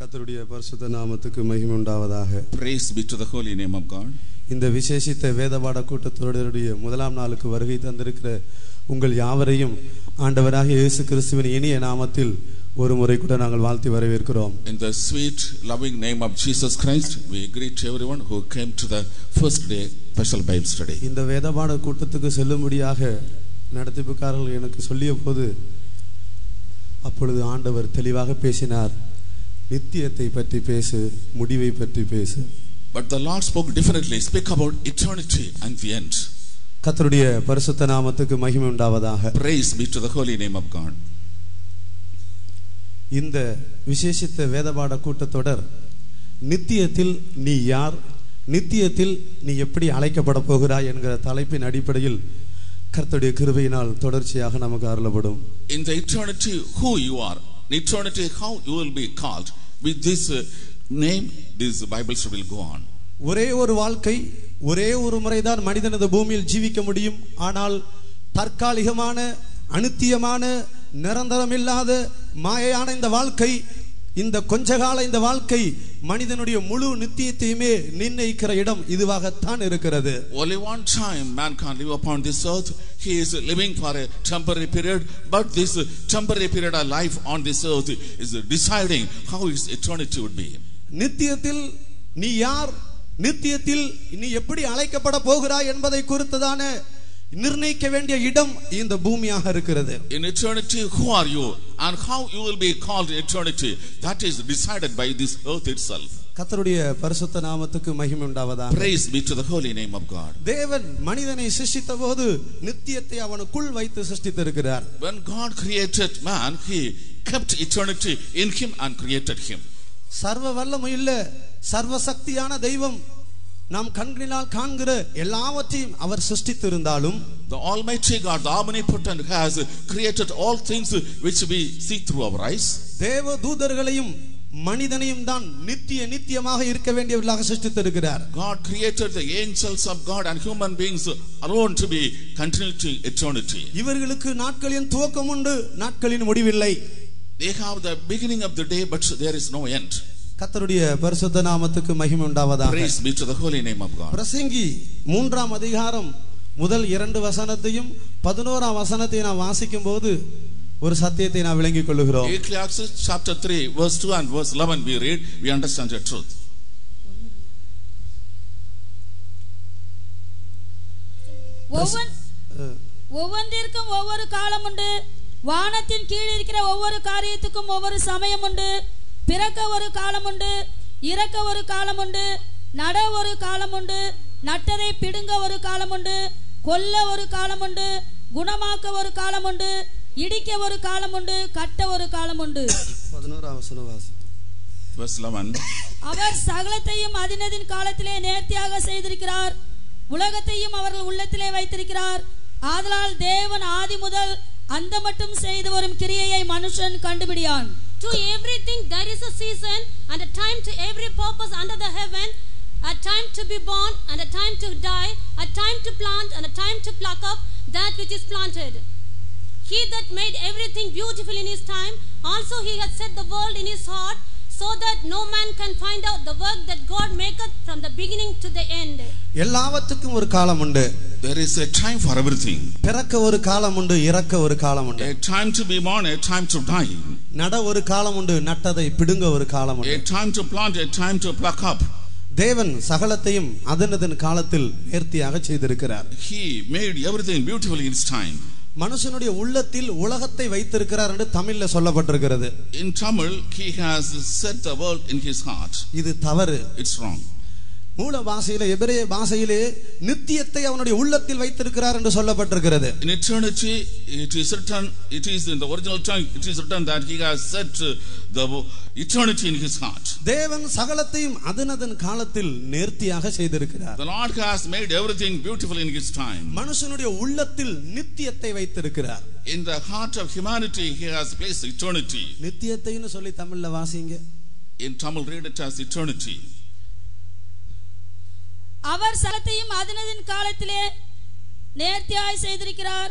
கர்த்தருடைய பரிசுத்த நாமத்துக்கு மகிமை உண்டாவதாக. Praise be to the holy name of God. இந்த விசேஷித்த வேதபாட கூட்டத்தொடருடைய முதலாம் நாளுக்கு வருகை தந்திருக்கிற உங்கள் யாவரையும் ஆண்டவராகிய இயேசு கிறிஸ்துவின் இனிய நாமத்தில் ஒரு முறை கூட நாங்கள் வாழ்த்தி வரவேற்கிறோம். In the sweet loving name of Jesus Christ, we greet everyone who came to the first day special Bible study. இந்த வேதபாட கூட்டத்துக்கு செல்லும்படியாக நடத்திப்புக்காரர்கள் எனக்கு சொல்லிய போது அப்பொழுது ஆண்டவர் தெளிவாக பேசினார். நித்தியத்தை பற்றி பேசு, முடிவை பற்றி பேசு. But the Lord spoke differently. Speak about eternity and the end. கர்த்தருடைய பரிசுத்த நாமத்துக்கு மகிமை உண்டாவதாக. Praise be to the holy name of God. இந்த விசேஷித்த வேதபாட கூட்டத்தொடர் நித்தியத்தில் நீ யார், நித்தியத்தில் நீ எப்படி அழைக்கப்பட போகிறாய் என்கிற தலைப்பின் அடிப்படையில் கர்த்தருடைய கிருபையினால் தொடர்ச்சியாக நமக்கு அருளப்படும். In the eternity, who you are. In eternity, how you will be called. With this name, this Bible study will go on. ஒரே ஒரு வாழ்க்கை, ஒரே ஒரு முறைதான் மனிதன் இந்த பூமியில் ஜீவிக்க முடியும். ஆனால் தற்காலிகமான, அனித்தியமான, நிரந்தரமில்லாத மாயையான இந்த வாழ்க்கை, இந்த கொஞ்ச கால இந்த வாழ்க்கை மனிதனுடைய முழு நித்தியத்தையுமே நிர்ணயிக்கிற இடம் இதுவாகத்தான் இருக்கிறது. Only one time man can live upon this earth. He is living for a temporary period, but this temporary period of life on this earth is deciding how his eternity would be. நித்தியத்தில் நீ யார், நித்தியத்தில் நீ எப்படி அழைக்கப்பட போகிறாய் என்பதை குறித்ததான நிர்ணயிக்க வேண்டிய இடம் இந்த பூமியாக இருக்கிறது. In eternity, who are you and how you will be called in eternity, that is decided by this earth itself. கர்த்தருடைய பரிசுத்த நாமத்துக்கு மகிமை உண்டாவதாக. Praise be to the holy name of God. தேவன் மனிதனை சிருஷ்டித்தபோது நித்தியத்தை அவனுக்குள் வைத்து சிருஷ்டித்திருக்கிறார். When God created man, he kept eternity in him and created him. சர்வ வல்லமையுள்ள சர்வ சக்தியான தெய்வம் நாம் கண்களினால் காண்கிற எல்லாவற்றையும் அவர் சிருஷ்டித்திருந்தாலும் the almighty God, the omnipotent, has created all things which we see through our eyes. தேவ தூதர்களையும் மனிதனையும் தான் நித்தியமாக இருக்க வேண்டியவர்களாக சிருஷ்டித்திருக்கிறார். God created the angels of God and human beings alone to be continuing eternity. இவர்களுக்கு நாட்களின் துவக்கம் உண்டு, நாட்களின் முடிவில்லை. They have the beginning of the day, but there is no end. கர்த்தருடைய பரிசுத்த நாமத்துக்கு மகிமை உண்டாவதாக. Praise be to the holy name of God. பிரசங்கி 3ஆம் அதிகாரம் முதல் 2 வசனத்தையும் 11ஆம் வசனத்தையும் நான் வாசிக்கும் போது ஒரு சத்தியத்தை நான் விளங்கிக் கொள்கிறோம். Ecclesiastes chapter 3 verse 2 and verse 11 we read, we understand the truth. ஒவ்வொன்றிற்கும் ஒவ்வொரு காலம் உண்டு, வானத்தின் கீழ் இருக்கிற ஒவ்வொரு காரியத்துக்கும் ஒவ்வொரு சமயம் உண்டு. பிறக்க ஒரு காலம் உண்டு, இறக்க ஒரு காலம் உண்டு, நட ஒரு காலம் உண்டு, நட்டதை பிடுங்க ஒரு காலம் உண்டு, கொல்ல ஒரு காலம் உண்டு, குணமாக்க ஒரு காலம் உண்டு, இடிக்க ஒரு காலம் உண்டு, கட்ட ஒரு காலம் உண்டு. 11ஆம் வசனம் வாசி. Verse 11. அவர் சகலத்தையும் அதினதின் காலத்திலே நேர்த்தியாக செய்திருக்கிறார், உலகத்தையும் அவர்கள் உள்ளத்திலே வைத்திருக்கிறார். ஆதலால் தேவன் ஆதி முதல் அந்த மட்டும் செய்து வரும் கிரியையை மனுஷன் கண்டுபிடியான். To everything there is a season and a time to every purpose under the heaven, a time to be born and a time to die, a time to plant and a time to pluck up that which is planted. He that made everything beautiful in his time, also he hath set the world in his heart, so that no man can find out the work that God maketh from the beginning to the end. எல்லாவற்றுக்கும் ஒரு காலம் உண்டு. There is a time for everything. பிறக்க ஒரு காலம் உண்டு, இறக்க ஒரு காலம் உண்டு. A time to be born, a time to die. நட ஒரு காலம் உண்டு, நட்டதை பிடுங்க ஒரு காலம் உண்டு. A time to plant, a time to pluck up. தேவன் சகலத்தையும் அதனதன் காலத்தில் நேர்த்தியாக செய்திருக்கிறார். He made everything beautiful in his time. மனுஷனுடைய உள்ளத்தில் உலகத்தை வைத்திருக்கிறார் என்று தமிழ்ல சொல்லப்பட்டிருக்கிறது. In Tamil, he has set the world in his heart. இது தவறு. It's wrong. மூல பாஷையிலே, எபிரேய பாஷையிலே நித்தியத்தை அவனுடைய உள்ளத்தில் வைத்திருக்கிறார் என்று சொல்லப்பட்டிருக்கிறது. In eternity, it is written, it is in the original tongue, it is written that he has set the eternity in his heart. தேவன் சகலத்தையும் அதனதன் காலத்தில் நேர்த்தியாக செய்திருக்கிறார். The Lord has made everything beautiful in his time. மனுஷனுடைய உள்ளத்தில் நித்தியத்தை வைத்திருக்கிறார். In the heart of humanity, he has placed eternity. நித்தியத்தைன்னு சொல்லி தமிழ்ல வாசிங்க. In Tamil, read it as eternity. அவர் சகலத்தையும் அதனதின் காலத்திலே நேர்த்தியாய் செய்திருக்கிறார்.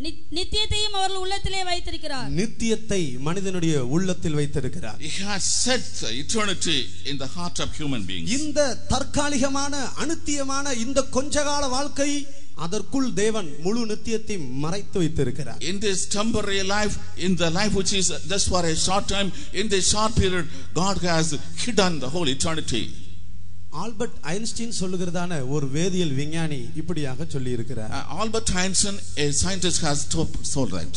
நித்தியத்தையும் அவர்கள் உள்ளத்திலே வைத்திருக்கிறார். நித்தியத்தை மனிதனுடைய உள்ளத்தில் வைத்திருக்கிறார். He has set eternity in the heart of human beings. இந்த தற்காலிகமான அனுத்தியமான இந்த கொஞ்சகால வாழ்க்கை அதற்குள் தேவன் முழு நித்தியத்தை மறைத்து வைத்திருக்கிறார். In this temporary life, in the life which is just for a short time, in this short period, God has hidden the whole eternity. Albert Einstein சொல்லுகிறதான ஒரு வேதியியல் விஞ்ஞானி இப்படியாக சொல்லி இருக்கிறார். Albert Einstein, a scientist, has told that.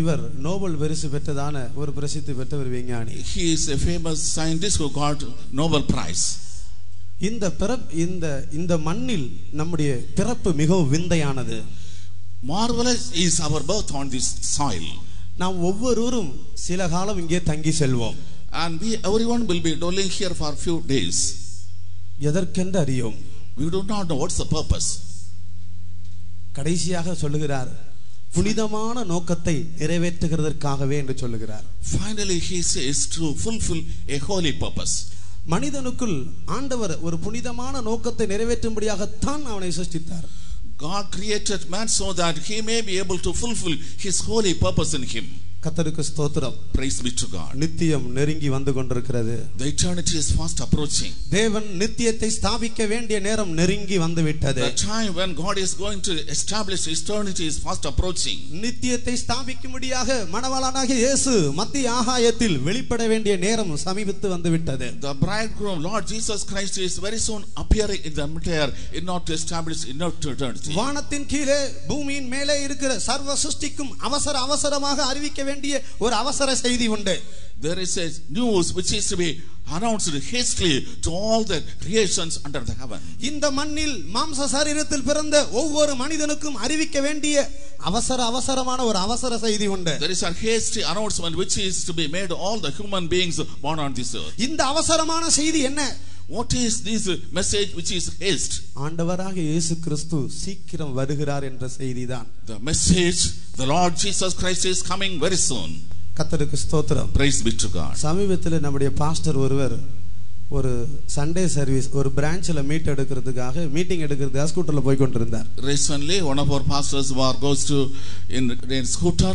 இவர் Nobel பரிசு பெற்றதான ஒரு பிரசித்தி பெற்ற ஒரு விஞ்ஞானி. He is a famous scientist who got Nobel Prize. இந்த மண்ணில் நம்முடைய பிறப்பு மிகவும் விந்தையானது. Marvelous is our birth on this soil. நாம் ஒவ்வொருவரும் சில காலம் இங்கே தங்கி செல்வோம். And everyone will be dwelling here for a few days. எதற்கென்று அறியோம்? We do not know what's the purpose. கடைசியாக சொல்லுகிறார், புனிதமான நோக்கத்தை நிறைவேற்றுகிறதற்காகவே என்று சொல்லுகிறார். Finally he says to fulfill a holy purpose. மனிதனுக்குள் ஆண்டவர் ஒரு புனிதமான நோக்கத்தை நிறைவேற்றும்படியாகத்தான் அவனை சிருஷ்டித்தார். God created man so that he may be able to fulfill his holy purpose in him. கர்த்தருக்கு ஸ்தோத்திரம். Praise be to God. நித்தியம் நெருங்கி வந்து கொண்டிருக்கிறது. The eternity is fast approaching. தேவன் நித்தியத்தை ஸ்தாபிக்க வேண்டிய நேரம் நெருங்கி வந்து விட்டது. The time when God is going to establish eternity is fast approaching. நித்தியத்தை ஸ்தாபிக்கும்படியாக மணவாளனாகிய இயேசு மத்திய ஆகாயத்தில் வெளிப்பட வேண்டிய நேரம் சமீபித்து வந்து விட்டது. The bridegroom Lord Jesus Christ is very soon appearing in the midair in order to establish eternity. வானத்தின் கீழே பூமியின் மேலே இருக்கிற சர்வ சிருஷ்டிக்கும் அவசரமாக அறிவிக்க வேண்டிய ஒரு அவசர செய்தி உண்டு. There is a news which is to be announced hastily to all the creations under the heaven. இந்த மண்ணில் மாம்ச சரீரத்தில் பிறந்த ஒவ்வொரு மனிதனுக்கும் அறிவிக்க வேண்டிய அவசரமான ஒரு அவசர செய்தி உண்டு. There is a hasty announcement which is to be made to all the human beings born on this earth. இந்த அவசரமான செய்தி என்ன? What is this message which is haste? ஆண்டவராகிய இயேசு கிறிஸ்து சீக்கிரம் வருகிறார் என்ற செய்திதான். The message, the Lord Jesus Christ is coming very soon. கர்த்தருக்கு ஸ்தோத்திரம். Praise be to God. சமீபத்தில் நம்முடைய பாஸ்டர் ஒருவர் ஒரு சண்டே சர்வீஸ் ஒரு பிரான்ச்ல மீட்டிங் எடுக்கிறதுக்காக ஸ்கூட்டர்ல போய் கொண்டிருந்தார். Recently one of our pastors goes to in scooter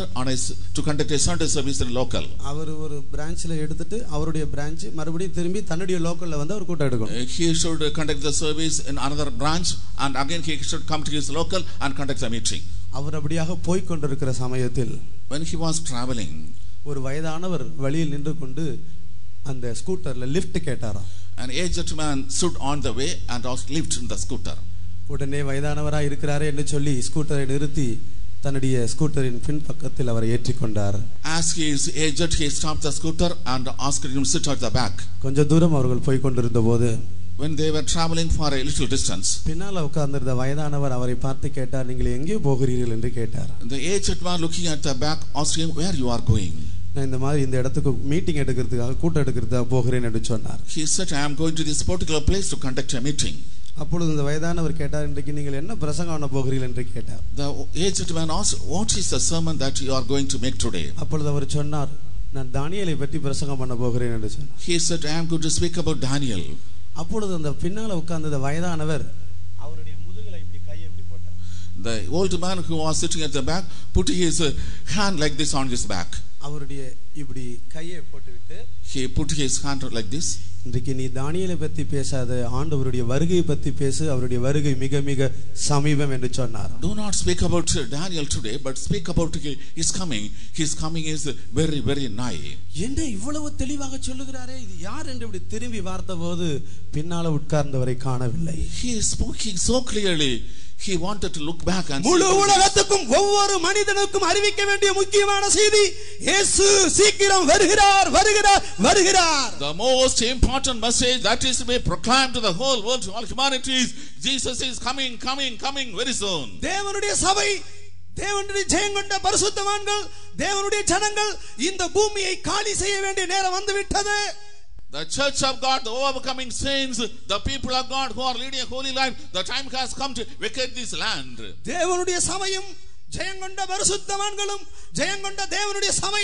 to conduct a Sunday service in local. அவர் ஒரு பிரான்ச்ல எடுத்துட்டு அவருடைய பிரான்ச் மறுபடியும் திரும்பி தன்னுடைய லோக்கல்ல வந்து அவர் கூட்டம் எடுக்கணும். He should conduct the service in another branch and again he should come to his local and conduct the meeting. அவர் அப்படியாக போய் கொண்டிருக்கிற சமயத்தில் when he was traveling, ஒரு வயதானவர் வழியில் நின்று கொண்டு அந்த ஸ்கூட்டர்ல லிஃப்ட் கேட்டாராம். an aged man stood on the way and asked lift in the scooter. உடனே வயதானவரா இருக்கிறாரே என்று சொல்லி ஸ்கூட்டரை நிறுத்தி தன்னுடைய ஸ்கூட்டரின் பின் பக்கத்தில் அவரை ஏற்றிக்கொண்டார். As he is aged, he stopped the scooter and asked him to sit at the back. கொஞ்ச தூரம் அவர்கள் போய் கொண்டிருந்த போது when they were traveling for a little distance, பின்னால உட்கார்ந்திருந்த வயதானவர் அவரை பார்த்து கேட்டார், நீங்கள் எங்கே போகிறீர்கள் என்று கேட்டார். the aged man looking at the back asked him, where you are going? நான் இந்த மாதிரி இந்த இடத்துக்கு மீட்டிங் எடுக்கிறதுக்காக கூட்டம் எடுக்கிறதுக்காக போகிறேன் என்று சொன்னார். He said, I am going to this particular place to conduct a meeting. அப்பொழுது இந்த வயதானவர் கேட்டார், இன்றைக்கு நீங்கள் என்ன பிரசங்கம் பண்ண போகிறீர்கள் என்று கேட்டார். The aged man asked, what is the sermon that you are going to make today? அப்பொழுது அவர் சொன்னார், நான் தானியேலை பற்றி பிரசங்கம் பண்ண போகிறேன் என்று சொன்னார். He said, I am going to speak about Daniel. அப்பொழுது அந்த பின்னால உட்கார்ந்த வயதானவர் அவருடைய முதுகுல இப்படி கையை இப்படி போட்டார். The old man who was sitting at the back put his hand like this on his back. அவருடைய இப்படி கையை போட்டுவிட்டு he put his hand like this. இன்றைக்கு நீ தானியேலை பற்றி பேசாத, ஆண்டவருடைய வருகையை பற்றி பேசு, அவருடைய வருகை மிக மிக சமீபம் என்று சொன்னார். Do not speak about Daniel today, but speak about his coming. His coming is very very nigh. என்ன இவ்வளவு தெளிவாக சொல்லுகிறாரே, இது யார் என்று இப்படி திரும்பி பார்த்தபோது பின்னால உட்கார்ந்தவரை காணவில்லை. He is speaking so clearly. He wanted to look back and முழு உலகத்துக்கும் ஒவ்வொரு மனிதனுக்கும் அறிவிக்க வேண்டிய முக்கியமான செய்தி, இயேசு சீக்கிரம் வருகிறார் வருகிறார் வருகிறார். The most important message that is to be proclaimed to the whole world, to all humanity, is Jesus is coming very soon. தேவனுடைய சபை, தேவனுடைய ஜெயங்கொண்ட பரிசுத்தவான்கள், தேவனுடைய ஜனங்கள் இந்த பூமியை காலி செய்ய வேண்டிய நேரம் வந்துவிட்டது. The church of God, the overcoming saints, the people of God who are leading a holy life, the time has come to vacate this land. தேவனுடைய சபையும் ஜெயங்கொண்ட பரிசுத்தவான்களும் ஜெயங்கொண்ட தேவனுடைய சபை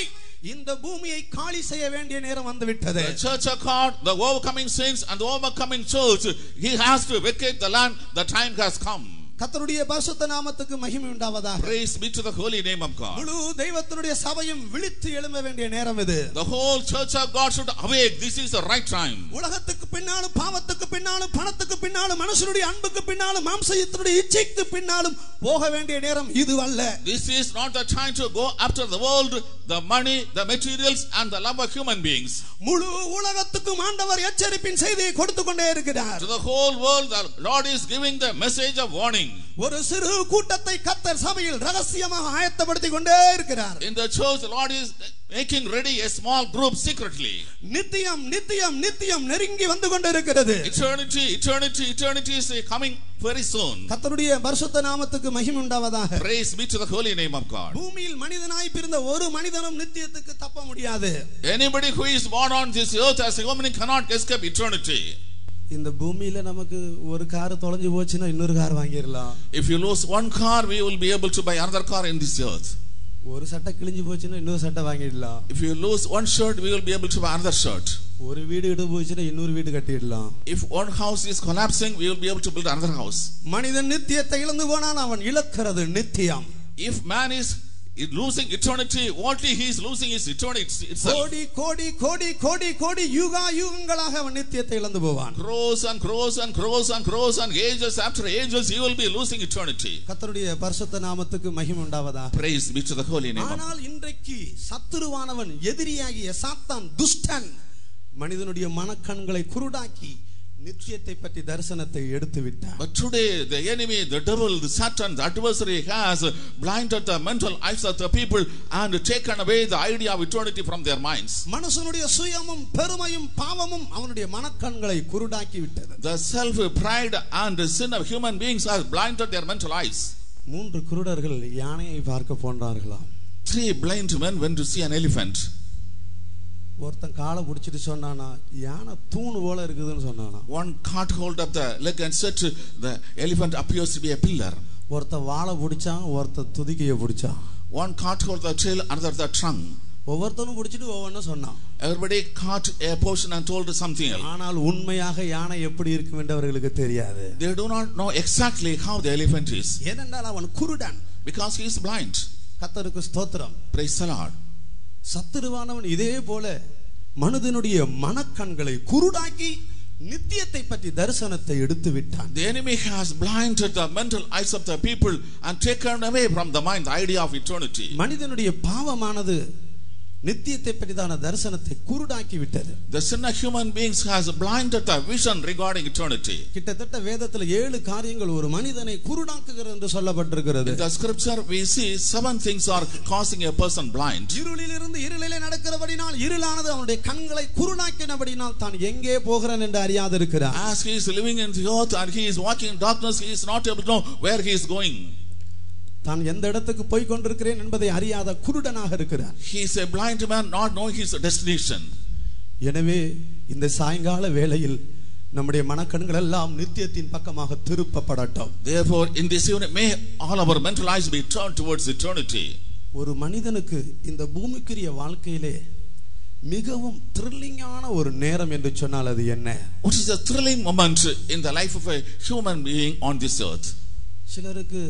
இந்த பூமியை காலி செய்ய வேண்டிய நேரம் வந்துவிட்டது. The church of God, the overcoming saints and the overcoming church, he has to vacate the land. The time has come. கர்த்தருடைய பரிசுத்த நாமத்துக்கு மகிமை உண்டாவதாக. Praise be to the holy name of God. முழு தெய்வத்தினுடைய சபையும் விழித்து எழும்ப வேண்டிய நேரம் இது. The whole church of God should awake. This is the right time. உலகத்துக்கு பின்னாலும் பாவத்துக்கு பின்னாலும் பணத்துக்கு பின்னாலும் மனுஷனுடைய அன்புக்கு பின்னாலும் மாம்சத்தினுடைய இச்சைக்கு பின்னாலும் போக வேண்டிய நேரம் இது அல்ல. This is not the time to go after the world, the money, the materials and the love of human beings. முழு உலகத்துக்கும் ஆண்டவர் எச்சரிப்பின் செய்தியை கொடுத்து கொண்டே இருக்கிறார். To the whole world the Lord is giving the message of warning. ஒரு சிறு கூட்டத்தை கர்த்தர் சபையில் ரகசியமாக ஆயத்தப்படுத்திக் கொண்டே இருக்கிறார். In the church the Lord is making ready a small group secretly. நித்தியம் நித்தியம் நித்தியம் நெருங்கி வந்து கொண்டிருக்கிறது. Eternity is coming very soon. கர்த்தருடைய பரிசுத்த நாமத்துக்கு மகிமை உண்டாவதாக. Praise be to the holy name of God. பூமியில் மனிதனாய் பிறந்த ஒரு மனிதனும் நித்தியத்துக்கு தப்ப முடியாது. Anybody who is born on this earth as a human cannot escape eternity. இந்த பூமியில நமக்கு ஒரு கார் தொலைஞ்சு போச்சுன்னா இன்னொரு car வாங்கிரலாம். If you lose one car, we will be able to buy another car in this earth. ஒரு சட்டை கிழிஞ்சு போச்சுன்னா இன்னொரு சட்டை வாங்கிடலாம். If you lose one shirt, we will be able to buy another shirt. ஒரு வீடு இடிஞ்சு போச்சுன்னா இன்னொரு வீடு கட்டிடலாம். If one house is collapsing, we will be able to build another house. மனிதன் நித்தியத்தை இழந்து போனான், அவன் இழக்கிறது நித்தியம். If man is losing eternity, what he is losing is eternity itself. கோடி கோடி கோடி கோடி கோடி யுகா யுகங்களாக அவன் நித்தியத்தை இழந்து போவான். Grows and ages after ages he will be losing eternity. கர்த்தருடைய பரிசுத்த நாமத்துக்கு மகிமை உண்டாவதாக. Praise be to the holy name. ஆனால் இன்றைக்கு சத்துருவானவன் எதிரியாகிய சாத்தான் துஷ்டன் மனிதனுடைய மனக்கண்களை குருடாக்கி நித்தியத்தை பற்றி தரிசனத்தை எடுத்து விட்டார். But today the enemy, the devil, the Satan, the adversary has blinded the mental eyes of the people and taken away the idea of eternity from their minds. மனுஷனுடைய சுயமும் பெருமையும் பாவமும் அவனுடைய மனக்கண்களை குருடாக்கி விட்டது. The self pride and the sin of human beings has blinded their mental eyes. மூன்று குருடர்கள் யானையை பார்க்க போனார்களாம். 3 blind men went to see an elephant. ஒருத்தன் காலை பிடிச்சிட்டு சொன்னானா யானை தூண் போல இருக்குதுன்னு சொன்னானா. One caught hold of the leg and said the elephant appears to be a pillar. ஒருத்தன் வாளை பிடிச்சான், ஒருத்தன் துதிக்கையை பிடிச்சான். One caught hold of the tail, another the trunk. ஒவ்வொருத்தனும் பிடிச்சிட்டு ஒவ்வொன்னும் சொன்னான். Everybody caught a portion and told something else. ஆனால் உண்மையாக யானை எப்படி இருக்கும் என்று அவர்களுக்கு தெரியாது. They do not know exactly how the elephant is. ஏனென்றால் அவன் குருடன். Because he is blind. கர்த்தருக்கு ஸ்தோத்திரம். Praise the Lord. சத்துருவானவன் இதே போல மனிதனுடைய மனக்கண்களை குருடாக்கி நித்தியத்தை பற்றி தரிசனத்தை எடுத்து விட்டான். The enemy has blinded the mental eyes of the people and taken away from the mind the idea of eternity. மனிதனுடைய பாவமானது நித்தியத்தை பற்றிதான தரிசனத்தை குருடாக்கி விட்டது. The sin of human beings has blinded the vision regarding eternity. கிட்டத்தட்ட வேதத்தில் 7 காரியங்கள் ஒரு மனிதனை குருடாக்குகிறது என்று சொல்லப்பட்டிருக்கிறது. In the scripture we see 7 things are causing a person blind. இருளிலிருந்து இருளிலே நடக்கிறபடினால் இருளானது அவனுடைய கண்களை குருடாக்கினபடினால் தான் எங்கே போகிறான் என்று அறியாது இருக்கிறார். As he is living in the earth and he is walking in darkness, he is not able to know where he is going. தான் எந்த இடத்துக்கு போய் கொண்டிருக்கிறேன் என்பதை அறியாத குருடனாக இருக்கிறார். He is a blind man not knowing his destination. எனவே இந்த சாயங்கால வேளையில் நம்முடைய மனக்கண்கள் எல்லாம் நித்தியத்தின் பக்கமாக திருப்பப்படட்டும். Therefore in this evening may all our mental eyes be turned towards eternity. ஒரு மனிதனுக்கு இந்த பூமிக்குரிய வாழ்க்கையிலே மிகவும் த்ரில்லிங்கான ஒரு நேரம் என்று சொன்னால் அது என்ன? What is a thrilling moment in the life of a human being on this earth? சிலருக்கு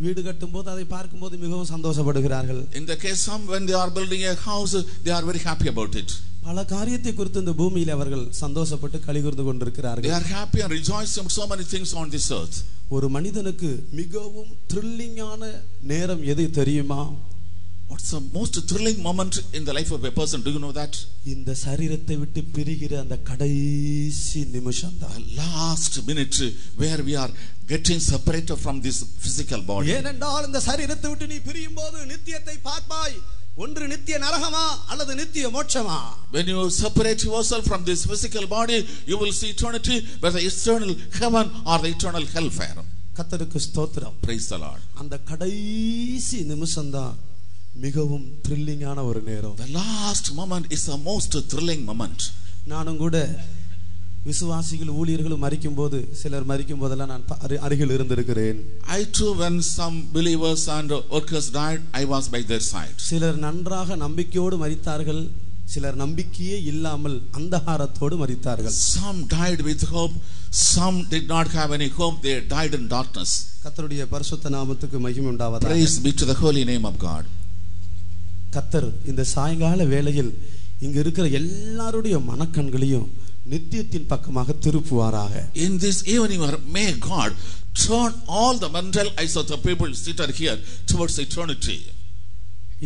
வீடு கட்டும்போது அதை பார்க்கும்போது மிகவும் சந்தோஷப்படுகிறார்கள். In the case some when they are building a house they are very happy about it. பல காரியத்தை குறித்து இந்த பூமியில் அவர்கள் சந்தோஷப்பட்டு களிகூர்ந்து கொண்டிருக்கிறார்கள். They are happy and rejoicing about so many things on this earth. ஒரு மனிதனுக்கு மிகவும் த்ரில்லிங்கான நேரம் எது தெரியுமா? What's the most thrilling moment in the life of a person? Do you know that? இந்த சரீரத்தை விட்டு பிரிகிற அந்த கடைசி நிமிஷம் தான். The last minute where we are getting separated from this physical body. ஏனென்றால் இந்த சரீரத்தை விட்டு நீ பிரியும்போது நித்தியத்தை பார்ப்பாய். ஒன்று நித்திய நரகமா அல்லது நித்திய மோட்சமா? When you separate yourself from this physical body, you will see eternity, whether eternal heaven or the eternal hellfire. கர்த்தருக்கு ஸ்தோத்திரம். Praise the Lord. அந்த கடைசி நிமிஷம் தான் மிகவும் த்ரில்லிங்கான ஒரு நேரம். The last moment is the most thrilling moment. நானும் கூட விசுவாசிகள் ஊழியர்கள் மரிக்கும்போது சிலர் மரிக்கும் போதெல்லாம் நான் அருகில் இருந்திருக்கிறேன். I too when some believers and workers died, I was by their side. சிலர் நன்றாக நம்பிக்கையோடு மரித்தார்கள், சிலர் நம்பிக்கையே இல்லாமல் அந்தகாரத்தோடு மரித்தார்கள். Some died with hope, some did not have any hope, they died in darkness. கர்த்தருடைய பரிசுத்த நாமத்துக்கு மகிமை உண்டாவதாக. Praise be to the holy name of God. கர்த்தர் இந்த சாயங்கால வேளையில் இங்க இருக்கிற எல்லாருடைய மனக்கண்களையும் நித்தியத்தின் பக்கமாக திருப்புவாராக. In this evening, may God turn all the mental eyes of the people seated here towards eternity.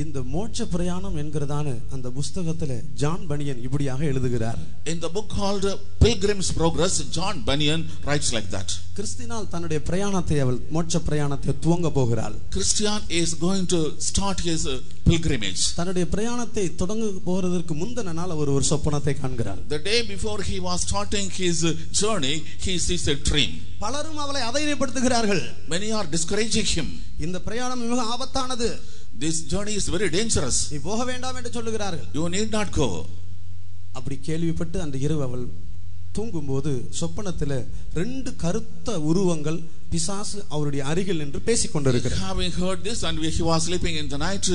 இந்த மோட்ச பிரயாணம் என்கிறதான அந்த புத்தகத்திலே ஜான் பனியன் இப்படியாக எழுதுகிறார். In the book called Pilgrim's Progress, John Bunyan writes like that. கிறிஸ்தினால் தன்னுடைய பிரயாணத்தை அவள் மோட்ச பிரயாணத்தை துவங்க போகிறாள். Christian is going to start his pilgrimage. தன்னுடைய பிரயாணத்தை தொடங்க போறதற்கு முந்தின நாள் அவர் ஒரு சொப்பனத்தை காண்கிறார். The day before he was starting his journey, he sees a dream. பலரும் அவளை அதைரியப்படுத்துகிறார்கள். Many are discouraging him. இந்த பிரயாணம் மிக ஆபத்தானது. This journey is very dangerous. நீ போக வேண்டாம் என்று சொல்லுகிறார்கள். You need not go. அப்படி கேள்விப்பட்டு அந்த இரவு அவள் தூங்கும்போது சொப்பனத்தில் 2 கருத்த உருவங்கள் பிசாசு அவருடைய அருகில் நின்று பேசிக் கொண்டிருக்கிறார். Having heard this and he was sleeping in the night,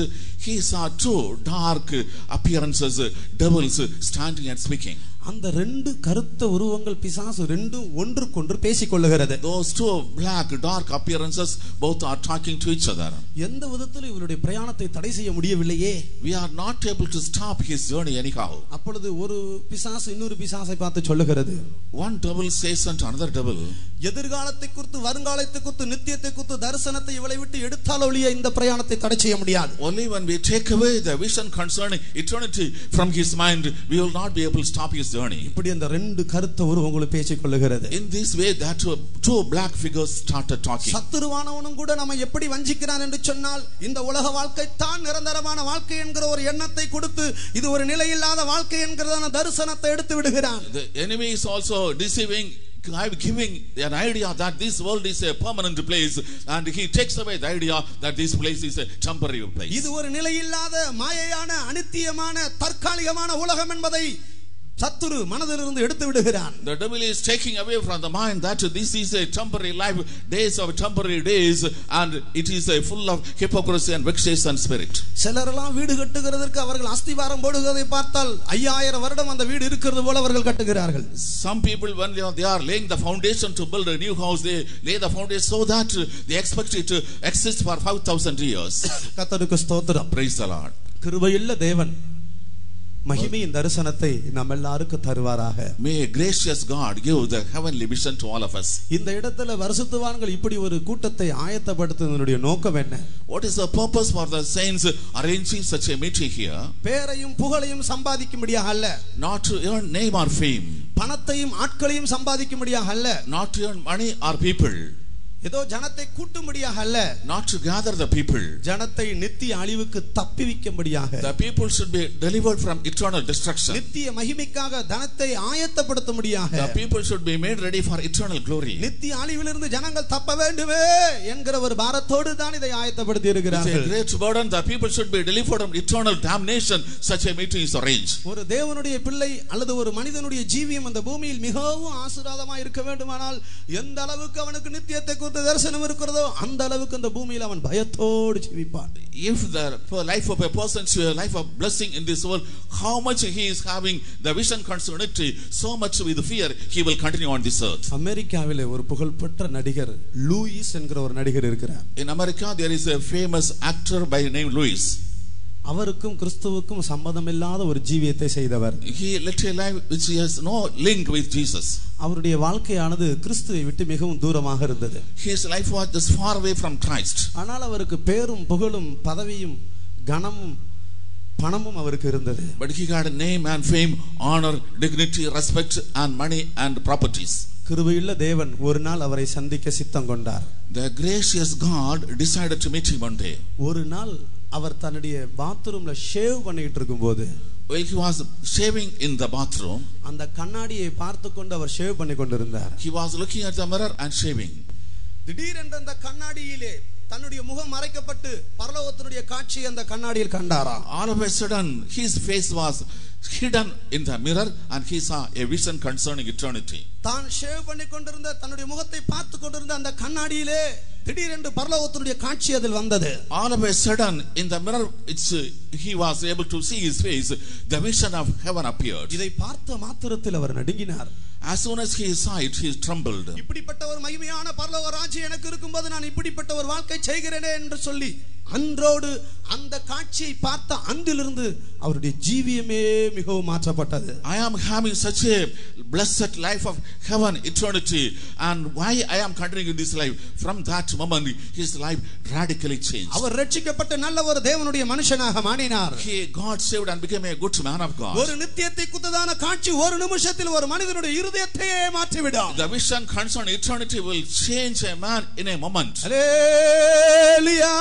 he saw 2 dark appearances, devils standing and speaking. அந்த 2 கருத்த உருவங்கள் பிசாசு 2 ஒன்றுக்கொன்று பேசிக் கொள்ளுகிறது. Those 2 black dark appearances both are talking to each other. எந்த விதத்திலும் இவருடைய பிரயாணத்தை தடை செய்ய முடியவில்லையே. We are not able to stop his journey anyhow. அப்பொழுது ஒரு பிசாசு இன்னொரு பிசாசை பார்த்து சொல்லுகிறது. One devil says unto another devil, எதிர்காலத்தை குறித்து வருங்காலத்தை குறித்து நித்தியத்தை குறித்து தரிசனத்தை இவளை விட்டு எடுத்தால் ஒழிய இந்த பிரயாணத்தை தடை செய்ய முடியாது. Only when we take away the vision concerning eternity from his mind, we will not be able to stop his journey. இப்படி அந்த 2 கருத்த உருவங்கள் பேசிக் கொள்ளுகிறது. In this way, that 2 black figures started talking. சத்துருவானவனும் கூட நம்ம எப்படி வஞ்சிக்கிறான் என்று சொன்னால், இந்த உலக வாழ்க்கை தான் நிரந்தரமான வாழ்க்கை என்கிற ஒரு எண்ணத்தை கொடுத்து இது ஒரு நிலையில்லாத வாழ்க்கை என்கிறதான தரிசனத்தை எடுத்து விடுகிறான். The enemy is also deceiving, giving an idea that this world is a permanent place, and he takes away the idea that this place is a temporary place. இது ஒரு நிலையில்லாத மாயையான அனித்தியமான தற்காலிகமான உலகம் என்பதை சத்துரு மனதிலிருந்து எடுத்து விடுகிறான். The devil is taking away from the mind that this is a temporary life, days of temporary days, and it is a full of hypocrisy and vexation spirit. சிலரெல்லாம் வீடு கட்டுகிறதற்கு அவர்கள் அஸ்திவாரம் போடுவதை பார்த்தால் 5000 வருடம் அந்த வீடு இருக்கிறது போல அவர்கள் கட்டுகிறார்கள். Some people, when they are laying the foundation to build a new house, they lay the foundation so that they expect it to exist for 5000 years. கர்த்தருக்கு ஸ்தோத்திரம். Praise the Lord. கிருபையுள்ள தேவன் மகிமையின் தரிசனத்தை நம்ம எல்லாருக்கும் தருவாராக. May gracious God give the heavenly vision to all of us. இந்த இடத்துல பரிசுத்தவான்கள் இப்படி ஒரு கூட்டத்தை ஆயத்தப்படுத்துவதனுடைய நோக்கம் என்ன? What is the purpose for the saints arranging such a meeting here? பேரையும் புகழையும் சம்பாதிக்கும்படியாக அல்ல. Not to earn name or fame. பணத்தையும் ஆட்களையும் சம்பாதிக்கும்படியாக அல்ல. Not to earn money or people. ஏதோ ஜனத்தை கூட்டும்படியாக அல்ல. Not to gather the people. ஜனத்தை நித்திய அழிவுக்கு தப்பிவிக்கும்படியாக. The people should be delivered from eternal destruction. நித்திய மகிமைக்காக ஜனத்தை ஆயத்தப்படுத்தும்படியாக. The people should be made ready for eternal glory. நித்திய அழிவிலிருந்து ஜனங்கள் தப்ப வேண்டுமே என்கிற ஒரு பாரத்தோடு தான் இதை ஆயத்தப்படுத்தி இருக்கிறார்கள். With a great burden, the people should be delivered from eternal damnation. Such a meeting is arranged. ஒரு தேவனுடைய பிள்ளை அல்லது ஒரு மனிதனுடைய ஜீவியம் அந்த பூமியில் மிகவும் ஆசீர்வாதமாக இருக்க வேண்டுமானால் எந்த அளவுக்கு அவனுக்கு நித்தியத்தை தரிசனம் இருக்கிறதோ அந்த அளவுக்கு அந்த பூமியில் அவன் பயத்தோடு ஜீவிப்பான். If the life of a person is a life of blessing in this world, how much he is having the vision concerning it, so much with fear he will continue on this earth. அமெரிக்காவிலே ஒரு புகழ்பெற்ற நடிகர் Lewis என்கிற ஒரு நடிகர் இருக்கிறார். In America there is a famous actor by name Louis. அவருக்கும் கிறிஸ்துவுக்கும் சம்பந்தமில்லாத ஒரு ஜீவியத்தை செய்தவர். He led a life which has no link with Jesus. அவருடைய வாழ்க்கையானது கிறிஸ்துவை விட்டு மிகவும் தூரமாக இருந்தது. His life was just far away from Christ. ஆனால் அவருக்கு பேரும் புகழும் பதவியும் கனமும் பணமும் அவருக்கு இருந்தது. But he had a name and fame, honor, dignity, respect and money and properties. கிருபையுள்ள தேவன் ஒரு நாள் அவரை சந்திக்க சித்தம் கொண்டார். The gracious God decided to meet him one day. ஒரு நாள் அவர் தன்னுடைய பாத்ரூம்ல ஷேவ் பண்ணிட்டு இருக்கும்போது, while he was shaving in the bathroom, அந்த கண்ணாடியை பார்த்து கொண்டு அவர் ஷேவ் பண்ணி கொண்டிருந்தார். he was looking at the mirror and shaving. திடீரென்று அந்த கண்ணாடியிலே தன்னுடைய முகம் மறைக்கப்பட்டு பரலோகத்தினுடைய காட்சி அந்த கண்ணாடியில் கண்டாராம். All of a sudden his face was hidden in the mirror and he saw a vision concerning eternity. தான் ஷேவ் பண்ணி கொண்டிருந்த தன்னுடைய முகத்தை பார்த்து கொண்டிருந்த அந்த கண்ணாடியிலே திடீரென்று பரலோகத்தினுடைய காட்சி அதில் வந்தது. All of a sudden in the mirror he was able to see his face. The vision of heaven appeared. இதை பார்த்த மாத்திரத்தில் அவர் நடுங்கினார். As soon as he saw it, he trembled. இப்படிப்பட்ட ஒரு மகிமையான பரலோக ராஜ்யம் எனக்கு இருக்கும்போது நான் இப்படிப்பட்ட ஒரு வாழ்க்கை செய்கிறேனே என்று சொல்லி அன்றோடு அந்த காட்சியை பார்த்த அன்றிலிருந்து அவருடைய ஜீவியமே மிகவும் மாற்றப்பட்டது. I am having such a blessed life of heaven, eternity, and why I am continuing this life? From that moment, his life radically changed. அவர் ரட்சிக்கப்பட்ட நல்ல ஒரு தேவனுடைய மனுஷனாக மாறினார். He got saved and became a good man of God. ஒரு நித்தியத்தை குத்ததான காட்சி ஒரு நிமிஷத்தில் ஒரு மனிதனுடைய இருதயத்தையே மாற்றிவிடும். The vision concerning eternity will change a man in a moment. Hallelujah.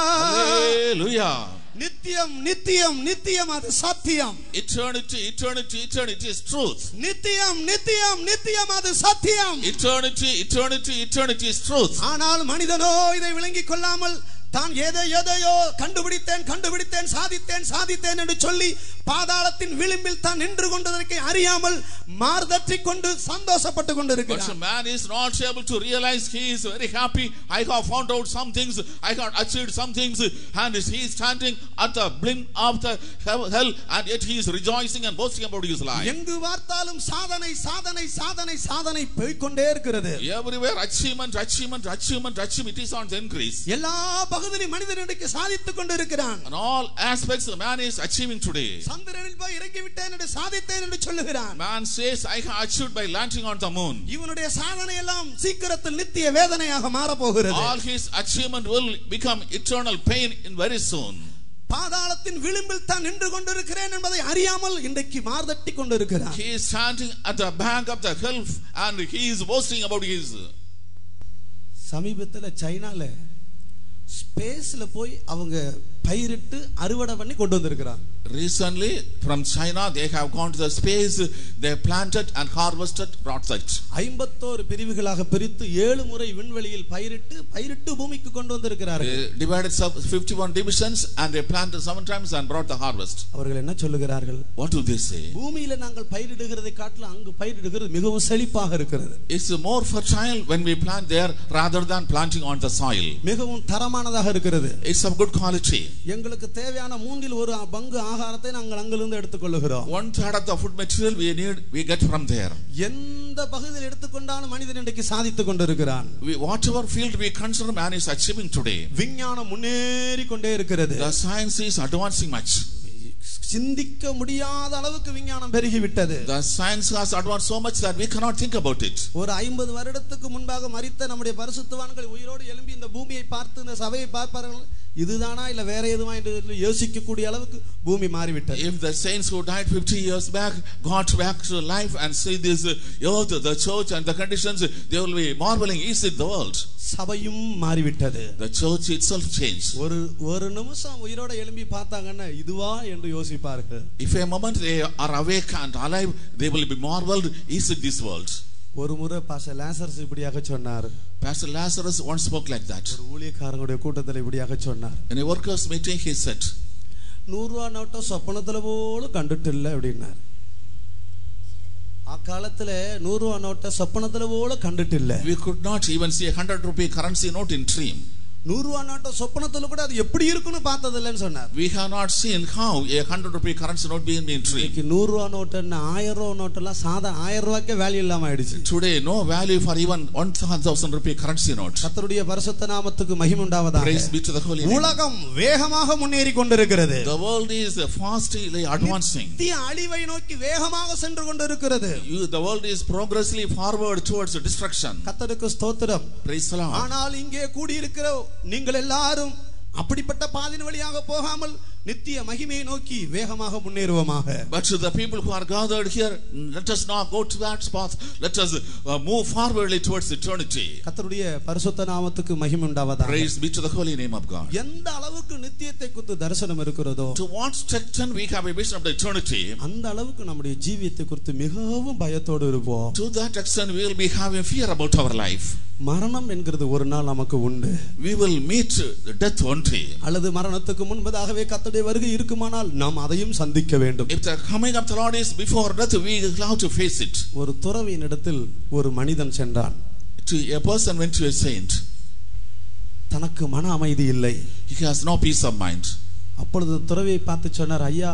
Hallelujah. நித்தியம் நித்தியம் நித்தியம் அது சத்தியம். Eternity, eternity, eternity is truth. நித்தியம் நித்தியம் நித்தியம் அது சத்தியம். Eternity, eternity, eternity is truth. ஆனால் மனிதனோ இதை விளங்கிக் கொள்ளாமல் தான் எதையோ கண்டுபிடித்தேன் சாதித்தேன் என்று சொல்லி பாதாளத்தின் விளிம்பில் தான் நின்று கொண்டதற்கு அறியாமல் மார்தற்றிக் கொண்டு சந்தோஷப்பட்டு கொண்டிருக்கிறார். But man is not able to realize he is very happy. I have found out some things, I have achieved some things, and he is standing at the brink of the hell, and yet he is rejoicing and boasting about his life. எங்கு பார்த்தாலும் சாதனை சாதனை சாதனை சாதனை போய்க்கொண்டே இருக்கிறது. Everywhere achievement, it is on the increase. எல்லா பகுதியிலும் மனிதன் இன்றைக்கு சாதித்துக் கொண்டிருக்கிறான். On all aspects the man is achieving today. சந்திரனில் போய் இறங்கி விட்டேன் என்று சாதித்தேன் என்று சொல்லுகிறான். Man says I have achieved by landing on the moon. இவனுடைய சாதனை எல்லாம் சீக்கிரத்தில் நித்திய வேதனையாக மாற போகிறது. All his achievement will become eternal pain in very soon. பாதாளத்தின் விளிம்பில் தான் நின்று கொண்டிருக்கிறேன் என்பதை அறியாமல் இன்றைக்கு மார்தட்டி கொண்டிருக்கிறான். He is standing at the bank of the gulf and he is boasting about his. சமீபத்தில் சைனால ஸ்பேஸ்ல போய் அவங்க பயிரிட்டு அறுவடை பண்ணி கொண்டு வந்திருக்கிறாங்க. Recently from China they have gone to the space, they planted and harvested, brought that. 51 பிரிவுகளாக பிரித்து 7 முறை விண்வெளியில் பயிரிட்டு பூமிக்கு கொண்டு வந்திருக்கிறார்கள். They divided 51 divisions and they planted 7 times and brought the harvest. அவர்கள் என்ன சொல்லுகிறார்கள்? What do they say? பூமியில நாங்கள் பயிரிடுகிறதை காட்டிலும் அங்கு பயிரிடுகிறது மிகவும் செழிப்பாக இருக்கிறது. It's more fertile when we plant there rather than planting on the soil. மிகவும் தரமானதாக இருக்கிறது. It's of good quality. எங்களுக்கு தேவையான 1/3 பங்கு ஆகாரத்தை நாங்கள் அங்கிருந்து எடுத்துக்கொள்கிறோம். 1/3 of the food material we get from there. எந்த பகுதியில் எடுத்துக்கொண்டாலும் மனிதன் இன்றைக்கு சாதித்துக் கொண்டிருக்கிறான். Whatever field we consider, man is achieving today. விஞ்ஞானம் முன்னேறி கொண்டே இருக்கிறது. The science is advancing much. சிந்திக்க முடியாத அளவுக்கு விஞ்ஞானம் பெருகி விட்டது. The science has advanced so much that we cannot think about it. ஒரு 50 வருடத்துக்கு முன்பாக மரித்த நம்முடைய பரிசுத்தவான்கள் உயிரோடு எழும்பி இந்த பூமியை பார்த்து இந்த சபையை பார்ப்பார்கள், இதுதானா இல்ல வேற எதுவா என்று யோசிக்க கூடிய அளவுக்கு பூமி மாறிவிட்டது. If the saints who died 50 years back got back to life and see this earth, the church and the conditions, they will be marveling, is it the world? சபையும் மாறிவிட்டது. The church itself changed. ஒரு நிமிஷம் உயிரோட எழும்பி பார்த்தாங்கன்னா இதுவா என்று யோசிப்பார்கள். If a moment they are awake and alive, they will be marveled, is it this world? ஒரு முறை பாஸ்டர் லாசரஸ் இப்படியாக சொன்னார். Pastor Lazarus once spoke like that. ஒரு ஊழியக்காரங்களுடைய கூட்டத்தில் இப்படியாக சொன்னார். In a workers meeting he said, 100 ரூபாய் நோட்டை சொப்பனத்துல போல கண்டுட்டு இல்லை அப்படின்னார். அக்காலத்துல 100 ரூபாய் நோட்டை சொப்பனத்துல போல கண்டுட்டு இல்லை. We could not even see a 100 rupee currency note in dream. 100 ரூபாய் நோட்டை சொப்பனத்துல கூட அது எப்படி இருக்குன்னு பார்த்தது இல்லைன்னு சொன்னார். We have not seen how a 100 rupee currency note being in dream. 100 ரூபாய் நோட்டு 1000 ரூபாய் நோட்டெல்லாம் சாதா 1000 ரூபாய்க்கே வேல்யூ இல்லாம ஆயிடுச்சு. Today no value for even 1000 rupee currency note. கர்த்தருடைய பரிசுத்த நாமத்துக்கு மகிமை உண்டாவதாக. Praise be to the holy name. உலகம் வேகமாக முன்னேறி கொண்டிருக்கிறது. The world is fastly advancing. நித்திய அழிவை நோக்கி வேகமாக சென்று கொண்டிருக்கிறது. The world is progressively forward towards destruction. கர்த்தருக்கு ஸ்தோத்திரம். Praise the Lord. ஆனால் இங்கே கூடி இருக்கிற நீங்கள் எல்லாரும் அப்படிப்பட்ட பாதையின் வழியாக போகாமல் நித்திய மகிமையை நோக்கி வேகமாக முன்னேறுவோமாக. But to the people who are gathered here, let us not go to that path. Let us move forwardly towards eternity. கர்த்தருடைய பரிசுத்த நாமத்துக்கு மகிமை உண்டாவதாக. Praise be to the holy name of God. எந்த அளவுக்கு நித்தியத்தை குறித்து தரிசனம் இருக்கிறதோ, to what extent we have a vision of the eternity, அந்த அளவுக்கு நம்முடைய ஜீவியத்தை குறித்து மிகவும் பயத்தோடு இருப்போம். to that extent we will be having fear about our life. மரணம் என்கிறது ஒரு நாள் நமக்கு உண்டு. We will meet death one day. அல்லது மரணத்துக்கு முன்பதாகவே கர்த்தருடைய வருகை இருக்குமானால் நாம் அதையும் சந்திக்க வேண்டும். If the coming of the Lord is before death, we will have to face it. ஒரு துறவியின் இடத்தில் ஒரு மனிதன் சென்றான். To a person went to a saint. தனக்கு மன அமைதி இல்லை. He has no peace of mind. அப்பொழுது துறவியை பார்த்து சொன்னார், ஐயா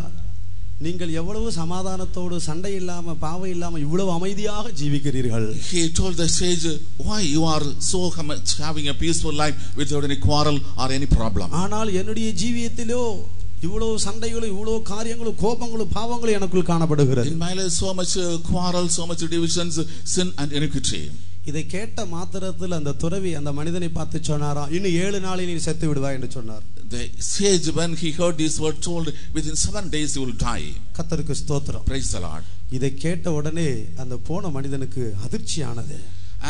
நீங்கள் எவ்வளவு சமாதானத்தோடு சண்டை இல்லாம பாவம் இல்லாம இவ்வளவு அமைதியாக ஜீவிக்கிறீர்கள். He told the sage, why you are so much having a peaceful life without any quarrel or any problem. ஆனால் என்னுடைய ஜீவியத்திலோ இவ்வளவு சண்டைகளும் இவ்வளவு காரியங்களும் கோபங்களும் பாவங்களும் எனக்குள் காணப்படுகிறது. In my life so much quarrel, so much divisions, sin and iniquity. இதை கேட்ட மாத்திரத்தில் அந்த துறவி அந்த மனிதனை பார்த்து சொன்னாராம், இன்னும் 7 நாளில் நீ செத்து விடுவாய் என்று சொன்னார். The sage, when he heard this word, told within 7 days you will die. கர்த்தருக்கு ஸ்தோத்திரம். Praise the Lord. இதை கேட்ட உடனே அந்த போன மனிதனுக்கு அதிர்ச்சியானது.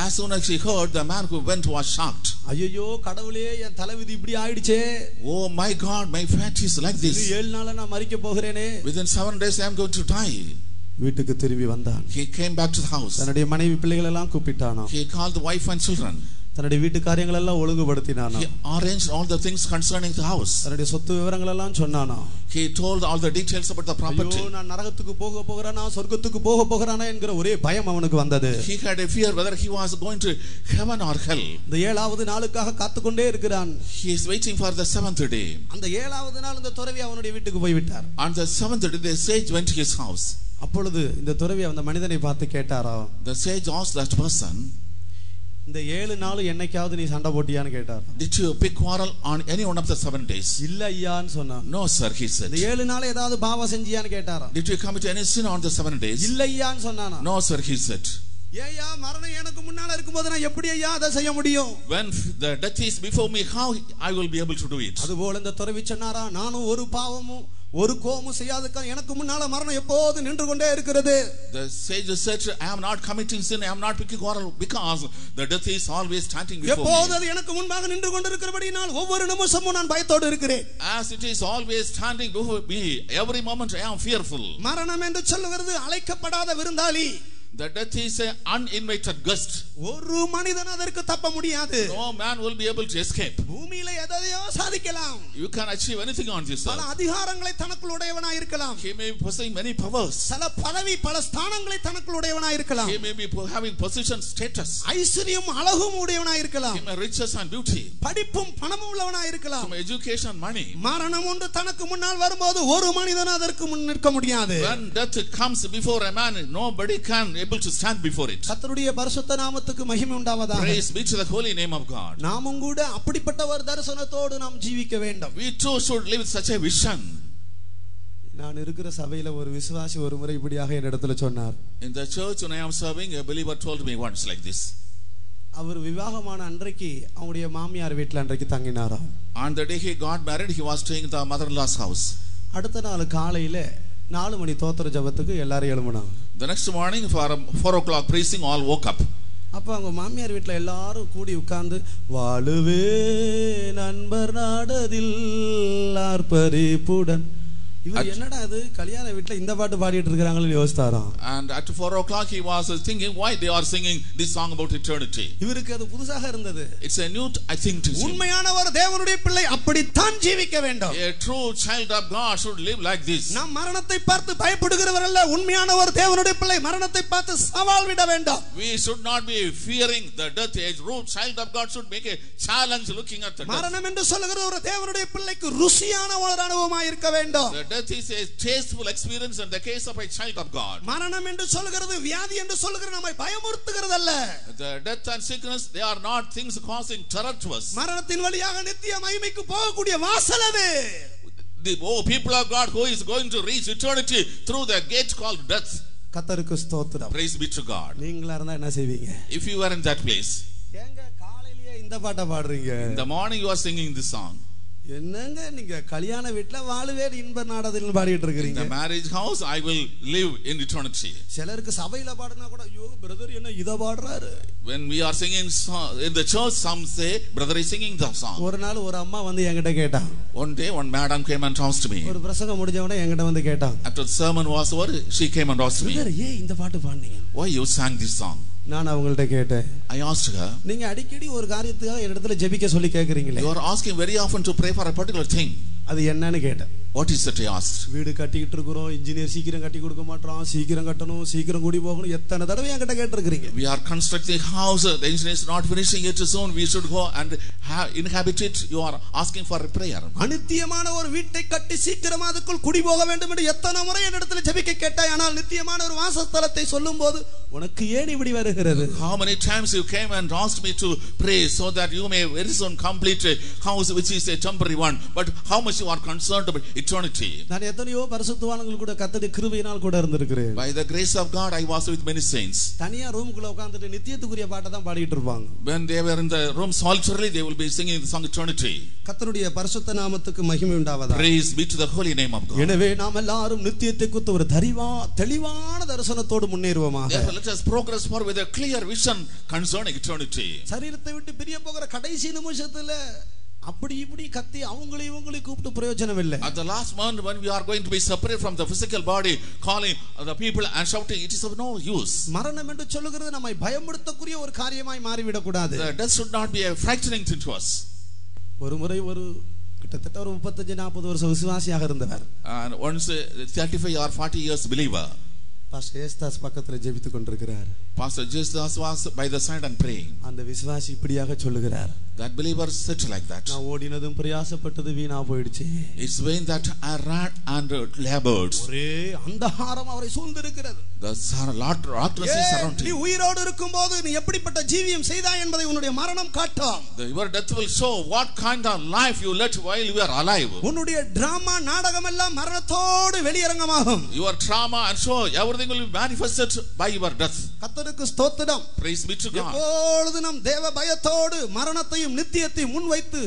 As soon as he heard, the man who went was shocked. ஐயோ கடவுளே, என் தலைவிதி இப்படி ஆயிடுச்சே. Oh my God, my fate is like this. 7 நாள்ல நான் மரிக்க போகிறேனே. Within 7 days I am going to die. வீட்டுக்கு திரும்பி வந்தான். He came back to the house. தன்னுடைய மனைவி பிள்ளைகள் எல்லாம் கூப்பிட்டானாம். He called the wife and children. தன்னுடைய வீட்டு காரியங்கள் எல்லாம் ஒழுங்குபடுத்தினானாம். He arranged all the things concerning the house. தன்னுடைய சொத்து விவரங்கள் எல்லாம் சொன்னானாம். He told all the details about the property. ஐயோ நான் நரகத்துக்கு போகிறானா சொர்க்கத்துக்கு போகிறானா என்கிற ஒரே பயம் அவனுக்கு வந்தது. He had a fear whether he was going to heaven or hell. இந்த 7வது நாளுக்காக காத்துக்கொண்டே இருக்கிறான். He is waiting for the 7th day. அந்த 7வது நாள் இந்த துறவி அவனுடைய வீட்டுக்கு போய் விட்டார். On the 7th day the sage went to his house. அப்பொழுது இந்த துறவி அந்த மனிதனை பார்த்து கேட்டாராம். The sage asked that person, இந்த 7 நாள் என்னைக்காவது நீ சண்டை போட்டியான்னு கேட்டார். did you pick quarrel on any one of the 7 days? இல்ல ஐயான்னு சொன்னான். No sir, he said. இந்த 7 நாள் ஏதாவது பாவம் செஞ்சியான்னு கேட்டாராம். Did you commit any sin on the 7 days? இல்ல ஐயான்னு சொன்னானா. No sir, he said. ஏய்யா மரணம் எனக்கு முன்னால இருக்கும்போது நான் எப்படி ஐயா அதை செய்ய முடியும்? When the death is before me, how I will be able to do it? அதுபோல இந்த துறவி சொன்னாரா, நானும் ஒரு பாவமும் ஒரு கோபமும் செய்யாதக்க எனக்கு முன்னால மரணம் எப்போது நின்று கொண்டே இருக்கிறது. The sage said, I am not committing sin, I am not picking quarrel, because the death is always standing before me. எப்போது அது எனக்கு முன்பாக நின்று கொண்டிருக்கிறபடியால் ஒவ்வொரு நிமிஷமும் நான் பயத்தோடு இருக்கிறேன். As it is always standing before me, every moment I am fearful. மரணம் என்று சொல்லுகிறது அழைக்கப்படாத விருந்தாளி. The death is an uninvited guest. ஒரு மனிதன் அதற்கு தப்ப முடியாது. No man will be able to escape. பூமியில எதையோ சாதிக்கலாம். You can achieve anything on this earth. பல அதிகாரங்களை தனக்குள் உடையவனாய் இருக்கலாம். He may be possessing many powers. பல பதவி பல ஸ்தானங்களை தனக்குள் உடையவனாய் இருக்கலாம். He may be having position, status. ஐஸ்வரியம் அழகும் உடையவனாய் இருக்கலாம். He may riches and beauty. படிப்பும் பணமும் உள்ளவனாய் இருக்கலாம். He may education, money. மரணம் ஒன்று தனக்கு முன்னால் வரும்போது ஒரு மனிதன் அதற்கு முன் நிற்க முடியாது. When death comes before a man, nobody can able to stand before it. கர்த்தருடைய பரிசுத்த நாமத்துக்கு மகிமை உண்டாவதாக. Praise be to the holy name of God. நாமும் கூட அப்படிப்பட்ட ஒரு தரிசனத்தோடு நாம் ஜீவிக்க வேண்டும். We too should live with such a vision. நான் இருக்கிற சபையில ஒரு விசுவாசி ஒரு முறை இப்படியாக என்னிடத்துல சொன்னார். In the church when I am serving, a believer told me once like this. அவர் விவாகமான அன்றைக்கு அவருடைய மாமியார் வீட்ல அன்றைக்கு தங்கினாராம். On the day he got married, he was staying in the mother-in-law's house. அடுத்த நாள் காலையில 4 மணி தோத்திர ஜெபத்துக்கு எல்லாரும் எழும்பினாங்க. The next morning for 4 o'clock preaching, all woke up. அப்ப அவங்க மாமியார் வீட்ல எல்லாரும் கூடி உட்கார்ந்து வாழுவே நண்பர் நாடதில் ஆர்ப்பரிப்புடன் இவர் என்னடா அது கல்யாண வீட்ல இந்த பாட்டு பாடிட்டு இருக்காங்கன்னு யோசிச்சாராம். And at 4 o'clock he was thinking why they are singing this song about eternity. இவருக்கு அது புதுசாக இருந்தது. It's a new thing to sing. உண்மையான ஒரு தேவனுடைய பிள்ளை அப்படித்தான் ஜீவிக்க வேண்டும். A true child of God should live like this. நாம் மரணத்தை பார்த்து பயப்படுகிறவர் அல்ல. உண்மையான ஒரு தேவனுடைய பிள்ளை மரணத்தை பார்த்து சவால் விட வேண்டும். We should not be fearing the death. A true child of God should make a challenge looking at the death. மரணம் என்று சொல்லுகிற ஒரு தேவனுடைய பிள்ளைக்கு ருசியான ஒரு அனுபவமாய் இருக்க வேண்டும். Death is a tasteful experience in the case of a child of God. மரணம் என்று சொல்லுகிறது வியாதி என்று சொல்லுகிறது நம்மை பயமுறுத்துகிறது அல்ல. The death and sickness, they are not things causing terror to us. மரணத்தின் வழியாக நித்திய மகிமைக்கு போகக்கூடிய வாசல் அது. The people of God who is going to reach eternity through the gate called death. கர்த்தருக்கு ஸ்தோத்திரம். Praise be to God. நீங்களா இருந்தா என்ன செய்வீங்க? If you were in that place, ஏங்க காலையிலேயே இந்த பாட்டை பாடுறீங்க? in the morning you are singing this song. என்னங்க நீங்க கல்யாண வீட்ல வாழுவே இன்ப நாடதில் பாடிட்டு இருக்கீங்க. In the marriage house I will live in eternity. சிலருக்கு சபையில பாடுனா கூட ஐயோ பிரதர் என்ன இத பாடுறாரு. When we are singing in the church, some say brother is singing the song. ஒரு நாள் ஒரு அம்மா வந்து என்கிட்ட கேட்டா. One day one madam came and asked me. ஒரு பிரசங்கம் முடிஞ்ச உடனே என்கிட்ட வந்து கேட்டா. After the sermon was over, she came and asked me, brother ஏன் இந்த பாட்டு பாடுனீங்க? why you sang this song? நான் அவங்கள்ட்ட கேட்டேன். I asked her, நீங்க அடிக்கடி ஒரு காரியத்துக்காக என்னிடத்துல ஜெபிக்க சொல்லி கேக்குறீங்களே. you are asking very often to pray for a particular thing. அது என்னன்னு கேட்டேன். What is that? I asked. வீடு கட்டிட்டு இருக்கோம், இன்ஜினியர் சீக்கிரம் கட்டி கொடுக்க மாட்டறான், சீக்கிரம் கட்டணும், சீக்கிரம் கூடி போகணும், எத்தனை தடவை என்கிட்ட கேட்டிருக்கீங்க. We are constructing a house, the engineer is not finishing it soon, we should go and inhabit it. You are asking for a prayer. அநித்தியமான ஒரு வீட்டை கட்டி சீக்கிரமா அதுக்குள் குடி போக வேண்டும் என்று எத்தனை முறை என்னிடத்தில் ஜெபிக்க கேட்டாய். ஆனால் நித்தியமான ஒரு வாசஸ்தலத்தை சொல்லும்போது உனக்கு ஏன் இப்படி வருகிறது? How many times you came and asked me to pray so that you may very soon complete a house which is a temporary one, but how much you are concerned about eternity. நான் எத்தனையோ பரிசுத்தவான்கள் கூட கர்த்தருடைய கிருபையினால் கூட இருந்திருக்கிறேன். By the grace of God I was with many saints. தனியா ரூமுக்குள்ள உட்கார்ந்துட்டு நித்தியத்துக்குரிய பாட்டை தான் பாடிட்டு இருப்பாங்க. When they were in the room solitarily, they will be singing the song eternity. கர்த்தருடைய பரிசுத்த நாமத்துக்கு மகிமை உண்டாவதாக. Praise be to the holy name of God. எனவே நாம் எல்லாரும் நித்தியத்தை குறித்த ஒரு தெளிவான தரிசனத்தோடு முன்னேறுவோமாக. Therefore let us progress forward with a clear vision concerning eternity. சரீரத்தை விட்டு பிரிய போகிற கடைசி நிமிஷத்துல அப்படி இப்படி கத்தி அவங்களை இவங்களை கூப்பிட்டு பிரயோஜனம் இல்லை. At the last moment when we are going to be separate from the physical body, calling the people and shouting, it is of no use. மரணம் என்று சொல்லுகிறது நம்மை பயமுறுத்தக்கூடிய ஒரு காரியமாய் மாறிவிடக் கூடாது. Death should not be a frightening thing to us. ஒரு முறை ஒரு கிட்டத்தட்ட ஒரு 35-40 வருஷம் விசுவாசியாக இருந்தவர். And once 35 or 40 years believer. Pastor ஏஸ்தாஸ் பக்கத்துல ஜெபித்துக் கொண்டிருக்கிறார். Pastor Jesus was by the side and praying. அந்த விசுவாசி இப்படியாக சொல்லுகிறார். That believer said like that. நான் ஓடினதும் பிரயாசப்பட்டது வீணா போயிடுச்சு. It's vain that I ran and labored. ஒரே அந்தகாரம் அவரை சூழ்ந்திருக்கிறது. The darkness is surrounding. நீ உயிரோடு இருக்கும்போது நீ எப்படிப்பட்ட ஜீவியம் செய்தாய் என்பதை உன்னுடைய மரணம் காட்டும். Your death will show what kind of life you led while you were alive. உன்னுடைய டிராமா நாடகம் எல்லாம் மரணத்தோடு வெளியரங்கமாகும். Your trauma and show everything will be manifested by your death. கர்த்தருக்கு ஸ்தோத்திரம். Praise be to God. எப்பொழுது நாம் தேவ பயத்தோடு மரணத்தையும் நித்தியத்தையும் முன்வைத்து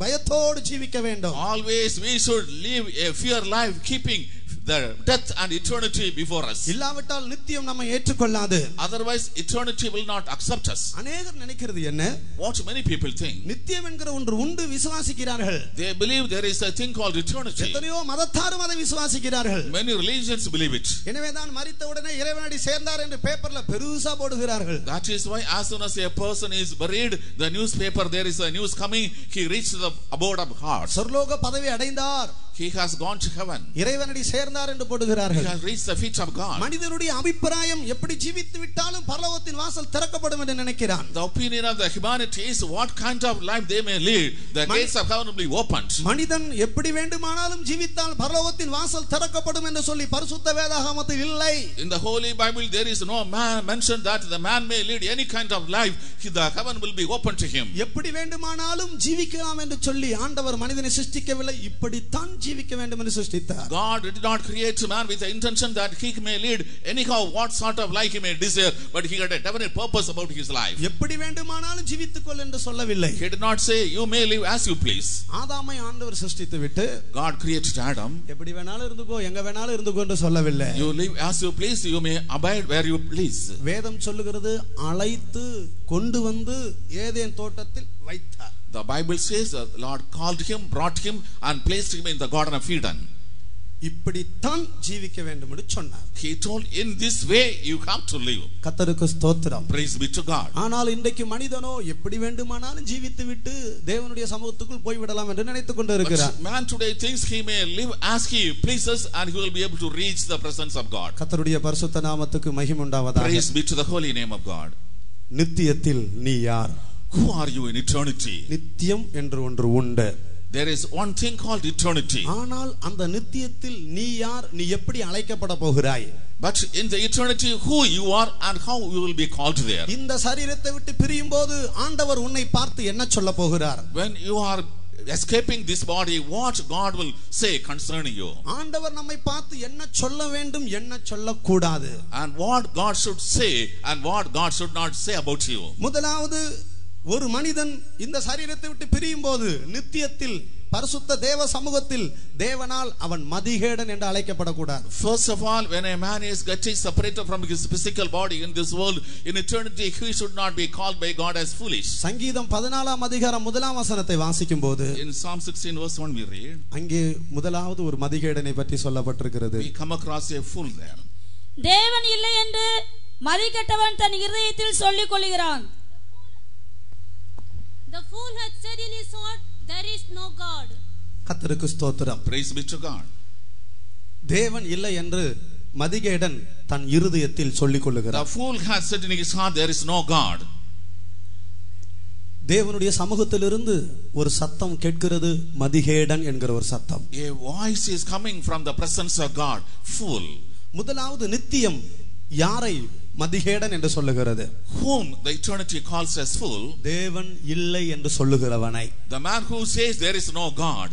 பயத்தோடு ஜீவிக்க வேண்டும். Always we should live a fear life, keeping the death and eternity before us. இல்லாவிட்டால் நித்தியம் நம்மை ஏற்றுக்கொள்ளாது. Otherwise eternity will not accept us. அநேகர் நினைக்கிறது என்ன? What many people think? நித்தியம் என்கிற ஒன்று உண்டு விசுவாசிக்கிறார்கள். They believe there is a thing called eternity. எத்தனையோ மதத்தாரும் அதை விசுவாசிக்கிறார்கள். Many religions believe it. எனவே தான் மரித்த உடனே இறைவனடி சேர்ந்தார் என்று பேப்பர்ல பெருசா போடுகிறார்கள். That is why as soon as a person is buried, the newspaper, there is a news coming, he reached the abode of God. சொர்லோக பதவி அடைந்தார். He has gone to heaven. இறைவனடி சேர்ந்தார் என்று போடுகிறார்கள். He has reached the feet of God. மனிதனுடைய அபிப்பிராயம் எப்படி ஜீவித்து விட்டாலும் பரலோகத்தின் வாசல் திறக்கப்படும் என்று நினைக்கிறான். The opinion of the humanity is what kind of life they may lead, the gates of heaven will be opened. மனிதன் எப்படி வேண்டுமானாலும் ஜீவித்தால் பரலோகத்தின் வாசல் திறக்கப்படும் என்று சொல்லி பரிசுத்த வேதாகமத்தில் இல்லை. In the Holy Bible there is no man mentioned that the man may lead any kind of life, the heaven will be open to him. எப்படி வேண்டுமானாலும் ஜீவிக்கலாம் என்று சொல்லி ஆண்டவர் மனிதனை சிருஷ்டிக்கவில்லை, இப்படித்தான் ஜீவிக்க வேண்டும் என்று சிருஷ்டித்தார். God did not create man with the intention that he may lead anyhow what sort of life he may desire, but he had a definite purpose about his life. எப்படி வேண்டுமானாலும் ஜீவித்துக்கொள் என்று சொல்லவில்லை. He did not say you may live as you please. ஆதாமை ஆண்டவர் சிருஷ்டித்து விட்டு God created Adam. எப்படி வேணாலும் இருந்துக்கோ எங்க வேணாலும் இருந்துக்கோ என்று சொல்லவில்லை. You live as you please, you may abide where you please. வேதம் சொல்லுகிறது அழைத்து கொண்டு வந்து ஏதேன் தோட்டத்தில் வைத்தார். The Bible says the Lord called him, brought him and placed him in the Garden of Eden. இப்படித்தான் ஜீவிக்க வேண்டும் என்று சொன்னார். He told in this way you have to live. கர்த்தருக்கு ஸ்தோத்திரம். Praise be to God. ஆனால் இன்றைக்கு மனிதனோ எப்படி வேண்டுமானாலும் ஜீவித்து விட்டு தேவனுடைய சமூகத்துக்குள் போய் விடலாம் என்று நினைத்துக் கொண்டு இருக்கிறார். Man today thinks he may live as he pleases and he will be able to reach the presence of God. கர்த்தருடைய பரிசுத்த நாமத்துக்கு மகிமை உண்டாவதாக. Praise be to the holy name of God. நித்தியத்தில் நீ யார்? Who are you in eternity? நித்தியம் என்று ஒன்று உண்டு. There is one thing called eternity. ஆனால் அந்த நித்தியத்தில் நீ யார், நீ எப்படி அழைக்கப்பட போகிறாய்? But in the eternity who you are and how you will be called there. இந்த சரீரத்தை விட்டு பிரியும்போது ஆண்டவர் உன்னை பார்த்து என்ன சொல்ல போகிறார்? When you are escaping this body, what God will say concerning you. ஆண்டவர் நம்மை பார்த்து என்ன சொல்ல வேண்டும், என்ன சொல்ல கூடாது, and what God should say and what God should not say about you. முதலாவது ஒரு மனிதன் இந்த சரீரத்தை விட்டு பிரியும் போது நித்தியத்தில் பரிசுத்த தேவ சமூகத்தில் தேவனால் அவன் மதிகேடன் என்று அழைக்கப்படக்கூடாது. First of all, when a man is getting separated from his physical body in this world, in eternity he should not be called by God as foolish. சங்கீதம் 14ஆம் அதிகாரம் 1ஆம் வசனத்தை வாசிக்கும்போது in Psalm 16 verse 1 we read, அங்கே முதலாவது ஒரு மதிகேடனை பற்றி சொல்லப்பட்டிருக்கிறது. we come across a fool there. தேவன் இல்லை என்று மதிகெட்டவன் தன் இதயத்தில் சொல்லிக் கொள்கிறான். The fool hath said in his heart, there is no God. கர்த்தருக்கு ஸ்தோத்திரம். Praise be to God. தேவன் இல்லை என்று மதிகேடன் தன் இருதயத்தில் சொல்லிக் The கொள்ளுகிறார். fool has said in his heart, there is no God. தேவனுடைய சமூகத்திலிருந்து ஒரு சத்தம் கேட்கிறது, மதிகேடன் என்கிற ஒரு சத்தம். A voice is coming from the presence of God. Fool. முதலாவது நித்தியம் யாரை மதிகேடன் என்று சொல்லுகிறது? Whom the eternity calls as fool. தேவன் இல்லை என்று சொல்லுகிறவனை. The man who says there is no God.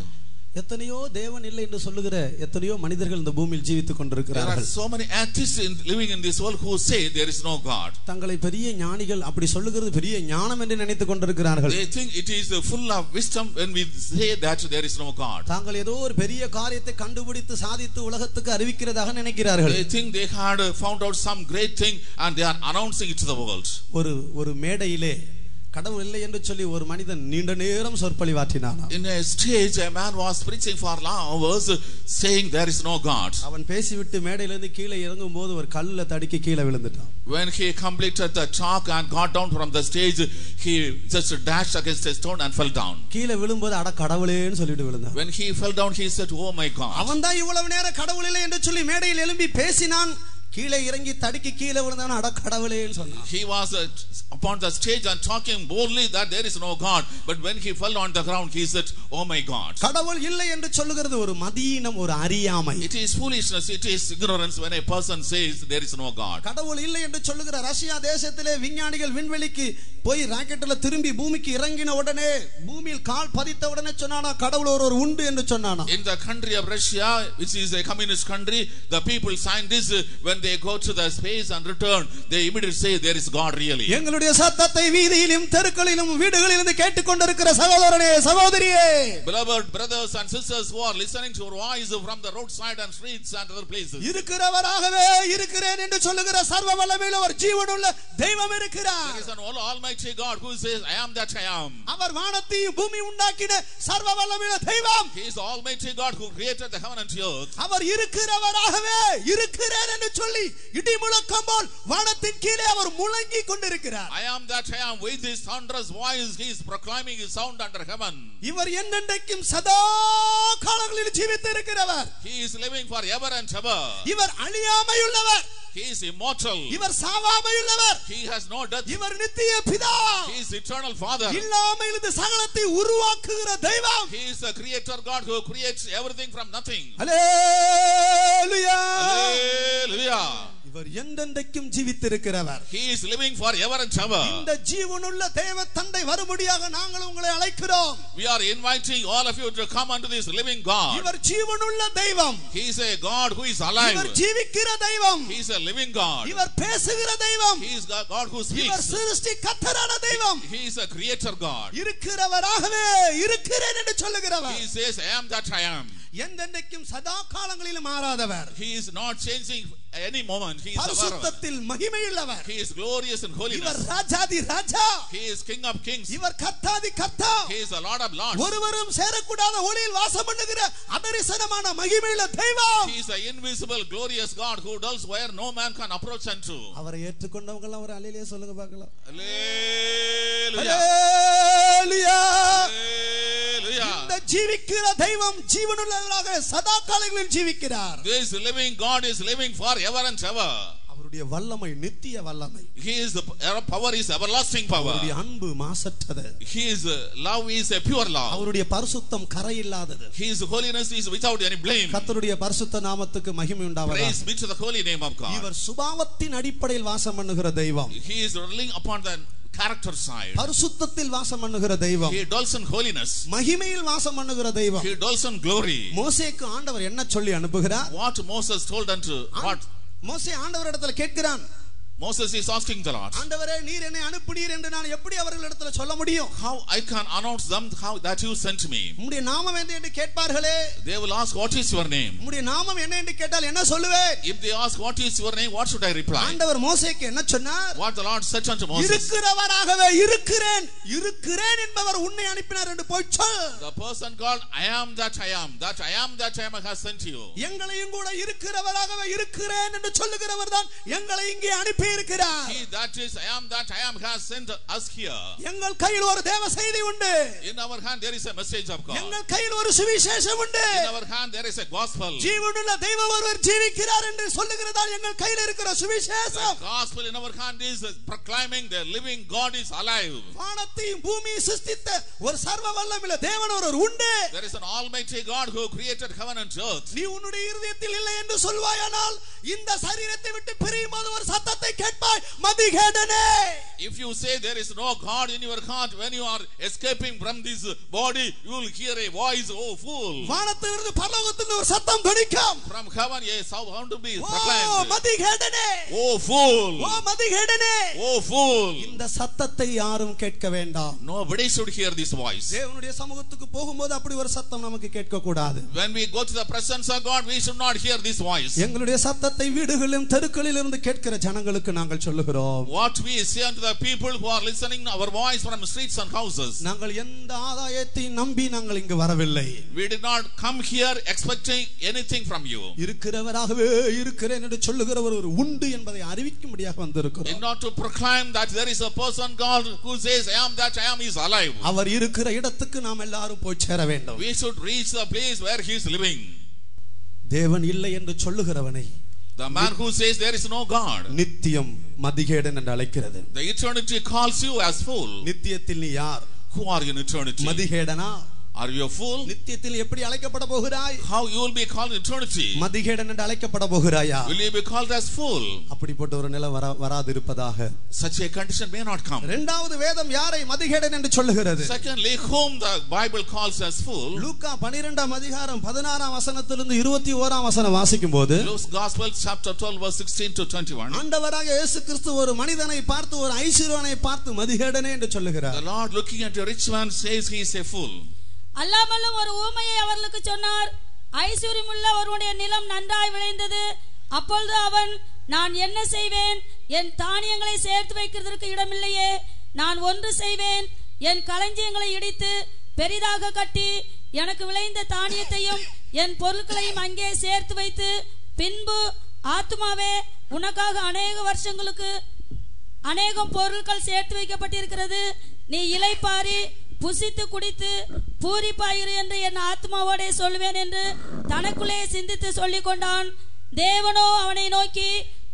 எத்தனையோ தேவன் இல்லை என்று சொல்லுகிற எத்தனையோ மனிதர்கள் இந்த பூமியில் ஜீவித்துக் There are கொண்டிருக்கிறார்கள். so many atheists living in this world who say there is no God. தங்களை பெரிய ஞானிகள் அப்படி சொல்லுகிறது பெரிய ஞானம் என்று நினைத்துக் கொண்டிருக்கிறார்கள். They think it is full of wisdom when we say that there is no God. தாங்கள் ஏதோ ஒரு பெரிய காரியத்தை கண்டுபிடித்து சாதித்து உலகத்துக்கு அறிவிக்கிறதாக நினைக்கிறார்கள். They think they had found out some great thing and they are announcing it to the world. ஒரு மேடையிலே கடவுள் இல்லை என்று சொல்லி ஒரு மனிதன் நீண்ட நேரம் சொற்பொழிவாற்றினான். In a stage a man was preaching for hours saying there is no God. அவன் பேசிவிட்டு மேடையிலிருந்து கீழே இறங்கும்போது ஒரு கல்லுல தடுக்கி கீழே விழுந்துட்டான். When he completed the talk and got down from the stage, he just dashed against a stone and fell down. கீழே விழும்போது அட கடவுளேன்னு சொல்லிட்டு விழுந்தான். When he fell down he said, oh my God. அவன் தான் இவ்வளவு நேரம் கடவுள் இல்லை என்று சொல்லி மேடையில் எழும்பி பேசினான். கீழே இறங்கி தடுக்கி கீழே விழுந்தான், அட கடவுளேன்னு சொன்னான். He was upon the stage and talking boldly that there is no God, but when he fell on the ground he said, oh my God. கடவுள் இல்லை என்று சொல்லுகிறது ஒரு மதியீனம், ஒரு அறியாமை. It is foolishness, it is ignorance when a person says there is no God. கடவுள் இல்லை என்று சொல்லுகிற ரஷ்யா தேசத்திலே விஞ்ஞானிகள் விண்வெளிக்கு போய் ராக்கெட்ல திரும்பி பூமிக்கு இறங்கின உடனே பூமியில் கால் பதித்த உடனே சொன்னானா கடவுள் ஒரு உண்டு என்று சொன்னானா. In the country of Russia, which is a communist country, the people scientists when they go to the space and return, they immediately say there is God really. எங்களுடைய சத்தத்தை வீதியிலும் தெருக்களிலும் வீடுகளிலும் கேட்டுக்கொண்டிருக்கிற சகோதரனே சகோதரியே, Beloved brothers and sisters who are listening to our voice from the roadside and streets and other places. இருக்கிறவராகவே இருக்கிறேன் என்று சொல்லுகிற சர்வ வல்லமையுள்ள ஒரு ஜீவனுள்ள தெய்வம் இருக்கிறார். There is an almighty God who says I am that I am. அவர் வானத்தையும் பூமி உண்டாக்கின சர்வ வல்லமையுள்ள தெய்வம். He is the almighty God who created the heaven and the earth. அவர் இருக்கிறவராகவே இருக்கிறேன் என்று சொல்லி இடி முழக்கம் போல் வானத்தின் கீழே அவர் முழங்கி கொண்டிருக்கிறார். I am that I am with his thunderous voice he is proclaiming his sound under heaven. இவர் என்னென்றைக்கும் சதா காலங்களில் ஜீவித்திருக்கிறவர். He is living forever and ever. இவர் அழியாமையுள்ளவர். He is immortal. இவர் சாவாமையுள்ளவர். He has no death. இவர் நித்திய பிதா. He is eternal father. இல்லாமையிலிருந்து சகலத்தை உருவாக்குகிற தெய்வம். He is the creator God who creates everything from nothing. Hallelujah. Hallelujah. இவர் என்றென்றைக்கும் ஜீவித்திருக்கிறவர். He is living forever and ever. இந்த ஜீவனுள்ள தேவ தந்தை வரும்படியாக நாங்கள் உங்களை அழைக்கிறோம். We are inviting all of you to come unto this living God. இவர் ஜீவனுள்ள தெய்வம். He is a God who is alive. இவர் ஜீவிக்கிற தெய்வம். He is a living God. இவர் பேசுகிற தெய்வம். He is God who speaks. இவர் சிருஷ்டி கர்த்தரான தெய்வம். He is a creator God. இருக்கிறவராகவே இருக்கிறேன் என்று சொல்லுகிறவர். He says I am that I am. என்றென்றைக்கும் சதா காலங்களிலும் மாறாதவர். He is not changing any moment. He is பரிசுத்தத்தில் மகிமையுள்ளவர். He is glorious in holiness. இவர் ராஜாதி ராஜா. He is king of kings. இவர் கர்த்தாதி கர்த்தா. He is the Lord of lords. ஒருவரும் சேரக்கூடாத ஒளியில் வாசம் பண்ணுகிற அதரிசனமான மகிமையுள்ள தெய்வம். He is the invisible glorious God who dwells where no man can approach unto. அவரை ஏற்றுக்கொண்டவங்க எல்லாம் ஒரு அல்லேலூயா சொல்லுங்க பார்க்கலாம். Hallelujah. Hallelujah. Hallelujah. இந்த ஜீவிக்கிற தெய்வம் ஜீவனுள்ளவராக சதா காலங்களில் ஜீவிக்கிறார். This living God is living forever and ever. அவருடைய வல்லமை நித்திய வல்லமை. His power is everlasting power. அவருடைய அன்பு மாசற்றது. His love is a pure love. அவருடைய பரிசுத்தம் கரையில்லாதது. His holiness is without any blame. கர்த்தருடைய பரிசுத்த நாமத்துக்கு மகிமை உண்டாவதாக. Praise be to the holy name of God. இவர் சுபாவத்தின் அடிப்படையில் வாசம் பண்ணுகிற தெய்வம். He is ruling upon the character side. பரிசுத்தத்தில் வாசம் பண்ணுகிற தெய்வம். He dwells in holiness. மகிமையில் வாசம் பண்ணுகிற தெய்வம். He dwells in glory. மோசேக்கு ஆண்டவர் என்ன சொல்லி அனுப்புகிறார்? What Moses told unto what? மோசே ஆண்டவரிடத்தில் கேட்கிறான். Moses is asking the Lord, ஆண்டவரே நீர் என்னை அனுப்பினீர் என்று நான் எப்படி அவர்களிடத்தில் சொல்ல முடியும்? how I can announce them how that you sent me? உம்முடைய நாமம் என்ன என்று கேட்பார்களே. They will ask what is your name? உம்முடைய நாமம் என்ன என்று கேட்டால் என்ன சொல்லுவேன்? If they ask what is your name, what should I reply? ஆண்டவர் மோசேக்கு என்ன சொன்னார்? What the Lord said unto Moses, இருக்கிறவராகவே இருக்கிறேன் இருக்கிறேன் என்பவர் உன்னை அனுப்பினார் என்று போய் சொல். the person called I am that I am, that I am that I am has sent you. எங்களையும் கூட இருக்கிறவராகவே இருக்கிறேன் என்று சொல்லுகிறவர் தான் எங்களை இங்கே அனுப்பி இருக்கிறார். He that is I am has sent us here. எங்கள் கையில் ஒரு தேவ செய்தி உண்டு. In our hand there is a message of God. எங்கள் கையில் ஒரு சுவிசேஷம் உண்டு. In our hand there is a gospel. ஜீவனுள்ள தெய்வம் ஒருவர் ஜீவிக்கிறார் என்று சொல்லுகிறதா எங்கள் கையில் இருக்கிற சுவிசேஷம். The gospel in our hand is proclaiming the living God is alive. வானத்தையும் பூமியையும் சிருஷ்டித்த ஒரு சர்வ வல்லமையுள்ள தேவன் ஒருவர் உண்டு. There is an almighty God who created heaven and earth. நீ உன்னுடைய இதயத்தில் இல்லை என்று சொல்வாயானால் இந்த சரீரத்தை விட்டு பிரியும்போது ஒரு சத்தத்தை கேட்பாய், மதிகேடனே. If you say there is no God in your heart, when you are escaping from this body, you will hear a voice, oh fool. வானத்திலிருந்து பரலோகத்திலிருந்து ஒரு சத்தம் துணிக்கும். From heaven a sound to be proclaimed. O மதிகேடனே. Oh fool. O மதிகேடனே. Oh fool. இந்த சத்தத்தை யாரும் கேட்க வேண்டாம். Nobody should hear this voice. தேவனுடைய சமூகத்துக்கு போகும்போது அப்படி ஒரு சத்தம் நமக்கு கேட்க கூடாது. When we go to the presence of God, we should not hear this voice. எங்களுடைய சத்தத்தை வீடுகளிலும் தெருக்களிலும் இருந்து கேட்கிற ஜனங்களுக்கு நாங்கள் சொல்லுகிறோம். What we say unto the people who are listening our voice from streets and houses. நாங்கள் எந்த ஆதாயத்தை நம்பி நாங்கள் இங்கு வரவில்லை. We did not come here expecting anything from you. இருக்கிறவராகவே இருக்கிறேன் என்று சொல்லுகிறவர் ஒரு உண்டு என்பதை அறிவிக்கும்படியாக வந்திருக்கிறோம். In order to proclaim that there is a person God who says I am that I am is alive. அவர் இருக்கிற இடத்துக்கு நாம் எல்லாரும் போய் சேர வேண்டும். We should reach the place where he is living. தேவன் இல்லை என்று சொல்லுகிறவனை The man who says there is no God, நித்தியம் மதிகேடன் என்று அழைக்கிறது. the eternity calls you as fool. நித்தியத்தில் நீ யார்? Who are you in eternity? மதிகேடனா? Are you a fool? நித்தியத்தில் எப்படி அழைக்கப்பட போகிறாய்? How you will be called in eternity? மதிகேடன் என்று அழைக்கப்பட போகிறாயா? Will you be called as fool? அப்படிப்பட்ட ஒரு நிலை வராதிருப்பதாக. Such a condition may not come. இரண்டாவது வேதம் யாரை மதிகேடன் என்று சொல்லுகிறது? Secondly, whom the Bible calls as fool. லூக்கா 12ஆம் அதிகாரம் 16ஆம் வசனத்திலிருந்து 21ஆம் வசனம் வாசிக்கும்போது Luke's Gospel chapter 12 verse 16 to 21. ஆண்டவராகிய இயேசு கிறிஸ்து ஒரு மனிதனை பார்த்து, ஒரு ஐஸ்வர்யனை பார்த்து மதிகேடனே என்று சொல்லுகிறார். The Lord looking at a rich man says he is a fool. அல்லாமலும் ஒரு ஊமையை அவர்களுக்கு சொன்னார். ஐஸ்வர்யமுள்ள ஒருவனுடைய நிலம் நன்றாய் விளைந்தது. அப்பொழுது அவன், நான் என்ன செய்வேன்? என் தானியங்களை சேர்த்து வைக்கிறதற்கு இடமில்லையே. நான் ஒன்று செய்வேன், என் களஞ்சியங்களை இடித்து பெரிதாக கட்டி எனக்கு விளைந்த தானியத்தையும் என் பொருட்களையும் அங்கே சேர்த்து வைத்து, பின்பு ஆத்துமாவே, உனக்காக அநேக வருஷங்களுக்கு அநேகம் பொருட்கள் சேர்த்து வைக்கப்பட்டிருக்கிறது. நீ இளைப்பாரி புசித்து குடித்து பூரிப்பாயிரு என்று என் ஆத்மாவோடே சொல்வேன் என்று தனக்குள்ளே சிந்தித்து சொல்லிக் கொண்டான். தேவனோ அவனை நோக்கி,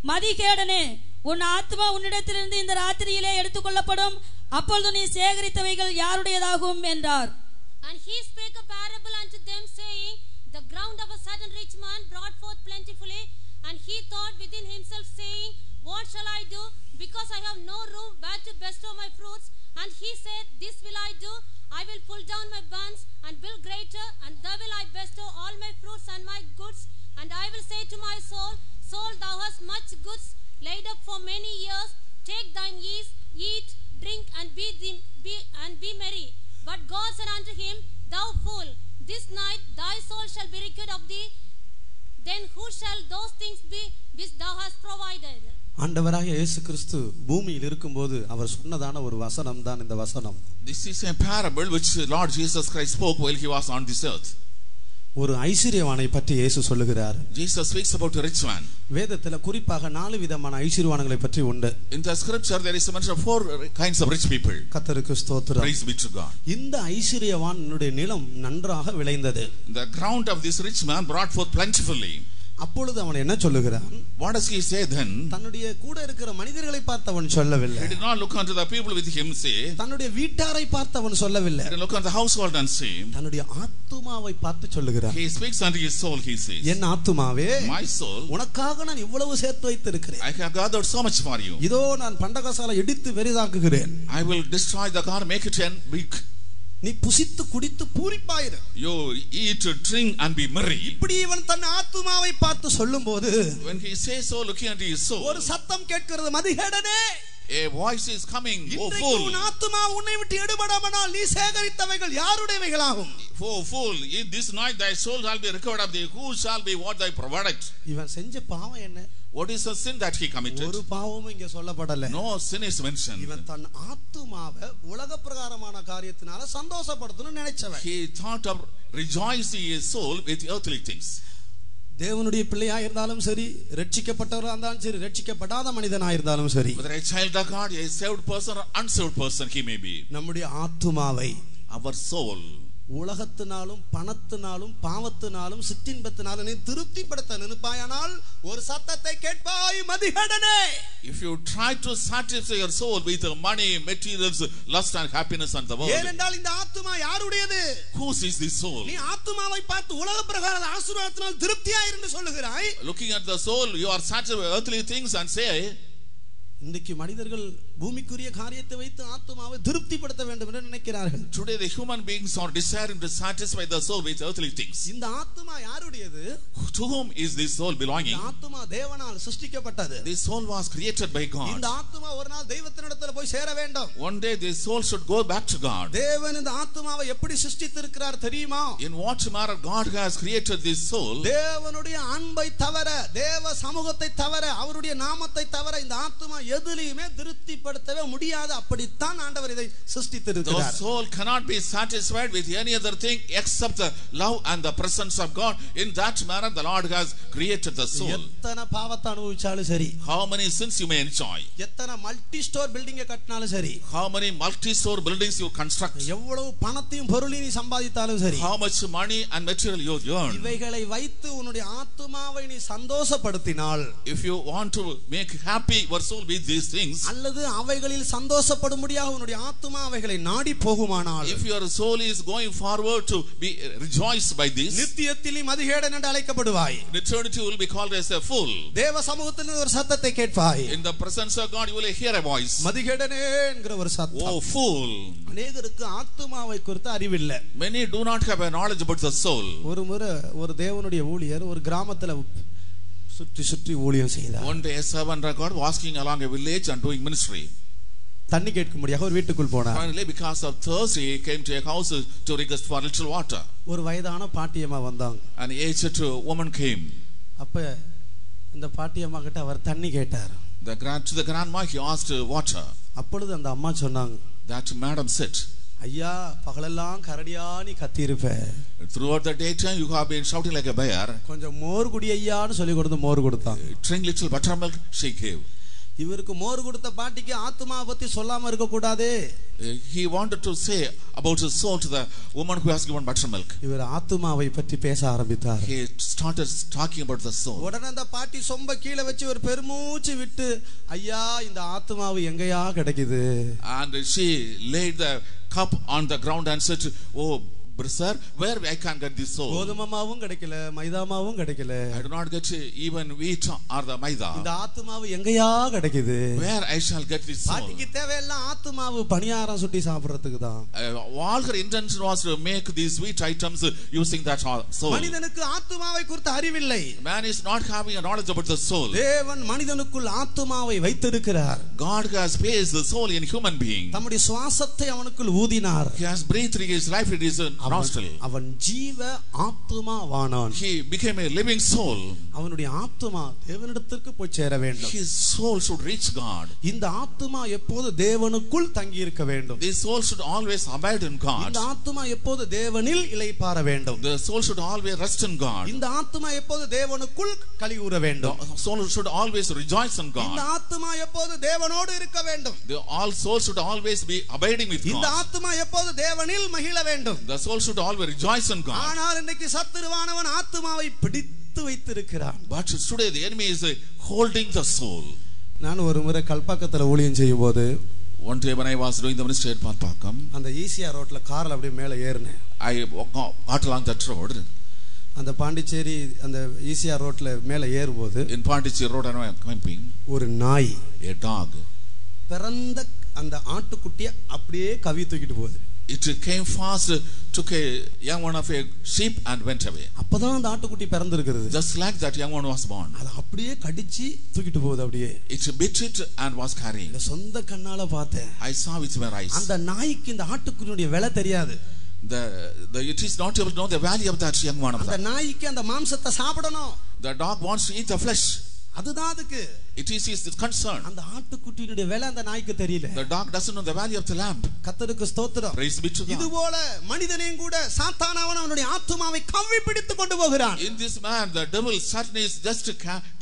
மதிகேடனே, உன் ஆத்மா உன்னிடத்திலிருந்து இந்த ராத்திரியிலே எடுத்துக்கொள்ளப்படும். அப்பொழுது நீ சேகரித்தவைகள் யாருடையதாகும் என்றார். And he spake a parable unto them, saying, the ground of a certain rich man brought forth plentifully, and he thought within himself, saying, what shall I do, because I have no room where to bestow my fruits? And he said, this will I do, I will pull down my barns and build greater, and there will I bestow all my fruits and my goods. And I will say to my soul, soul, thou hast much goods laid up for many years. Take thine ease, eat, drink, and be merry. But God said unto him, thou fool, this night thy soul shall be required of thee. Then who shall those things be which thou hast provided? ஆண்டவராகிய இயேசு கிறிஸ்து பூமியில் இருக்கும்போது அவர் சொன்னதான ஒரு வசனம் தான் இந்த வசனம். This is a parable which Lord Jesus Christ spoke while he was on this earth. ஒரு ஐஸ்வர்யவானை பற்றி இயேசு சொல்லுகிறார். Jesus speaks about a rich man. வேதத்துல குறிப்பாக 4 விதமான ஐஸ்வர்யவான்களை பற்றி உண்டு. In the scripture there is a mention of 4 kinds of rich people. கர்த்தருக்கு ஸ்தோத்திரம். Praise be to God. இந்த ஐஸ்வர்யவானுடைய நிலம் நன்றாக விளைந்தது. The ground of this rich man brought forth plentifully. அப்பொழுது அவன் என்ன சொல்லுகிறான்? What does he say then? தன்னுடைய கூட இருக்கிற மனிதர்களை பார்த்து அவன் சொல்லவில்லை. He did not look unto the people with him, say. தன்னுடைய வீட்டாரை பார்த்து அவன் சொல்லவில்லை. He did not look unto the household and say. தன்னுடைய ஆத்துமாவை பார்த்து சொல்லுகிறான். He speaks unto his soul, he says. என் ஆத்துமாவே, my soul, உனக்காக நான் இவ்வளவு சேர்த்து வைத்திருக்கிறேன். I have gathered so much for you. இதோ நான் பண்டகசாலை இடித்து பெரிதாக்குகிறேன். I will destroy the car, make it big. நீ புசித்து குடித்து பூரிப்பாயிரு. You eat, drink and be merry. இப்படி இவன் தன் ஆத்துமாவை பார்த்து சொல்லும்போது, when he says so, looking at his soul, ஒரு சத்தம் கேட்கிறது, மதிகேடனே. A voice is coming, oh fool. உன் ஆத்துமா உன்னை விட்டு எடுபடாமல் நீ சேகரித்தவைகள் யாருடையவைகளாகும்? Oh fool, in this night thy soul shall be recovered of thee. Who shall be what thy provided? இவன் செஞ்ச பாவம் என்ன? What is the sin that he committed? ஒரு பாவமும் இங்க சொல்லப்படல. No sin is mentioned. இவன் தன் ஆத்துமாவை உலக பிரகாரமான காரியத்தினால சந்தோஷப்படுத்தணும்னு நினைச்சவன். He thought of rejoicing his soul with earthly things. தேவனுடைய பிள்ளையா இருந்தாலும் சரி, ரட்சிக்கப்பட்டவரா இருந்தாலும் சரி, ரட்சிக்கப்படாத மனிதனா இருந்தாலும் சரி, whether a child of God, a saved person or unsaved person he may be, நம்முடைய ஆத்துமாவை our soul, உலகத்தினாலும் பணத்தினாலும் பாவத்தினாலும் சிற்றின்பத்தினாலும் நீ திருப்திப்படுத்த நினைப்பாயானால் ஒரு சத்தத்தை கேட்பாய், மதிகடனே. if you try to satisfy your soul with money, materials, lust and happiness and the world, ஏனென்றால் இந்த ஆத்துமா யாருடையது? whose is this soul? நீ ஆத்துமாவை பார்த்து உலக பிரகார ஆசீர்வாதத்தினால் திருப்தியாய் என்று சொல்லுகிறாய். Looking at the soul, you are satisfied with earthly things and say, இன்றைக்கு மனிதர்கள் பூமிக்குரிய காரியத்தை வைத்து ஆத்துமாவை திருப்திப்படுத்த வேண்டும் என்று நினைக்கிறார்கள். today the human beings are desiring to satisfy the soul with earthly things. இந்த ஆத்துமா யாருடையது? To whom is this soul belonging? இந்த ஆத்துமா தேவனால் சிருஷ்டிக்கப்பட்டது. This soul was created by God. இந்த ஆத்துமா ஒரு நாள் தெய்வத்தினிடத்தில் போய் சேர வேண்டும். One day this soul should go back to God. தேவன் இந்த ஆத்துமாவை எப்படி சிருஷ்டித்திருக்கிறார் தெரியுமா? In what manner God has created this soul? தேவனுடைய அன்பை தவிர, தேவ சமூகத்தை தவிர, அவருடைய நாமத்தை தவிர இந்த ஆத்துமா எதிலையுமே திருப்திப்படுத்தவே முடியாது. அப்படித்தான் ஆண்டவர் இதை சிருஷ்டித்திருக்கிறார். The soul cannot be satisfied with any other thing except the love and the presence of God. In that manner the Lord has created the soul. எத்தனை பாவத்தை அனுபவிச்சாலும் சரி, how many sins you may enjoy, எத்தனை multi store building கட்டினாலும் சரி, how many multi-store buildings you construct, எவ்வளவு பணத்தையும் பொருளையும் நீ சம்பாதித்தாலும் சரி, how much money and material you earn, இவைகளை வைத்து உன்னுடைய ஆத்துமாவை நீ சந்தோஷப்படுத்தினால், if you want to make happy your soul with these things, அல்லது அவைகளில் சந்தோஷப்படும்படியாக உன்னுடைய ஆத்துமா அவைகளை நாடி போகுமானால், if your soul is going forward to be rejoiced by this, நித்தியத்தில் நீ மதிகேடன் என்று அழைக்கப்படுவாய். in eternity you will be called as a fool. தேவ சமூகத்தில் ஒரு சத்தத்தை கேட்பாய். In the presence of God you will hear a voice, மதிகேடனே என்கிற ஒரு சத்தம். oh fool. அநேகருக்கு ஆத்துமாவை குறித்து அறிவில்லை. Many do not have a knowledge about the soul. ஒரு முறை ஒரு தேவனுடைய ஊழியர் ஒரு கிராமத்துல சுற்றி சுற்றி ஊழியம் செய்தார். One day a servant of God walking along a village and doing ministry. தண்ணி கேட்கும்படியாக ஒரு வீட்டுக்குள் போனார். Finally because of thirst he came to a house to request for little water. ஒரு வயதான பாட்டியம்மா வந்தாங்க. An aged woman came. அப்ப இந்த பாட்டியம்மா கிட்ட அவர் தண்ணி கேட்டார். To the grandma he asked water. அப்பொழுது அந்த அம்மா சொன்னாங்க, that madam said, ஐயா பகலெல்லாம் கரடியா நீ கத்தியிருப்ப, throughout the daytime you have been shouting like a bear, கொஞ்சம் மோர் குடி ஐயான்னு சொல்லி கொடுத்து மோர் கொடுத்தாங்க. drink little buttermilk she gave. இவருக்கு மோர் கொடுத்த பாட்டிக்கு ஆத்துமா பத்தி சொல்லாம இருக்க கூடாது. He wanted to say about his soul to the woman who has given buttermilk. இவர் ஆத்துமாவை பற்றி பேச ஆரம்பித்தார். He started talking about the soul. உடனே அந்த பாட்டி சொம்ப கீழே வச்சு ஒரு பெருமூச்சு விட்டு, ஐயா இந்த ஆத்துமாவு எங்கயா கிடைக்குது? And she laid the cup on the ground and said, oh sir, where I can get this soul? கோதுமை மாவும் கிடைக்கல, மைதா மாவும் கிடைக்கல. I do not get even wheat or the maida. இந்த ஆத்துமாவு எங்கயா கிடைக்குது? Where I shall get this soul? பாட்டிக்கு தேவையெல்லாம் ஆத்துமாவு பணியாரம் சுட்டி சாப்பிடுறதுக்கு தான். All her intention was to make these sweet items using that soul. மனிதனுக்கு ஆத்துமாவை குறித்து அறிவில்லை. Man is not having a knowledge about the soul. தேவன் மனிதனுக்குள் ஆத்துமாவை வைத்திருக்கிறார். God has placed the soul in human being. தம்முடைய சுவாசத்தை அவனுக்குள் ஊதினார். He has breathed his life in his nostril. அவன் ஜீவ ஆத்துமாவானான். He became a living soul. அவனுடைய ஆத்துமா தேவனிடத்திற்கு போய் சேர வேண்டும். His soul should reach God. இந்த ஆத்துமா எப்போது தேவனுக்குள் தங்கி இருக்க வேண்டும். This soul should always abide in God. இந்த ஆத்துமா எப்போது தேவனில் இளைப்பாற வேண்டும். The soul should always rest in God. இந்த ஆத்துமா எப்போது தேவனுக்குள் களிகூர வேண்டும். The soul should always rejoice in God. இந்த ஆத்துமா எப்போது தேவனோடு இருக்க வேண்டும். The all soul should always be abiding with God. இந்த ஆத்துமா எப்போது தேவனில் மகிழ வேண்டும். The soul should always rejoice in God. ஆனால் இன்னைக்கு சத்துருவானவன் ஆத்துமாவை பிடித்து வைத்திருக்கிறான். But today the enemy is holding the soul. நான் ஒரு முறை கல்பாக்கத்துல ஊழியம் செய்யும்போது, one day when I was doing the ministry at Palpakkam, அந்த ஈசிஆர் ரோட்ல கார்ல அப்படியே மேலே ஏறினேன். I got along that road. அந்த பாண்டிச்சேரி அந்த ஈசிஆர் ரோட்ல மேலே ஏறும்போது, in Pondicherry road I am camping, ஒரு நாய், a dog, பிறந்த அந்த ஆட்டுக்குட்டியை அப்படியே கவி தூக்கிட்டு போகுது. it came fast, took a young one of a sheep and went away. அப்பதான் அந்த ஆட்டுக்குட்டி பிறந்திருக்கிறது. Just like that young one was born. அது அப்படியே கடிச்சு தூக்கிட்டு போகுது. அப்படியே it bit it and was carrying. சொந்த கண்ணால பார்த்தேன். I saw with my eyes. அந்த நாய்க்கு இந்த ஆட்டுக்குட்டியோட விலை தெரியாது. It is not able to know the value of that young one of அந்த that. நாய்க்கு அந்த மாம்சத்தை சாப்பிடணும். The dog wants to eat the flesh. அதுதான் அதுக்கு. It is his concern. அந்த ஆட்டுக்குட்டியினுடைய விலை அந்த நாய்க்கு தெரியல. The dog doesn't know the value of the lamb. கர்த்தருக்கு ஸ்தோத்திரம். Praise be to God. இதுபோல மனிதனையும் கூட சாத்தானவன் அவனுடைய ஆத்துமாவை கவ்வி பிடித்துக் கொண்டு போகிறான். In this man the devil certainly is just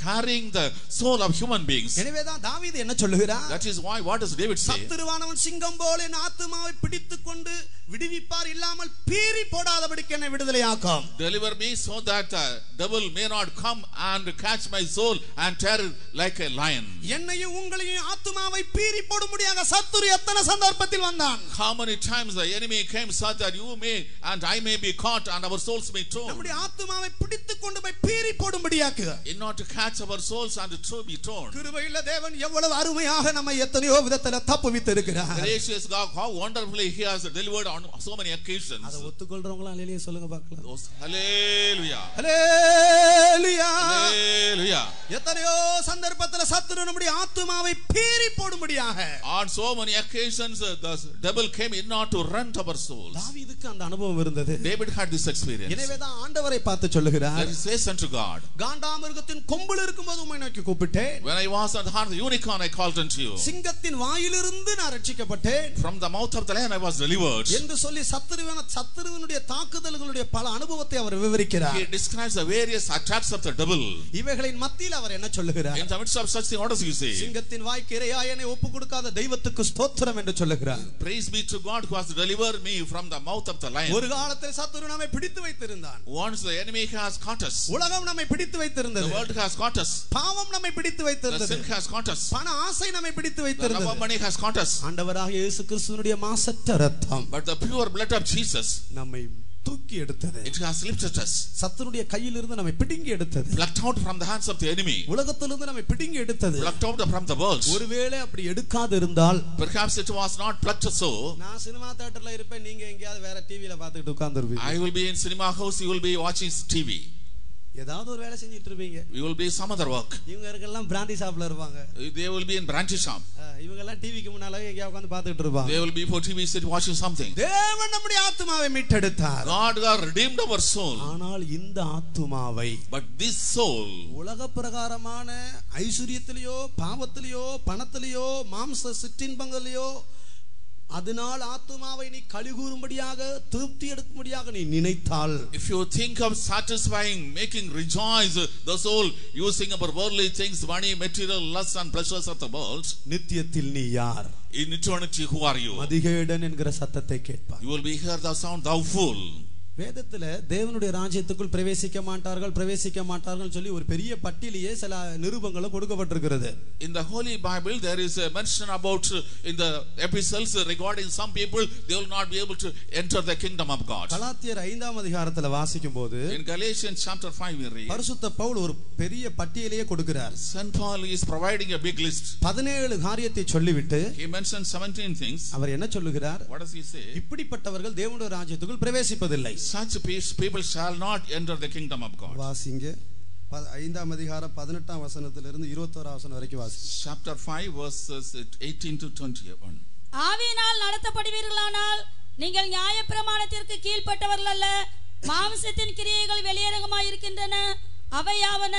carrying the soul of human beings. எனவேதான் தாவீது என்ன சொல்லுகிறார்? That is why what does David say? சத்துருவானவன் சிங்கம் போல என் ஆத்துமாவை பிடித்துக் கொண்டு விடுவிப்பார் இல்லாமல் பீறி போடாதபடிக்கு என்னை விடுதலையாக்கும். Deliver me so that the devil may not come and catch my soul and tear it like a lion. என்னையும் உங்களையும் ஆத்துமாவை பீறி போடும்படியாக சத்துரு எத்தனை சந்தர்ப்பத்தில் வந்தான்? How many times the enemy came so that you may and I may be caught and our souls may torn. நம்முடைய ஆத்துமாவை பிடித்துக் கொண்டு போய் பீறி போடும்படியாக. In order to catch our souls and to be torn. கிருபையுள்ள தேவன் எவ்வளவு அருமையாக நம்மை எத்தனையோ விதத்தில் தப்புவித்து இருக்கிறார். Gracious God, how wonderfully he has delivered on so many occasions. அதை ஒத்துக்கொள்றவங்க அல்லேலூயா சொல்லுங்க பார்க்கலாம். Hallelujah. Hallelujah. Hallelujah. எத்தனையோ சந்தர்ப்பத்தில் சத்துரு நம்முடைய ஆத்துமாவை பீறி போடும்படியாக. On so many occasions the devil came in order to rent our souls. தாவீதுக்கு அந்த அனுபவம் இருந்தது. David had this experience. எனவேதான் ஆண்டவரை பார்த்து சொல்லுகிறார். He says unto God, காண்டாமிருகத்தின் கொம்பில் இருக்கும்போது உம்மை நோக்கி கூப்பிட்டேன். when I was on the heart of the unicorn I called unto you. சிங்கத்தின் வாயிலிருந்து நான் ரட்சிக்கப்பட்டேன். From the mouth of the lion I was delivered. என்று சொல்லி சத்துருவினுடைய தாக்குதல்களுடைய பல அனுபவத்தை அவர் விவரிக்கிறார். He describes the various attacks of the devil. இவைகளின் மத்தியில் அவர் என்ன சொல்லுகிறார்? In the midst of such thing, what does he say? சிங்கத்தின் வாய்க்கு இரையாய் என்னை ஒப்புக் கொடுக்காத தெய்வத்துக்கு ஸ்தோத்திரம் என்று சொல்லுகிறார். Praise be to God who has delivered me from the mouth of the lion. ஒரு காலத்தில் சத்துரு நம்மை பிடித்து வைத்திருந்தான். Once the enemy has caught us. உலகம் நம்மை பிடித்து வைத்திருந்தது. The world has caught us. பாவம் நம்மை பிடித்து வைத்திருந்தது. The sin has caught us. பண ஆசை நம்மை பிடித்து The வைத்திருந்தது. love of money has caught us. ஆண்டவராகிய இயேசு கிறிஸ்துவினுடைய மாசற்ற இரத்தம் But the pure blood of Jesus, நம்மை தூக்கி எடுத்தது. it has lifted us. சத்துருடைய கையிலிருந்து நம்மை பிடுங்கி எடுத்தது. Plucked out from the hands of the enemy. உலகத்திலிருந்து நம்மை பிடுங்கி எடுத்தது. Plucked out from the world. ஒருவேளை அப்படி எடுக்காது இருந்தால், Perhaps it was not plucked so. நான் சினிமா தியேட்டர்ல இருப்பேன், நீங்க எங்கயாவது வேற டிவில பார்த்துட்டு உட்கார்ந்திருப்பீங்க. I will be in cinema house, you will be watching TV. ஏதாவது ஒரு வேலை செஞ்சிட்டு இருப்பீங்க. You will be some other work. இவங்க எல்லாம் பிராண்டி ஷாப்ல இருப்பாங்க. They will be in brandy shop. இவங்க எல்லாம் டிவிக்கு முன்னால எங்கயா உட்கார்ந்து பார்த்துட்டு இருப்பாங்க. They will be for TV sit watching something. தேவன் நம்முடைய ஆத்துமாவை மீட்டெடுத்தார். God redeemed our soul. ஆனால் இந்த ஆத்துமாவை, But this soul, உலக பிரகாரமான ஐஸ்வரியத்திலேயோ பாவத்திலேயோ பணத்திலேயோ மாம்ச சிற்றின்பங்களிலேயோ அதனால் ஆத்துமாவை நீ கழிகூறும்படியாக திருப்தி எடுக்கும்படியாக நீ நினைத்தால், if you think of satisfying, making rejoice the soul using our worldly things, money, material, lusts and pleasures of the world, நித்தியத்தில் நீ யார்? in eternity who are you? மதிகேடன் என்கிற சத்தத்தை கேட்பாய். You will be hear the sound, thou fool. வேதத்துல தேவனுடைய ராஜ்யத்துக்குள் பிரவேசிக்க மாட்டார்கள் சொல்லி ஒரு பெரிய பட்டியலையே சில நிருபங்கள் கொடுக்கப்பட்டிருக்கிறது. In the Holy Bible there is a mention about in the epistles regarding some people they will not be able to enter the kingdom of God. கலாத்தியர் 5ஆம் அதிகாரத்துல வாசிக்கும்போது, In Galatians chapter 5 we read, பரிசுத்த பவுல் ஒரு பெரிய பட்டியலையே கொடுக்கிறார். Saint Paul is providing a big list. 17 காரியத்தை சொல்லிவிட்டு He mentions 17 things. அவர் என்ன சொல்லுகிறார்? What does he say? இப்படிப்பட்டவர்கள் தேவனுடைய ராஜ்யத்துக்குள் பிரவேசிப்பதில்லை. Such people shall not enter the kingdom of God. வாசிங்க 5ஆம் அதிகாரம் 18ஆம் வசனத்திலிருந்து 21ஆம் வசனம் வரைக்கும் வாசிங்க. Chapter 5 verses 18 to 21. ஆவியினால் நடத்தப்படுவீர்களானால் நீங்கள் நியாயப்பிரமாணத்திற்கு கீழ்ப்பட்டவர்கள் அல்ல, மாம்சத்தின் கிரியைகள் வெளியரங்கமாய் இருக்கின்றன. அவையாவன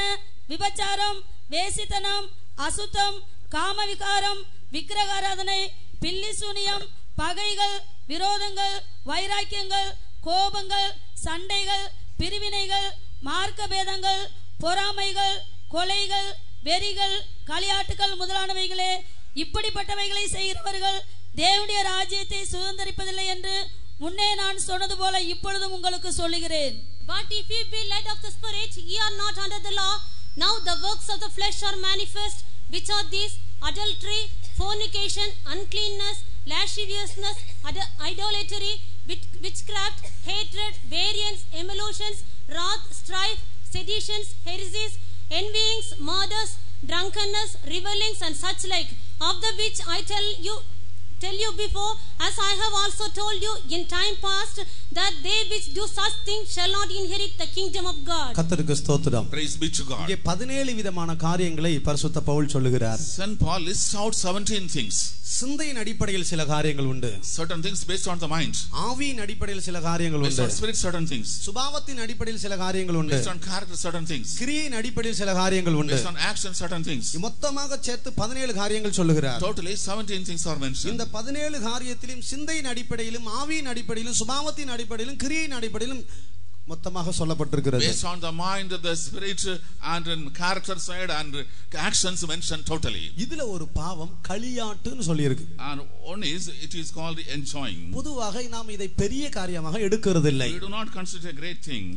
விபச்சாரம், வேசித்தனம், அசுத்தம், காமவிகாரம், விக்கிரகாராதனை, பில்லி சூனியம், பகைகள், விரோதங்கள், வைராக்கியங்கள், கோபங்கள், சண்டைகள், பிரிவினைகள், மார்க்க பேதங்கள், பொறாமைகள், கொலைகள், வெறிகள், களியாட்டுகள் முதலானவைகளே. இப்படிப்பட்டவைகளை செய்கிறவர்கள் தேவனுடைய ராஜ்யத்தை சுதந்தரிப்பதில்லை என்று முன்னே நான் சொன்னது போல இப்பொழுதும் உங்களுக்கு சொல்லுகிறேன். But if ye be led of the Spirit, ye are not under the law. Now the works of the flesh are manifest, which are these: adultery, fornication, uncleanness, lasciviousness, idolatry, witchcraft, hatred, variance, emulations, wrath, strife, seditions, heresies, envyings, murders, drunkenness, revellings, and such like, of the which I tell you before, as I have also told you in time past, that they which do such things shall not inherit the kingdom of God. கர்த்தருக்கு ஸ்தோத்திரம். Praise be to God. இங்கே 17 விதமான காரியங்களை பரிசுத்த பவுல் சொல்லுகிறார். Saint Paul lists out 17 things. சிந்தையின் அடிப்படையில் சில காரியங்கள் உண்டு. Certain things based on the mind. ஆவியின் அடிப்படையில் சில காரியங்கள் உண்டு. Based on spirit, certain things. சுபாவத்தின் அடிப்படையில் சில காரியங்கள் உண்டு. Based on character, certain things. கிரியையின் அடிப்படையில் சில காரியங்கள் உண்டு. Based on action, certain things. மொத்தமாக சேர்த்து 17 காரியங்கள் சொல்லுகிறார். Totally 17 things are mentioned. இந்த 17 காரியத்திலும் சிந்தையின் அடிப்படையிலும் ஆவியின் அடிப்படையிலும் சுபாவத்தின் அடிப்படையிலும் கிரியையின் அடிப்படையிலும் மொத்தமாக சொல்லப்பட்டிருக்கிறது. Based on the mind, the spirit, and in character side and actions mentioned totally. இதுல ஒரு பாவம் களியாட்டுன்னு சொல்லி இருக்கு. And one is, it is called enjoying. பொதுவாக நாம் இதை பெரிய காரியமாக எடுக்கிறது இல்லை. We do not consider a great thing.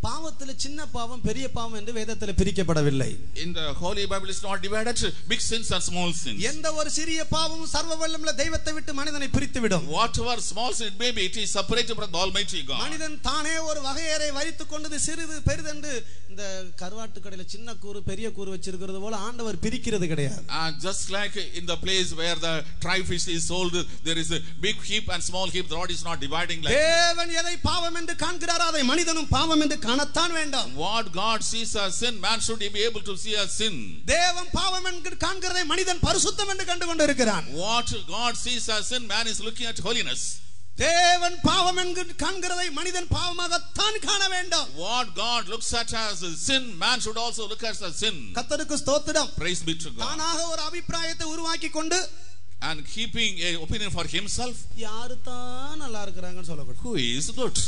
பாவத்துல சின்ன பாவம் பெரிய பாவம் என்று வேதத்துல பிரிக்கப்படவில்லை. In the Holy Bible is not divided big sins and small sins. எந்த ஒரு சிறிய பாவமும் சர்வ வல்லமையுள்ள தெய்வத்தை விட்டு மனிதனை பிரித்துவிடும். Whatever small sin it may be, it is separated from the Almighty God. மனிதன் தானே ஒரு வகையறை வைத்துக் கொண்டது சிறிது பெரிதென்று இந்த கருவாட்டு கடையில சின்ன கூறு பெரிய கூறு வச்சிருக்கிறது போல ஆண்டவர் பிரிக்கிறது கிடையாது. And just like in the place where the dry fish is sold, there is a big heap and small heap. The Lord is not dividing like தேவன் எதை பாவம் என்று காண்கிறாரோ அதை மனிதனும் பாவம் என்று காணத்தான் வேண்டும். What God sees as sin, man should be able to see as sin. தேவன் பாவம் என்று காண்கிறதை மனிதன் பரிசுத்தம் என்று கண்டு கொண்டிருக்கிறான். What God sees as sin, man is looking at holiness. தேவன் பாவம் என்று காண்கிறதை மனிதன் பாவமாகத்தான் காண வேண்டும். What God looks at as sin, man should also look at as sin. கர்த்தருக்கு ஸ்தோத்திரம். Praise be to God. தானாக ஒரு அபிப்பிராயத்தை உருவாக்கி கொண்டு and keeping a opinion for himself, யாரு தான் நல்லா இருக்கறாங்கன்னு சொல்லக்கூடாது. who is good.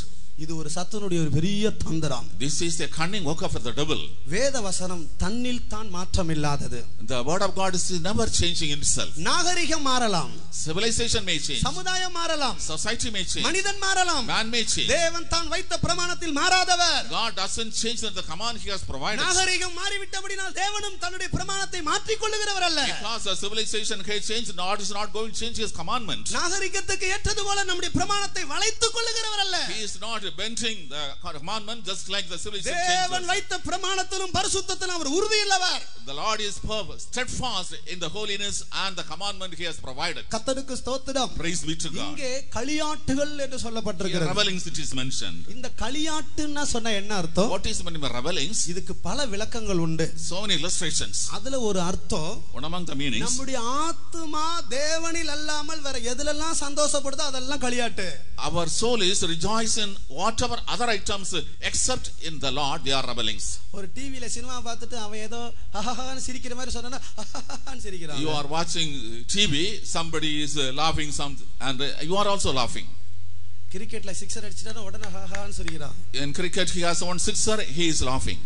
இது ஒரு சத்துனுடைய ஒரு பெரிய தந்திரம். This is a cunning work of the devil. வேத வசனம் தன்னில் தான் மாற்றம் இல்லாதது. The word of God is never changing itself. நாகரிகம் மாறலாம், civilization may change, சமுதாயம் மாறலாம், society may change, மனிதன் மாறலாம், man may change. தேவன் தான் வைத்த பிரமாணத்தில் மாறாதவர். God doesn't change the command he has provided. நாகரிகம் மாறிவிட்டபடியால் தேவனும் தன்னுடைய பிரமாணத்தை மாற்றிக் கொள்ளுகிறவர் அல்ல. Because the civilization has changed, God is not going to change his commandment. நாகரிகத்துக்கு ஏற்றது போல நம்முடைய பிரமாணத்தை வளைத்துக் கொள்ளுகிறவர் அல்ல. He is not bending the commandment just like the civilization changes. தேவன் வைத்த பிரமாணத்திலும் பரிசுத்தத்திலும் அவர் உறுதியுள்ளவர். The Lord is steadfast in the holiness and the commandment he has provided. கர்த்தருக்கு ஸ்தோத்திரம். Praise be to God. இங்கே களியாட்டுகள் என்று சொல்லப்பட்டிருக்கிறது. Revelings it is mentioned. இந்த களியாட்டுன்னா சொன்னா என்ன அர்த்தம்? What is meant by revelings? இதுக்கு பல விளக்கங்கள் உண்டு. So many illustrations. அதுல ஒரு அர்த்தம், one among the meanings, நம்முடைய ஆத்துமா தேவனில் அல்லாமல் வேற எதிலெல்லாம் சந்தோஷப்படுதோ அதெல்லாம் களியாட்டு. Our soul is rejoicing whatever other items except in the Lord, they are revelings. ஒரு டிவில சினிமா பார்த்துட்டு அவன் ஏதோ ஹஹஹான்னு சிரிக்கிற மாதிரி சொன்னா ஹஹஹான்னு சிரிக்கிறான். You are watching TV, somebody is laughing and you are also laughing. கிரிக்கெட்ல சிக்ஸர் அடிச்சிட்டானா உடனே ஹஹஹான்னு சிரிக்கிறான். In cricket he has one sixer, he is laughing.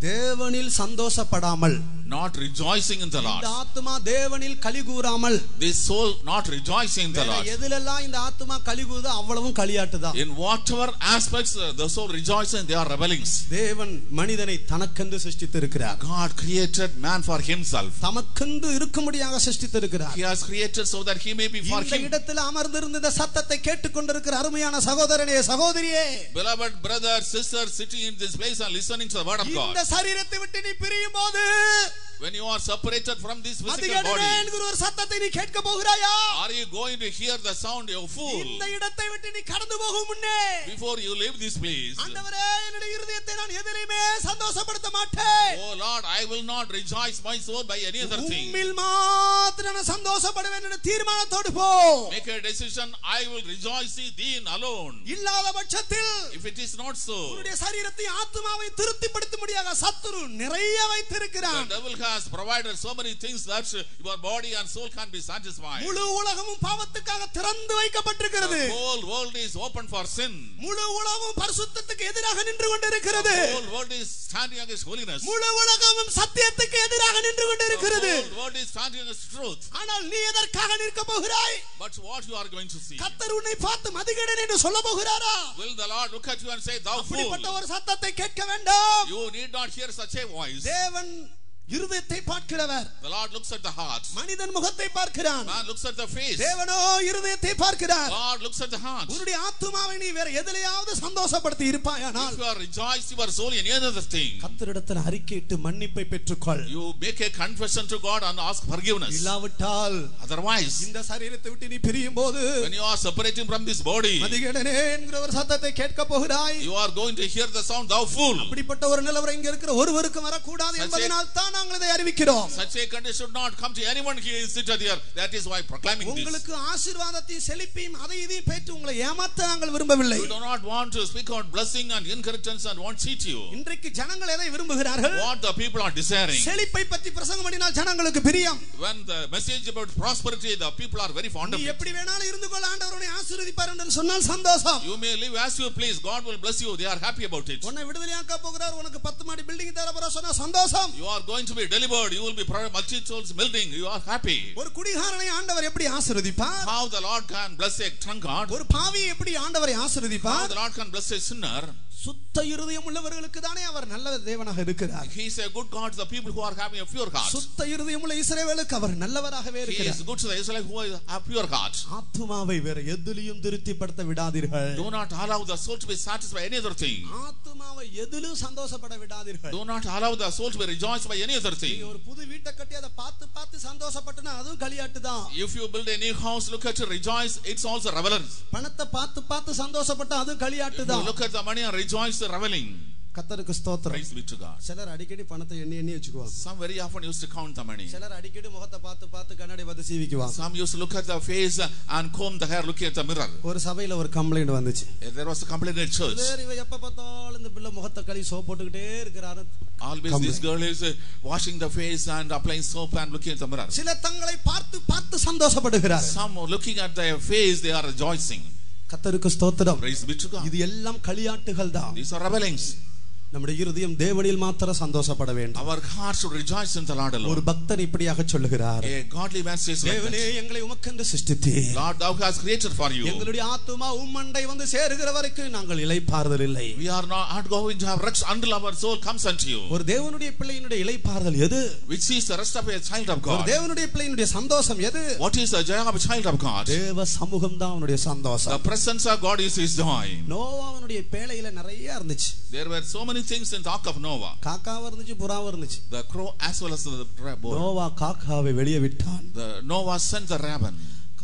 தேவனில் சந்தோஷப்படாமல், not rejoicing in the Lord, இந்த ஆத்துமா தேவனில் கலிகூராமல், this soul not rejoicing in the Lord, எதிலெல்லாம் இந்த ஆத்துமா கலிகூதோ அவ்வளவும் களியாட்டுதான். in whatever aspects the soul rejoicing, they are revelings. தேவன் மனிதனை தனக்கென்று சிருஷ்டித்திருக்கிறார். God created man for himself. தமக்கென்று இருக்கும்படியாக சிருஷ்டித்திருக்கிறார். He has created so that he may be for him. இந்த இடத்தில் அமர்ந்திருந்த இந்த சத்தத்தை கேட்டுக்கொண்டிருக்கிற அருமையான சகோதரனே சகோதரியே, beloved brother sister sitting in this place and listening to the word of God, இந்த சரீரத்தை விட்டு நீ பிரியும் போது, when you are separated from this physical body, ஒரு சத்தத்தை நீ கேட்க போகிறாயா? are you going to hear the sound, you fool? இந்த இடத்தை விட்டு நீ கடந்து போகும் முன்னே, before you leave this place, ஆண்டவரே என்னுடைய இதயத்தை நான் எதிலுமே சந்தோஷப்படுத்த மாட்டேன். oh Lord, I will not rejoice my soul by any other thing. உம்மில் மாத்திரம் நான் சந்தோஷப்படுவேன் என்ற தீர்மானத்தோடு போ. make a decision, I will rejoice thee alone. இல்லாத பட்சத்தில், if it is not so, உன்னுடைய சரீரத்தை ஆத்துமாவை திருப்திப்படுத்தும்படியாக சத்துரு நிறைய வைத்திருக்கிறான். the devil has provided so many things that your body and soul can be satisfied. முழு உலகமும் பாவத்துக்காக திறந்து வைக்கப்பட்டிருக்கிறது. The whole world is open for sin. முழு உலகமும் பரிசுத்தத்துக்கு எதிராக நின்று கொண்டிருக்கிறது. The whole world is standing against holiness. முழு உலகமும் சத்தியத்துக்கு எதிராக நின்று கொண்டிருக்கிறது. The whole world is standing against truth. ஆனால் நீ எதற்காக நிற்க போகிறாய்? But what you are going to see? கர்த்தர் உன்னை பார்த்து மதிகேடன் என்று சொல்ல போகிறாரா? Will the Lord look at you and say, thou fool? அப்படிப்பட்ட ஒரு சத்தத்தை கேட்க வேண்டாம். You need not hear such a voice. தேவன் இருதயத்தை பார்க்கிறவர். The Lord looks at the heart. மனிதன் முகத்தை பார்க்கிறான். Man looks at the face. தேவனோ இருதயத்தை பார்க்கிறார். God looks at the heart. உன்னுடைய ஆத்துமாவை நீ வேற எதிலையாவது சந்தோஷப்படுத்தி இருப்பாயானால், If you are rejoicing your soul in any other thing, கர்த்தரிடத்தில் அறிக்கையிட்டு மன்னிப்பை பெற்றுக்கொள். you make a confession to God and ask forgiveness. இல்லாவிட்டால், Otherwise, இந்த சரீரத்தை விட்டு நீ பிரியும் போது, when you are separating from this body, மதிகேடனே என்கிற ஒரு சத்தத்தை கேட்க போகிறாய். you are going to hear the sound, thou fool. அப்படிப்பட்ட ஒரு நிலவரம் இங்க இருக்கிற ஒருவருக்கும் வரக்கூடாது என்பதனால் தான் நாங்கள் இதை அறிவிக்கிறோம். Such a condition should not come to anyone who is seated here. That is why proclaiming this. உங்களுக்கு ஆசீர்வாதத்தையும் செழிப்பையும் அதை இதையும் பெற்று உங்களை ஏமாற்ற நாங்கள் விரும்பவில்லை. You do not want to speak out blessing and inheritance and want to cheat you. இன்றைக்கு ஜனங்கள் எதை விரும்புகிறார்கள்? What the people are desiring. செழிப்பை பற்றி பிரசங்கம் பண்ணினால் ஜனங்களுக்கு பிரியம். When the message about prosperity, the people are very fond of நீ it. எப்படி வேணாலும் இருந்து கொள்ள, ஆண்டவர் உன்னை ஆசீர்வதிப்பார் என்று சொன்னால் சந்தோஷம். You may live as you please. God will bless you. They are happy about it. உன்னை விடுதலையாக்க போகிறார், உனக்கு 10 மாடி பில்டிங் தர போறார் சொன்னா சந்தோஷம். You are going to be delivered. You will be multi-souls building. You are happy. ஒரு குடிகாரனை ஆண்டவர் எப்படி ஆசீர்வதிப்பார்? How the Lord can bless a drunkard. ஒரு பாவியை எப்படி ஆண்டவரை How ஆசீர்வதிப்பார்? the Lord can bless a sinner. சுத்த இருதயம் உள்ளவர்களுக்கு தானே அவர் நல்ல தேவனாக இருக்கிறார். He is a good God to the people who are having a pure heart. சுத்த இருதயம் உள்ள இஸ்ரவேலுக்கு அவர் நல்லவராகவே He இருக்கிறார். is good to the Israelites who have pure heart. ஆத்துமாவை வேற எதிலும் திருப்திப்படுத்த விடாதீர்கள். Do not allow the soul to be satisfied by any other thing. ஆத்துமாவை எதிலும் சந்தோஷப்பட விடாதீர்கள். Do not allow the soul to be rejoiced by any other thing. ஒரு புது வீட்டை கட்டி அதை பார்த்து பார்த்து சந்தோஷப்பட்டனா அதுவும் களியாட்டு தான். If you build a new house, look at it, rejoice, it's also revelance. பணத்தை பார்த்து பார்த்து சந்தோஷப்பட்டா அதுவும் களியாட்டு தான். Look at the money and rejoice, reveling. கர்த்தருக்கு ஸ்தோத்திரம். Praise be to God. சிலர் அடிக்கடி பணத்தை எண்ணி எண்ணி வச்சுக்குவாங்க. Some very often used to count the money. சிலர் அடிக்கடி முகத்தை பார்த்து பார்த்து கண்ணாடி பார்த்து சீவிக்குவாங்க. Some used to look at the face and comb the hair looking at the mirror. ஒரு சபையில ஒரு கம்ப்ளைன்ட் வந்துச்சு. There was a complaint in church. வேற இவ எப்ப பார்த்தாலும் இந்த பிள்ளை முகத்தை கழுவி சோப் போட்டுக்கிட்டே இருக்கிறாரு. Always this girl is washing the face and applying soap and looking at the mirror. சில தங்களை பார்த்து பார்த்து சந்தோஷப்படுகிறார். Some looking at their face, they are rejoicing. கர்த்தருக்கு ஸ்தோத்திரம். Praise be to God. இது எல்லாம் களியாட்டுகள் தான். These are revelings. நம்முடைய இருதயம் தேவனில் மாத்திரம் சந்தோஷப்பட வேண்டும். Our heart should rejoice in the Lord alone. ஒரு பக்தர் இப்படியாக சொல்லுகிறார். A godly man says like தேவனே that. எங்களை உமக்கென்று சிருஷ்டித்தீர். Lord, thou hast created for you. எங்களுடைய ஆத்துமா உம்மண்டை வந்து சேருகிற வரைக்கும் நாங்கள் இளைப்பாறுதல் இல்லை. We are not going to have rest until our soul comes unto you. ஒரு தேவனுடைய பிள்ளையினுடைய இளைப்பாறுதல் எது? Which is the rest of a child of ஒரு God. தேவனுடைய பிள்ளையினுடைய சந்தோஷம் எது? What is the joy of a child of God? தேவ சமூகம் தான் அவனுடைய சந்தோஷம். The presence of God is his joy. நோவாவுடைய பேழையில நிறைய இருந்துச்சு. There were so many things in the ark of Noah. காக்காவும் இருந்துச்சு, புறாவும் இருந்துச்சு. The crow as well as the bird. Noah காக்காவை வெளியே விட்டான். The Noah sent the raven.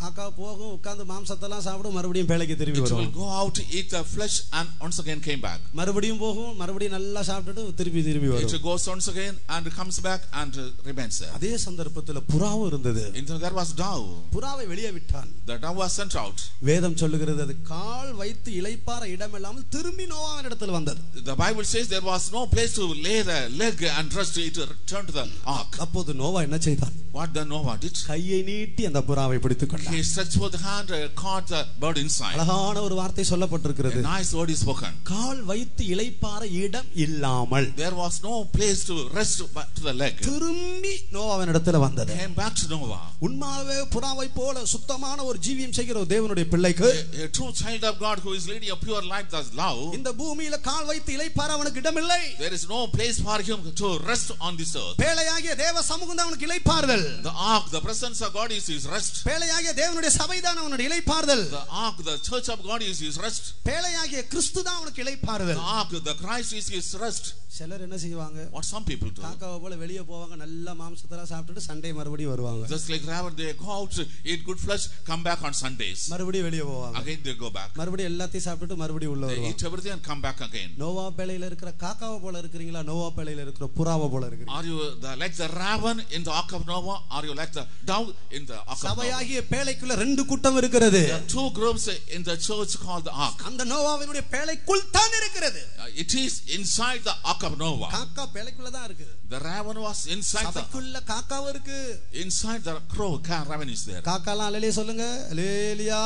காக்கா போகும், உட்கார்ந்து மாம்சத்தெல்லாம் சாப்பிடும், மறுபடியும் பேழைக்கு திரும்பி It will வரும். go out to eat the flesh and once again came back. மறுபடியும் போகும், மறுபடியும் நல்லா சாப்பிட்டுட்டு திருப்பி வரும். It goes once again and comes back and remains there. அதே சந்தர்ப்பத்தில் புறாவும் இருந்தது. There was dove. புறாவை வெளியே விட்டான். The dove was sent out. வேதம் சொல்லுகிறது அது கால் வைத்து இளைப்பாற இடமில்லாமல் திரும்பி நோவாவின் இடத்தில் வந்தது. The Bible says there was no place to lay the leg and rest. It returned to the ark. அப்போது நோவா என்ன செய்தான்? What then Noah did? கையை நீட்டி அந்த புறாவை பிடித்துக் கொண்டான். He stretched forth the hand, caught the bird inside. அழகான ஒரு வார்த்தை சொல்லப்பட்டிருக்கிறது. A nice word is spoken. கால் வைத்து இளைப்பாற இடம் இல்லாமல் There was no place to rest to the leg. திரும்பி நோவாவின் இடத்துல வந்தது. Came back to Noah. உண்மையாவே புறாவை போல சுத்தமான ஒரு ஜீவியம் செய்கிற ஒரு தேவனுடைய பிள்ளைக்கு, A true child of God who is leading a pure life thus love, இந்த பூமியில கால் வைத்து இளைப்பாற அவனுக்கு இடமில்லை. there is no place for him to rest on this earth. பேழையாகிய தேவ சமூகம் தான் அவனுக்கு இளைப்பாறுதல். The ark, the presence of God is his rest. பேழையாகிய தேவனுடைய சபை தான் அவனுடைய இளைப்பாறுதல். The ark, the church of God is his rest. பேழையாகிய கிறிஸ்து தான் அவனுக்கு இளைப்பாறுதல். The ark, the Christ is his rest. சிலர் என்ன செய்வாங்க? What some people do. காக்காவை போல வெளியே போவாங்க, நல்ல மாம்சத்தெல்லாம் சாப்பிட்டுட்டு சண்டே மறுபடியும் வருவாங்க. Just like raven, they go out, eat good flesh, come back on Sundays. மறுபடியும் வெளியே போவாங்க. Again they go back. மறுபடியும் எல்லாத்தையும் சாப்பிட்டுட்டு மறுபடியும் உள்ள They வருவாங்க. eat everything and come back again. Noah பேழையில இருக்கிற காக்காவை போல இருக்கிறீங்களா? நோவா பேழையில இருக்கிற புறாவை போல இருக்கிறீங்களா? Are you like the raven in the ark of Noah? Are you like the dove in the ark of Noah? சபையாகிய பேழைக்குள்ள ரெண்டு கூட்டம் இருக்கிறது. There are two groups in the church called the ark. அந்த நோவாவினுடைய பேழைக்குள் தான் இருக்கிறது. It is inside the ark of Noah. காக்கா பேழைக்குள்ள தான் இருக்குது. The raven was inside the சபைக்குள்ள காக்காவும் இருக்கு. inside the crow. Raven is there. காக்காலாம் அல்லேலியா சொல்லுங்க. அல்லேலியா.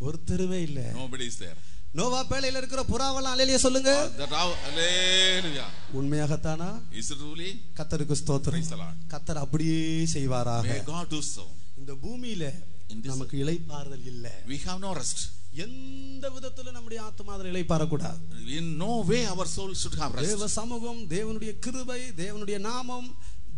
ஒருத்தருமே இல்ல. Nobody is there. நோவா பேழையில இருக்கிற புறாவெல்லாம் அல்லேலியா சொல்லுங்க. The dove, hallelujah. உண்மையாகத்தானா? Is it truly? கர்த்தருக்கு ஸ்தோத்திரம். Praise the Lord. கர்த்தர் அப்படியே செய்வாராக. May God do so. இந்த பூமியில In this நமக்கு இளைப்பாறுதல் இல்ல. we have no rest. எந்த விதத்திலும் நம்முடைய ஆத்துமா அதில் இளைப்பாறக்கூடாது. In no way our soul should have rest. தேவ சமூகம், தேவனுடைய கிருபை, தேவனுடைய நாமம்,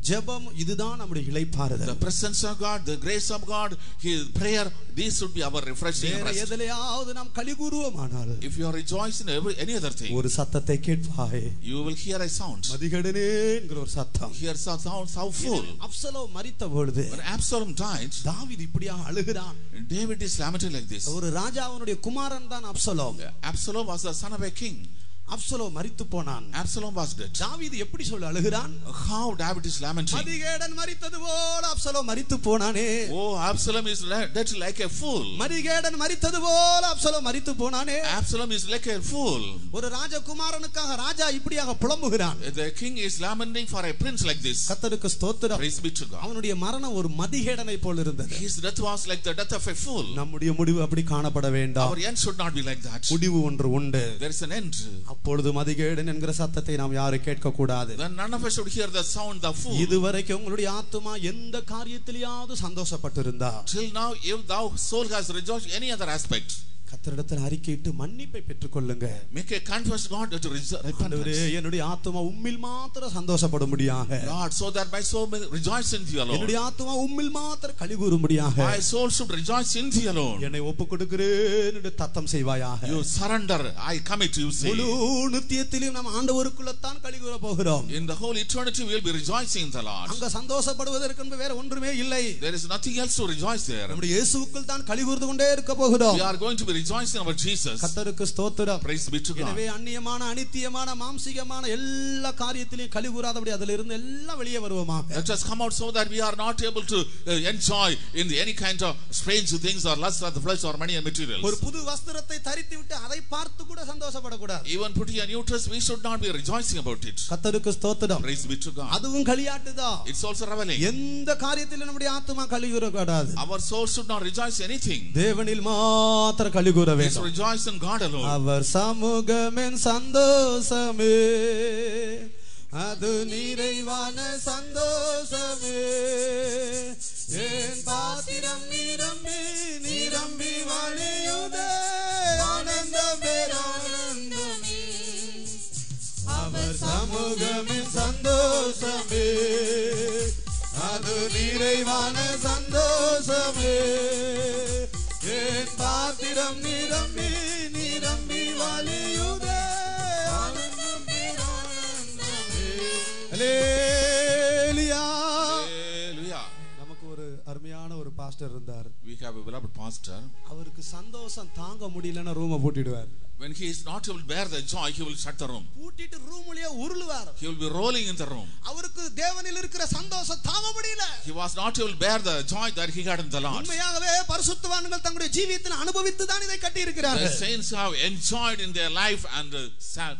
ஜெபம், இதுதான் நம்முடைய இளைப்பாறுதல். The presence of God, the grace of God, His prayer, these should be our refreshing rest. எதிலையாவது நாம் களிகூறுவோமானால், If you are rejoicing in any other thing, ஒரு சத்தத்தை கேட்பாய். you will hear a sound. மதிகடனே என்கிற ஒரு சத்தம். Here's a sound, how full. Absalom மரித்த பொழுது When Absalom died, தாவீது இப்படியாக அழுகிறான். David is lamenting like this. ஒரு ராஜாவுடைய குமாரன் தான் Absalom. Absalom was the son of a king. Absalom மரித்து போனான். Absalom was dead. தாவீது எப்படி சொல்ல அழுகிறான்? How David is lamenting. மதிகேடன் மரித்தது போல அப்சலோம் மரித்து போனானே. Oh, Absalom is dead like a fool. மதிகேடன் மரித்தது போல அப்சலோம் மரித்து போனானே. Absalom is like a fool. ஒரு ராஜகுமாரனுக்காக ராஜா இப்படியாக புலம்புகிறான். The king is lamenting for a prince like this. கர்த்தருக்கு ஸ்தோத்திரம். Praise be to God. அவனுடைய மரணம் ஒரு மதிகேடனை போல இருந்தது. His death was like the death of a fool. நம்முடைய முடிவு அப்படி காணப்பட வேண்டாம். Our end should not be like that. முடிவு ஒன்று உண்டு. There is an end. அப்பொழுது மதிகேடன் என்கிற சத்தத்தை நாம் யாரும் கேட்க கூடாது. Then none of us should hear the sound, the fool. இதுவரைக்கும் உங்களுடைய ஆத்துமா எந்த காரியத்திலேயாவது சந்தோஷப்பட்டிருந்தா, Till now, if thou soul has rejoiced any other aspect, கர்த்தரிடத்தில் அறிக்கையிட்டு மன்னிப்பை பெற்றுக்கொள்ளுங்க. make a confess God to repentance. என்னுடைய ஆத்துமா உம்மில் மாத்திர சந்தோஷப்படும்படியாக, Lord, so that my soul may rejoice in thee alone. என்னுடைய ஆத்துமா உம்மில் மாத்திர களிகூறும்படியாக My soul should rejoice in thee alone. என்னை ஒப்புக் கொடுக்கிறேன் என்று தத்தம் செய்வாயாக. You surrender, I commit, you say. முழு நித்தியத்திலும் நாம் ஆண்டவருக்குள்ளத்தான் களிகூற போகிறோம். In the whole eternity we will be rejoicing in the Lord. அங்க சந்தோஷப்படுவதற்கு வேற ஒன்றுமே இல்லை. There is nothing else to rejoice there. நம்முடைய இயேசுவுக்குள் தான் களிகூர்ந்து கொண்டே இருக்க போகிறோம். We are going to be rejoicing about Jesus. கர்த்தருக்கு ஸ்தோத்திரம். Praise be to God. எனவே அந்நியமான அனித்தியமான மாம்சிகமான எல்லா காரியத்திலும் களிகூறாதபடி அதிலிருந்து எல்லாம் வெளியே வருவோமாக. Let us come out so that we are not able to enjoy in any kind of strange things or lust of the flesh or money and materials. ஒரு புது வஸ்திரத்தை தரித்து விட்டு அதை பார்த்து கூட சந்தோஷப்படக்கூடாது. Even putting a new dress, we should not be rejoicing about it. கர்த்தருக்கு ஸ்தோத்திரம். Praise be to God. அதுவும் களியாட்டுதான். It's also reveling. எந்த காரியத்திலும் நம்முடைய ஆத்துமா களிகூறக்கூடாது. Our soul should not rejoice anything. தேவனில் மாத்திர களிகூற வேண்டும். Let's rejoice in God alone. அவர் சமூகமென் சந்தோஷமே, அது நிறைவான சந்தோஷமே, என் பாத்திரம் நிரம்பி நிரம்பி வழியுதே ஆனந்தமே ஆனந்தமே. அவர் சமூகமென் சந்தோஷமே, அது நிறைவான சந்தோஷமே, என் பாத்திரம் நிரம்பி நிரம்பி வழியுதே ஆனந்தமே ஆனந்தமே. அல்லேலூயா. Hallelujah. நமக்கு ஒரு அருமையான ஒரு பாஸ்டர் இருந்தார். We have a beloved pastor. அவருக்கு சந்தோஷம் தாங்க முடியலன்னா ரூமை பூட்டிடுவார். When he is not able to bear the joy, he will shut the room. பூட்டிட்டு ரூம்லயே உருளுவார். He will be rolling in the room. அவருக்கு தேவனில் இருக்கிற சந்தோஷம் தாங்க முடியல. He was not able to bear the joy that he had in the Lord. உண்மையாகவே பரிசுத்தவான்கள் தங்களுடைய ஜீவியத்தில் அனுபவித்து தான் இதை கட்டி The இருக்கிறார்கள். saints have enjoyed in their life and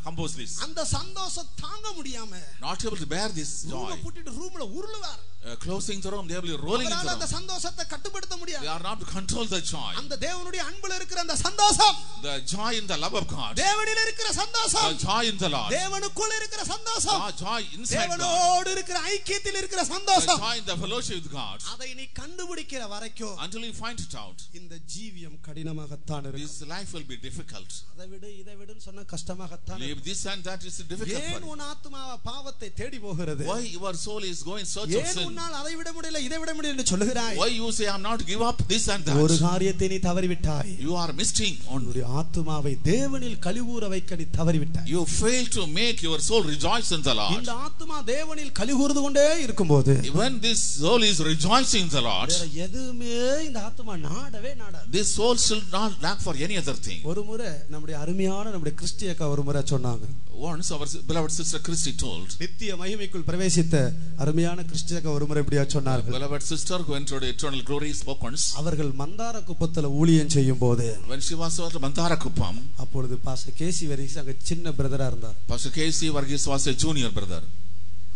composed this. அந்த சந்தோஷம் தாங்க முடியாம Not able to bear this joy. ரூமை பூட்டிட்டு ரூம்ல உருளுவார். Closing the room, they will be rolling in the அந்த room. சந்தோஷத்தை கட்டுப்படுத்த முடியாது. They are not to control the joy. அந்த தேவனுடைய அன்புல இருக்கிற அந்த சந்தோஷம், The joy in the love of God. தேவனில் இருக்கிற சந்தோஷம், The joy in the Lord. தேவனுக்குள்ள இருக்கிற சந்தோஷம், Joy inside God. தேவனோடு இருக்கிற ஐக்கியத்தில் இருக்கிற The சந்தோஷம், joy in the fellowship with God. அதை நீ கண்டுபிடிக்கிற வரைக்கும் Until you find it out, இந்த ஜீவியம் கடினமாகத்தான் இருக்கும். this life will be difficult. அதை விடு இதை விடுன்னு சொன்னா கஷ்டமாகத்தான் Leave இருக்கும். this and that is difficult for ஏன் you. உன் ஆத்துமா பாவத்தை தேடி போகிறது? Why your soul is going search of ஏன் sin? உன்னால் அதை விட முடியல இதை விட முடியல என்று சொல்லுகிறாய்? Why you say I am not to give up this and ஒரு that? காரியத்தை நீ தவறிவிட்டாய். You are missing on. உன்னுடைய ஆத்துமாவை தேவனில் கலிகூற வைக்க நீ தவறிவிட்டாய். You fail to make your soul rejoice in the Lord. இந்த ஆத்துமா தேவனில் கலிகூர்ந்து கொண்டே இருக்கும்போது When this soul is rejoicing in the Lord, வேற எதுவுமே இந்த ஆத்துமா நாடவே நாடாது. this soul should not lack for any other thing. ஒரு முறை நம்முடைய அருமையான நம்முடைய கிறிஸ்டியக்கா ஒரு முறை சொன்னாங்க. Once our beloved sister Christy told, நித்திய மகிமைக்குள் பிரவேசித்த அருமையான கிறிஸ்டியக்கா ஒரு முறை இப்படியா சொன்னார்கள். beloved sister who entered eternal glory spoke once. அவர்கள் மந்தார குப்பத்துல ஊழியம் செய்யும் போது When she was at Mandarakuppam, அப்பொழுது பாஸ்டர் கேசி வரிசை அங்க சின்ன பிரதரா இருந்தார். Pastor K.C. Varghese was a junior brother.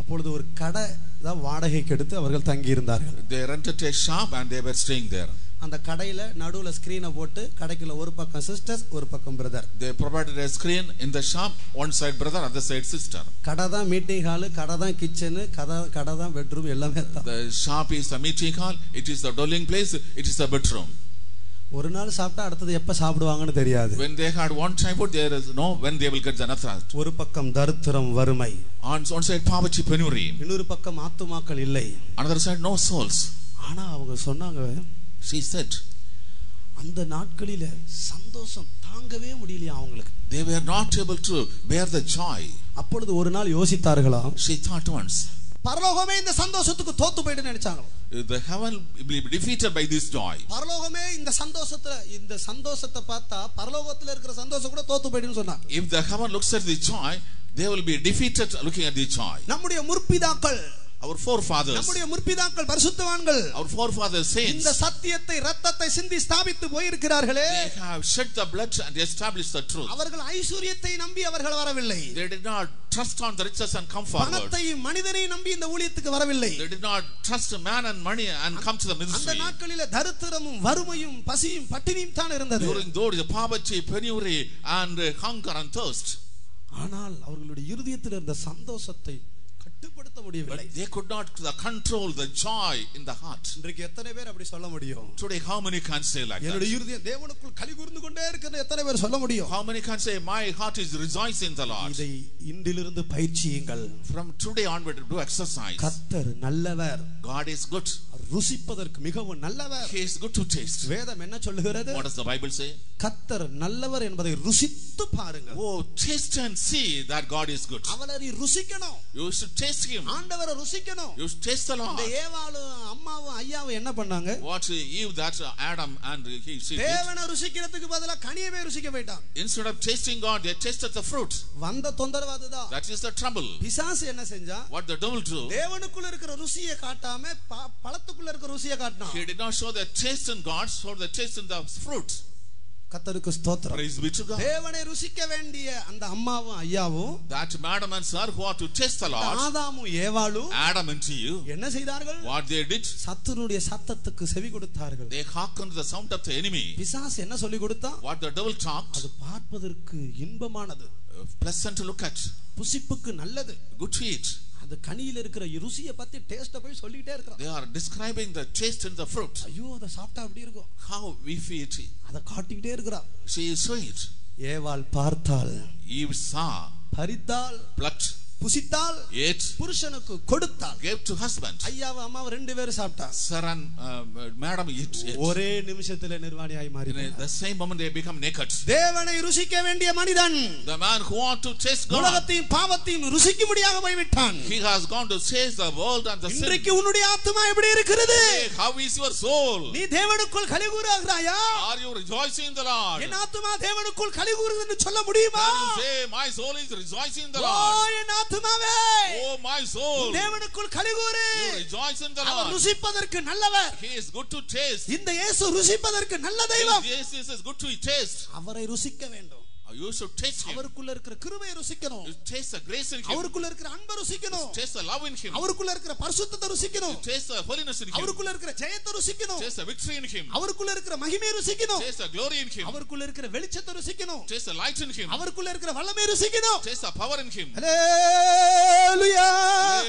அப்பொழுது ஒரு கடை தான் வாடகைக்கு எடுத்து அவர்கள் தங்கி இருந்தார்கள். They rented a shop and they were staying there. அந்த கடையில நடுவுல ஸ்கிரீனை போட்டு கடைக்குள்ள ஒரு பக்கம் சிஸ்டர்ஸ் ஒரு பக்கம் brother. They provided a screen in the shop, one side brother, other side sister. கடை தான் மீட்டிங் ஹால், கடை தான் கிச்சன், கடை தான் பெட்ரூம், எல்லாமே தான். The shop is the meeting hall, it is the dwelling place, it is the bedroom. ஒரு நாள் சாப்பிட்டா அடுத்தது எப்ப சாப்பிடுவாங்கன்னு தெரியாது. When they had one time food, there is no when they will get the another. ஒரு பக்கம் தரித்திரம் வறுமை, On one side poverty, penury. இன்னொரு பக்கம் ஆத்துமாக்கள் இல்லை. Another side no souls. ஆனா அவங்க சொன்னாங்க, She said அந்த நாட்களில சந்தோஷம் தாங்கவே முடியலையா அவங்களுக்கு. they were not able to bear the joy. அப்பொழுது ஒரு நாள் யோசித்தார்களாம், She thought once, பரலோகமே இந்த சந்தோஷத்துக்கு தோத்து போயிட்டு நினைச்சாங்க. the heaven will be defeated by this joy. பரலோகமே இந்த சந்தோஷத்தை பார்த்தா பரலோகத்துல இருக்கிற சந்தோஷம் கூட தோத்து போயிடுன்னு சொன்னாங்க. If the heaven looks at the joy, they will be defeated looking at the joy. நம்முடைய முற்பிதாக்கள், Our forefathers, நம்முடைய முற்பிதாக்கள் பரிசுத்தவான்கள், our forefathers saints, இந்த சத்தியத்தை இரத்தத்தை சிந்தி ஸ்தாபித்து போயிருக்கிறார்களே, they have shed the blood and established the truth. அவர்கள் ஐஸ்வரியத்தை நம்பி அவர்கள் வரவில்லை. They did not trust on the riches and come forward. பணத்தை மனிதனை நம்பி இந்த ஊழியத்துக்கு வரவில்லை. They did not trust man and money and come to the அந்த ministry. நாட்களிலே தரித்திரமும் வறுமையும் பசியும் பட்டினியும் தான் இருந்தது. During those the poverty, penury and hunger and thirst. ஆனால் அவர்களுடைய இருதயத்தில் இருந்த சந்தோஷத்தை கட்டுப்படுத்த முடியவில்லை. They could not control the joy in the heart. இன்றைக்கு எத்தனை பேர் அப்படி சொல்ல முடியும்? Today how many can say like that? என்னுடைய இருதயம் தேவனுக்குள் கலிகூர்ந்து கொண்டே இருக்கிறது எத்தனை பேர் சொல்ல முடியும்? How many can say my heart is rejoicing in the Lord? இதை இன்றிலிருந்து பயிற்சியுங்கள். From today onward do exercise. கர்த்தர் நல்லவர். God is good. ருசிப்பதற்கு மிகவும் நல்லவர். He is good to taste. வேதம் என்ன சொல்லுகிறது? What does the Bible say? கர்த்தர் நல்லவர் என்பதை ருசித்து பாருங்க. Oh, taste and see that God is good. அவரை ருசிக்கணும். You should taste him. ஆண்டவரை ருசிக்கணும். You should taste the Lord. இந்த ஏவாளும் அம்மாவும் ஐயாவும் என்ன பண்ணாங்க? What Eve, that Adam and she did. தேவனை ருசிக்கிறதுக்கு பதிலா கனியவே ருசிக்க போய்ட்டாங்க. Instead of tasting God, they tasted the fruit. வந்த தொந்தரவு அதுதான். That is the trouble. பிசாசு என்ன செஞ்சா? What the devil do? தேவனுக்குள்ள இருக்கிற ருசியை காட்டாம பழத்துக்குள்ள இருக்கிற ருசியை காட்டினான். He did not show the taste in God, show the taste in the fruit. கர்த்தருக்கு ஸ்தோத்திரம். Praise be to God. தேவனை ருசிக்க வேண்டிய அந்த அம்மாவும் ஐயாவும், that madam and sir who are to taste the Lord, ஆதாமும் ஏவாளும், Adam and Eve, என்ன செய்தார்கள்? what they did? சத்துருடைய சத்தத்துக்கு செவி கொடுத்தார்கள். They hearkened to the sound of the enemy. பிசாசு என்ன சொல்லி கொடுத்தான்? What the devil talked? அது பார்ப்பதற்கு இன்பமானது, pleasant to look at, புசிப்புக்கு நல்லது, good to eat. அது கனியில இருக்கிற ருசியை பத்தி டேஸ்ட போய் சொல்லிட்டே இருக்கான். They are describing the taste in the fruit. ஐயோ அத சாப்பிட்டா அப்படி இருக்கும். How we feed it. அத காட்டிட்டே இருக்கறா. She is sweet. ஏவாள் பார்த்தாள், Eve saw, பறித்தாள், plucked, புசித்தாள், ate, புருஷனுக்கு கொடுத்தாள், gave to husband. ஐயாவும் அம்மாவும் ரெண்டு பேரும் சாப்பிட்டாங்க. Sir and madam ate. ஒரே நிமிஷத்துல நிர்வாணியாய் மாறினார். In the same moment they become naked. தேவனை ருசிக்க வேண்டிய மனிதன், The man who want to taste God, உலகத்தையும் பாவத்தையும் ருசிக்கும்படியாக போய் விட்டான். he has gone to taste the world and the sin. இன்றைக்கு உன்னுடைய ஆத்துமா எப்படி இருக்கிறது? How is your soul? நீ தேவனுக்குள் கலிகூறுகிறாயா? Are you rejoicing in the Lord? என் ஆத்துமா தேவனுக்குள் கலிகூறுது என்று சொல்ல முடியுமா? Can you say my soul is rejoicing in the O Lord? என் ஆத்துமாவே, Oh my soul, தேவனுக்குள் கலிகூறு. you rejoice in the our Lord. ருசிப்பதற்கு நல்லவர். He is good to taste. இந்த இயேசு ருசிப்பதற்கு நல்ல தெய்வம். Jesus is good to taste. அவரை ருசிக்க வேண்டும். You should taste him. அவருக்குள்ள இருக்கிற கிருபையை ருசிக்கணும். You taste the grace in him. அவருக்குள்ள இருக்கிற அன்பை ருசிக்கணும். Taste the love in him. அவருக்குள்ள இருக்கிற பரிசுத்தத்தை ருசிக்கணும். Taste the holiness in him. அவருக்குள்ள இருக்கிற ஜெயத்தை ருசிக்கணும். Taste the victory in him. அவருக்குள்ள இருக்கிற மகிமையை ருசிக்கணும். Taste the glory in him. அவருக்குள்ள இருக்கிற வெளிச்சத்தை ருசிக்கணும். Taste the light in him. அவருக்குள்ள இருக்கிற வல்லமையை ருசிக்கணும். Taste the power in him. Hallelujah.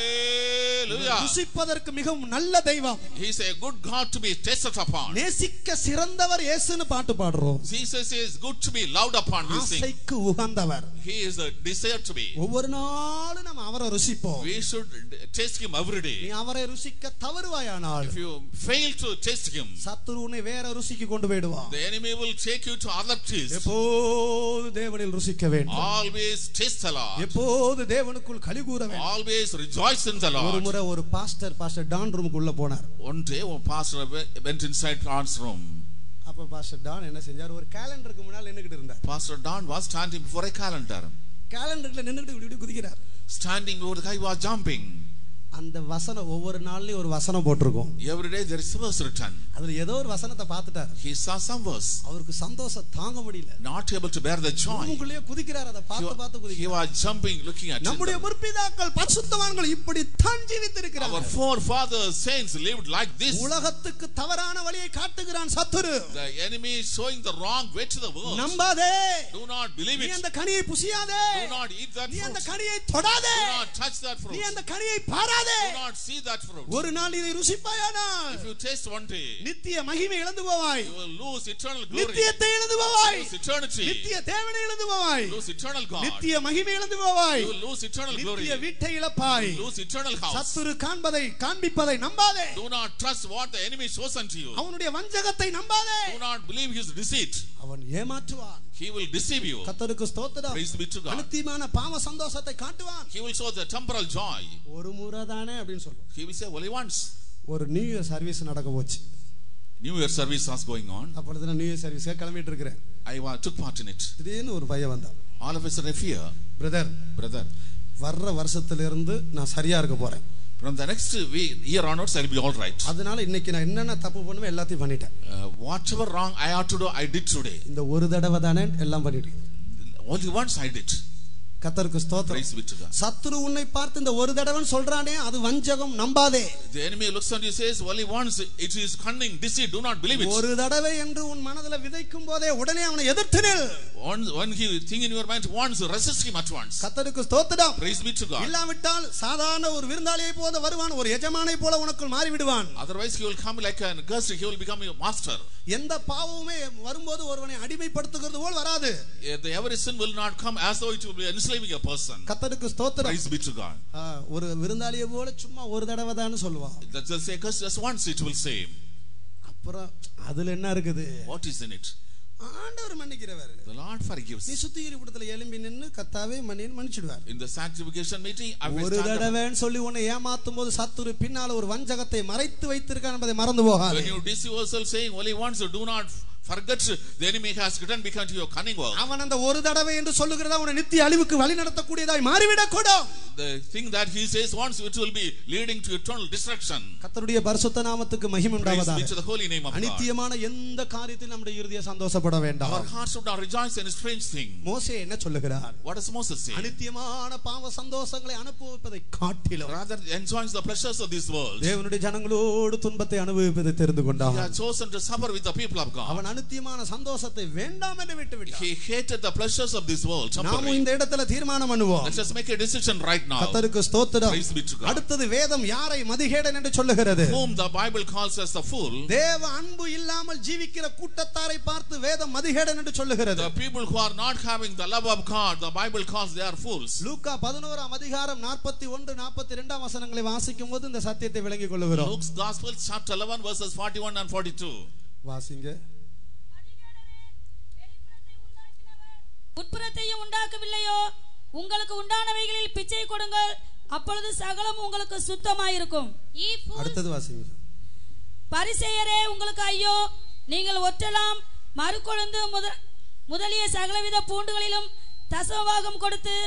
Hallelujah. ருசிப்பதற்கு மிகவும் நல்ல தெய்வம். He is a good God to be tasted upon. நேசிக்க சிறந்தவர் இயேசுன்னு பாட்டு பாடுறோம். Jesus is good to be loved upon. We sing. ஆசைக்கு உகந்தவர். He is a desire to be. ஒவ்வொரு நாளும் நம்ம அவரை ருசிப்போம். We should taste him every நீ day. அவரை ருசிக்க தவறுவாயானால் If you fail to taste him, சத்துரு உன்னை வேற ருசிக்கு கொண்டு போய்டுவான். the enemy will take you to other taste. எப்போது தேவனில் ருசிக்க வேண்டும். Always taste the Lord. எப்போது தேவனுக்குள் கலிகூற வேண்டும். Always rejoice in the ஒரு Lord. முறை ஒரு பாஸ்டர் டான் ரூமுக்குள்ள போனார். One day one pastor went inside God's room. அப்ப பாஸ்டர் டான் என்ன செஞ்சார்? ஒரு கேலண்டருக்கு முன்னால நின்னுக்கிட்டு இருந்தார். Pastor Don was standing before a calendar. கேலண்டர்ல நின்னுக்கிட்டு இப்படி குதிக்கிறார். Standing before the guy was jumping. அந்த வசனம் ஒவ்வொரு நாள்லயும் ஒரு வசனம் போட்டிருக்கும். Every day there is a verse written. அதுல ஏதோ ஒரு வசனத்தை பார்த்துட்டார். He saw some verse. அவருக்கு சந்தோஷம் தாங்க முடியல. Not able to bear the joy. ரூமுக்குள்ளே குதிக்கிறார். அதை பார்த்து He குதிக்கிறார். was jumping, looking at நம்முடைய it. முற்பிதாக்கள் பரிசுத்தவான்கள் இப்படி தான் ஜீவித்திருக்கிறார்கள். Our forefathers saints lived like this. உலகத்துக்கு தவறான வழியை காட்டுகிறான் சத்துரு. The enemy is showing the wrong way to the world. நம்பாதே. Do not believe நீ it. அந்த கனியை புசியாதே. Do not eat that நீ அந்த fruit. கனியை தொடாதே. Do not touch that நீ fruit. அந்த கனியை பாராதே. பார்க்காதே. Do not see that fruit. ஒரு நாள் இதை ருசிப்பாயானால் If you taste one day, நித்திய மகிமை இழந்து போவாய். you will lose eternal glory. நித்தியத்தை இழந்து போவாய். Lose eternity. நித்திய தேவனை இழந்து போவாய். Lose eternal God. நித்திய மகிமை இழந்து போவாய். You will lose eternal glory. நித்திய வீட்டை இழப்பாய். Lose eternal house. சத்துரு காண்பிப்பதை நம்பாதே. Do not trust what the enemy shows unto you. அவனுடைய வஞ்சகத்தை நம்பாதே. Do not believe his deceit. அவன் ஏமாற்றுவான். He will deceive you. கர்த்தருக்கு ஸ்தோத்திரம். Praise be to God. அநித்தியமான பாவ சந்தோஷத்தை காட்டுவான். He will show the temporal joy. ஒரு முறை தானே அப்படினு சொல்லுவான். He will say only once. ஒரு நியூ இயர் சர்வீஸ் நடக்க போச்சு. New Year service was going on. அப்பொழுது நான் நியூ இயர் சர்வீஸ்க்கு கிளம்பிட்டு இருக்கேன். I took part in it. திடீர்னு ஒரு பையன் வந்தான். All of a sudden I fear. Brother வர்ற வருஷத்துல இருந்து நான் சரியா இருக்க போறேன். From the next year onwards I will be all right. அதனால இன்னைக்கு நான் என்னென்ன தப்பு பண்ணுவேன் எல்லாத்தையும் பண்ணிட்டேன். Whatever wrong I ought to do I did today. இந்த ஒரு தடவை தானே எல்லாம் பண்ணிட்டேன். Only once I did. கர்த்தருக்கு ஸ்தோத்திரம். சத்துரு உன்னை பார்த்து இந்த ஒரு தடவை சொல்றானே அது வஞ்சகம், நம்பாதே. The enemy looks at you says only once, it is cunning deceit, do not believe it. ஒரு தடவை என்று உன் மனதில விதைக்கும் போதே உடனே அவனை எதிர்த்து நில். When he think in your mind once, resist him at once. கர்த்தருக்கு ஸ்தோத்திரம். Praise be to God. இல்லாவிட்டால் சாதாரண ஒரு விருந்தாளியை போல வருவான், ஒரு எஜமானை போல உனக்குள் மாறி விடுவான். Otherwise he will come like a guest, he will become your master. எந்த பாவமுமே வரும்போது ஒருவனை அடிமைப்படுத்துகிறது போல் வராது. Every sin will not come as though it will be enslaving a person. கர்த்தருக்கு ஸ்தோத்திரம். Praise be to God. ஒரு விருந்தாளியை போல சும்மா ஒரு தடவை தான் சொல்லுவான். That's just say just once it will say. அப்புறம் அதுல என்ன இருக்குது? What is in it? ஆண்டவர் மன்னிக்கிறவர். The Lord forgives. நீ சுத்திகரிப்புடத்துல எழும்பி நின்னு கர்த்தாவே மன்னிச்சிடுவார். In the sanctification meeting I will ஒரு தடவைன்னு சொல்லி உன்னை ஏமாத்தும்போது சத்துரு பின்னால ஒரு வஞ்சகத்தை மறைத்து வைத்திருக்கான் என்பதை மறந்து போகாதே. When you deceive yourself saying only once, do not forget the enemy has written because your cunning work. அவன் அந்த ஒரு தடவை என்று சொல்லுகிறதா உன்னை நித்திய அழிவுக்கு வழி நடத்தக்கூடியதாய் மாறிவிடக் கூடும். The thing that he says once, it will be leading to eternal destruction. கர்த்தருடைய பரிசுத்த நாமத்துக்கு மகிமை உண்டாவதாக. Praise be to the holy name of God. அநித்தியமான எந்த காரியத்தில் நம்முடைய இருதயம் சந்தோஷப்பட வேண்டாம். Our hearts should not rejoice in a strange thing. மோசே என்ன சொல்லுகிறார்? What does Moses say? அநித்தியமான பாவ சந்தோஷங்களை அனுபவிப்பதை காட்டிலும் rather enjoys the pleasures of this world. தேவனுடைய ஜனங்களோடு துன்பத்தை அனுபவிப்பதை தெரிந்து கொண்டான். He had chosen to suffer with the people of God. அவன் அநித்தியமான சந்தோஷத்தை வேண்டாம் என்று விட்டுவிட்டான். He hated the pleasures of this world. நாமும் இந்த இடத்துல தீர்மானம் பண்ணுவோம். Let's just make a decision right now. கர்த்தருக்கு ஸ்தோத்திரம். Praise be to God. அடுத்தது வேதம் யாரை மதிகேடன் என்று சொல்லுகிறது? Whom the Bible calls as the fool. தேவ அன்பு இல்லாமல் ஜீவிக்கிற கூட்டத்தாரை பார்த்து வேதம் மதிகேடன் என்று சொல்லுகிறது. The people who are not having the love of God, the Bible calls they are fools. லூக்கா 11ஆம் அதிகாரம் 41 42 வசனங்களை வாசிக்கும்போது இந்த சத்தியத்தை விளங்கிக் கொள்கிறோம். Luke's Gospel chapter 11 verses 41 and 42. வாசிங்க. உட்புறத்தையும் உண்டாக்கவில்லையோ, உங்களுக்கு உண்டானவைகளில் பிச்சை கொடுங்கள், அப்பொழுது சகலம் உங்களுக்கு சுத்தமாயிருக்கும். அடுத்தது வாசிங்க. பரிசேயரே உங்களுக்கு ஐயோ, நீங்கள் ஒற்றலாம் மறுகொழுந்து முதலிய சகலவித பூண்டுகளிலும் தசமபாகம் கொடுத்து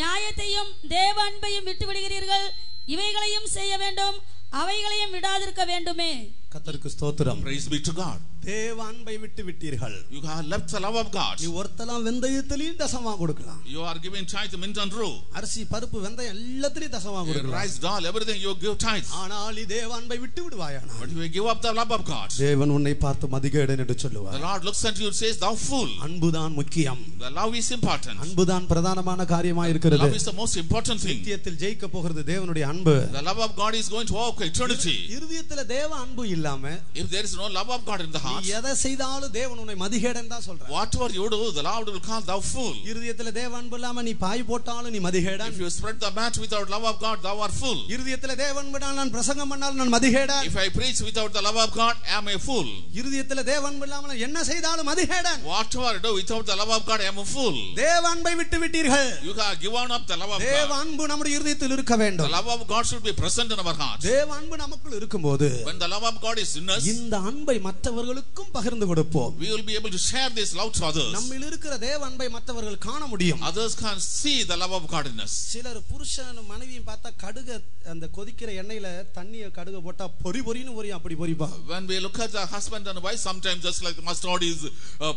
நியாயத்தையும் தேவ அன்பையும் விட்டு விடுகிறீர்கள். இவைகளையும் செய்ய வேண்டும், அவைகளையும் விடாதிருக்க வேண்டுமே. கர்த்தருக்கு ஸ்தோத்திரம். Praise be to God. தேவ அன்பை விட்டு விட்டீர்கள். You have left the love of God. நீ ஒருத்தலாம் வெந்தயத்திலையும் தசமா கொடுக்கலாம். You are giving tithe, mint and rue. அரிசி பருப்பு வெந்தயம் எல்லாத்திலையும் தசமா கொடுக்கலாம். Rice, dal, everything you give tithe. ஆனால் நீ தேவ அன்பை விட்டு விடுவாயானா? But you give up the love of God. தேவன் உன்னை பார்த்து மதிகேடன் என்று சொல்லுவார். The Lord looks at you and says, "Thou fool." அன்புதான் முக்கியம். The love is important. அன்புதான் பிரதானமான காரியமாக இருக்கிறது. Love is the most important thing. நித்தியத்தில் ஜெயிக்க போகிறது தேவனுடைய அன்பு. The love of God is going to walk eternity. இருதயத்தில் தேவ அன்பு இல்லாம, if there is no love of God in the heart, நீ எதை செய்தாலும் தேவன் உன்னை மதிகேடன் தான் சொல்றார். whatever you do, the Lord will call thou fool. இருதயத்தில் தேவ அன்பு இல்லாம நீ பாய் போட்டாலும் நீ மதிகேடன். If you spread the mat without love of God, thou art fool. இருதயத்தில் தேவ அன்பினால் நான் பிரசங்கம் பண்ணாலும் நான் மதிகேடன். If I preach without the love of God, I am a fool. இருதயத்தில் தேவ அன்பு இல்லாம நான் என்ன செய்தாலும் மதிகேடன். Whatever I do without the love of God, I am a fool. தேவ அன்பை விட்டு விட்டீர்கள். You have given up the love of God. தேவ அன்பு நம்முடைய இருதயத்தில் இருக்க வேண்டும். The love of God should be present in our heart. தேவ அன்பு நமக்குள் இருக்கும்போது, when the love of God is in us, இந்த அன்பை மற்றவர்களுக்கும் பகிர்ந்து கொடுப்போம். we will be able to share this love to others. நம்மில் இருக்கிற தேவ அன்பை மற்றவர்கள் காண முடியும். Others can see the love of God in us. சிலர் புருஷனும் மனைவியும் பார்த்தா கடுகு அந்த கொதிக்கிற எண்ணெயில தண்ணியை கடுகு போட்டா பொரி பொரின்னு பொரி அப்படி பொரிப்பா. When we look at the husband and wife, sometimes just like the mustard is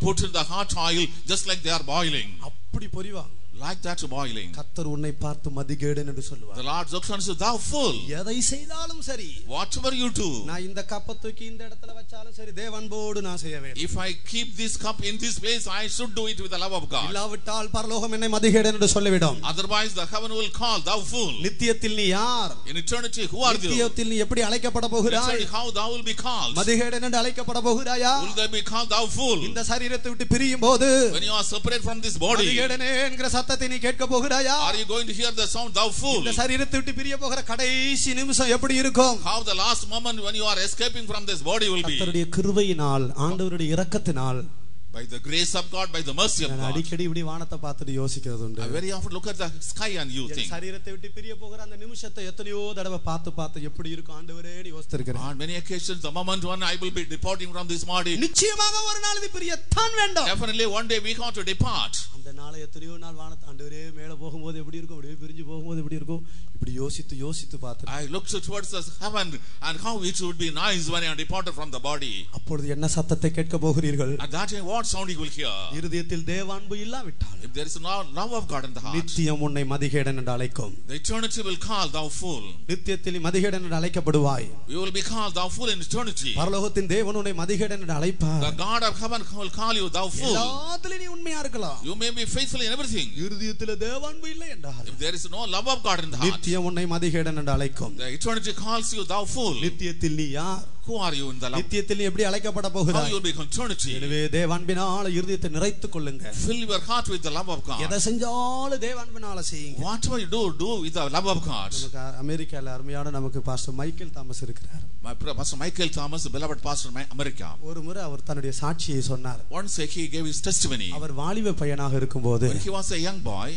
put in the hot oil, just like they are boiling. அப்படி பொரிவா. like that boiling. கர்த்தர் உன்னை பார்த்து மதிகேடன் என்று சொல்லுவார். The Lord looks and says, thou fool. எதை செய்தாலும் சரி, Whatever you do, நான் இந்த கப்பை தூக்கி இந்த இடத்துல வச்சாலும் சரி, தேவன்போடு நான் செய்ய வேண்டும். if I keep this cup in this place, I should do it with the love of God. இல்லாவிட்டால் பரலோகம் என்னை மதிகேடன் என்று சொல்லிவிடும். Otherwise the heaven will call, thou fool. நித்தியத்தில் நீ யார்? In eternity, who are you? நித்தியத்தில் நீ எப்படி அழைக்கப்பட போகிறாய்? How thou will be called? மதிகேடன் என்று அழைக்கப்பட போகிறாயா? Will they be called, thou fool? இந்த சரீரத்தை விட்டு பிரியும் போது, when you are separate from this body, மதிகேடனே என்கிற சத்தத்தை நீ கேட்க போகிறாயா? are you going to hear the sound, thou fool? இந்த சரீரத்தை விட்டு பிரிய போகிற கடைசி நிமிஷம் எப்படி இருக்கும்? How the last moment when you are escaping from this body will be? கர்த்தருடைய கிருபையினால், ஆண்டவருடைய இரக்கத்தினால், by the grace of God, by the mercy of God. அடிக்கடி இப்படி வானத்தை பார்த்துட்டு யோசிக்கிறது உண்டு. I very often look at the sky and you think, சரீரத்தை விட்டு பிரிய போகிற அந்த நிமிஷத்தை எத்தனையோ தடவை பார்த்து எப்படி இருக்கும் ஆண்டவரே னு யோசிச்சிருக்கிறேன். on many occasions the moment when I will be departing from this body, நிச்சயமாக ஒரு நாள் இது பிரியத்தான் வேண்டும். definitely one day we got to depart. அந்த நாளை எத்தனையோ நாள் வானத்தை ஆண்டவரே மேலே போகும்போது எப்படி இருக்கும், அப்படியே பிரிஞ்சு போகும்போது எப்படி இருக்கும், இப்படி யோசித்து பார்த்து I looked towards the heaven and how it would be nice when I departed from the body. அப்பொழுது என்ன சத்தத்தை கேட்க போகிறீர்கள்? At that time what sound you will hear? இருதயத்தில் தேவான்பு இல்லாவிட்டால், if there is no love of God in the heart, நித்தியம் உன்னை மதிகேடன் என்று அழைக்கும். the eternity will call, thou fool. நித்தியத்தில் மதிகேடன் என்று அழைக்கப்படுவாய். you will be called, thou fool, in eternity. பரலோகத்தின் தேவன் உன்னை மதிகேடன் என்று அழைப்பார். the God of heaven will call you, thou fool. எல்லாத்திலும் நீ உண்மையா இருக்கலாம். you may be faithful in everything. இருதயத்தில் தேவான்பு இல்லை என்றால், if there is no love of God in the heart, நித்தியம் உன்னை மதிகேடன் என்று அழைக்கும். the eternity calls you, thou fool. நித்தியத்தில் நீ யார்? who are you in the love? நித்தியத்தில் நீ எப்படி அழைக்கப்பட how போகிறாய்? you will be in eternity? எனவே தேவான்பினால் இருதயத்தை நிறைத்துக் கொள்ளுங்க. fill your heart with the love of God. எதை செஞ்சாலும் தேவான்பினால செய்யுங்க. whatever you do with the love of God. நமக்கு அமெரிக்கால அருமையான நமக்கு பாஸ்டர் மைக்கேல் தாமஸ் இருக்கிறார். my pastor Michael Thomas, the beloved pastor in America, ஒரு முறை அவர் தன்னுடைய சாட்சியை சொன்னார். once he gave his testimony. அவர் வாலிப பையனாக இருக்கும்போது, when he was a young boy,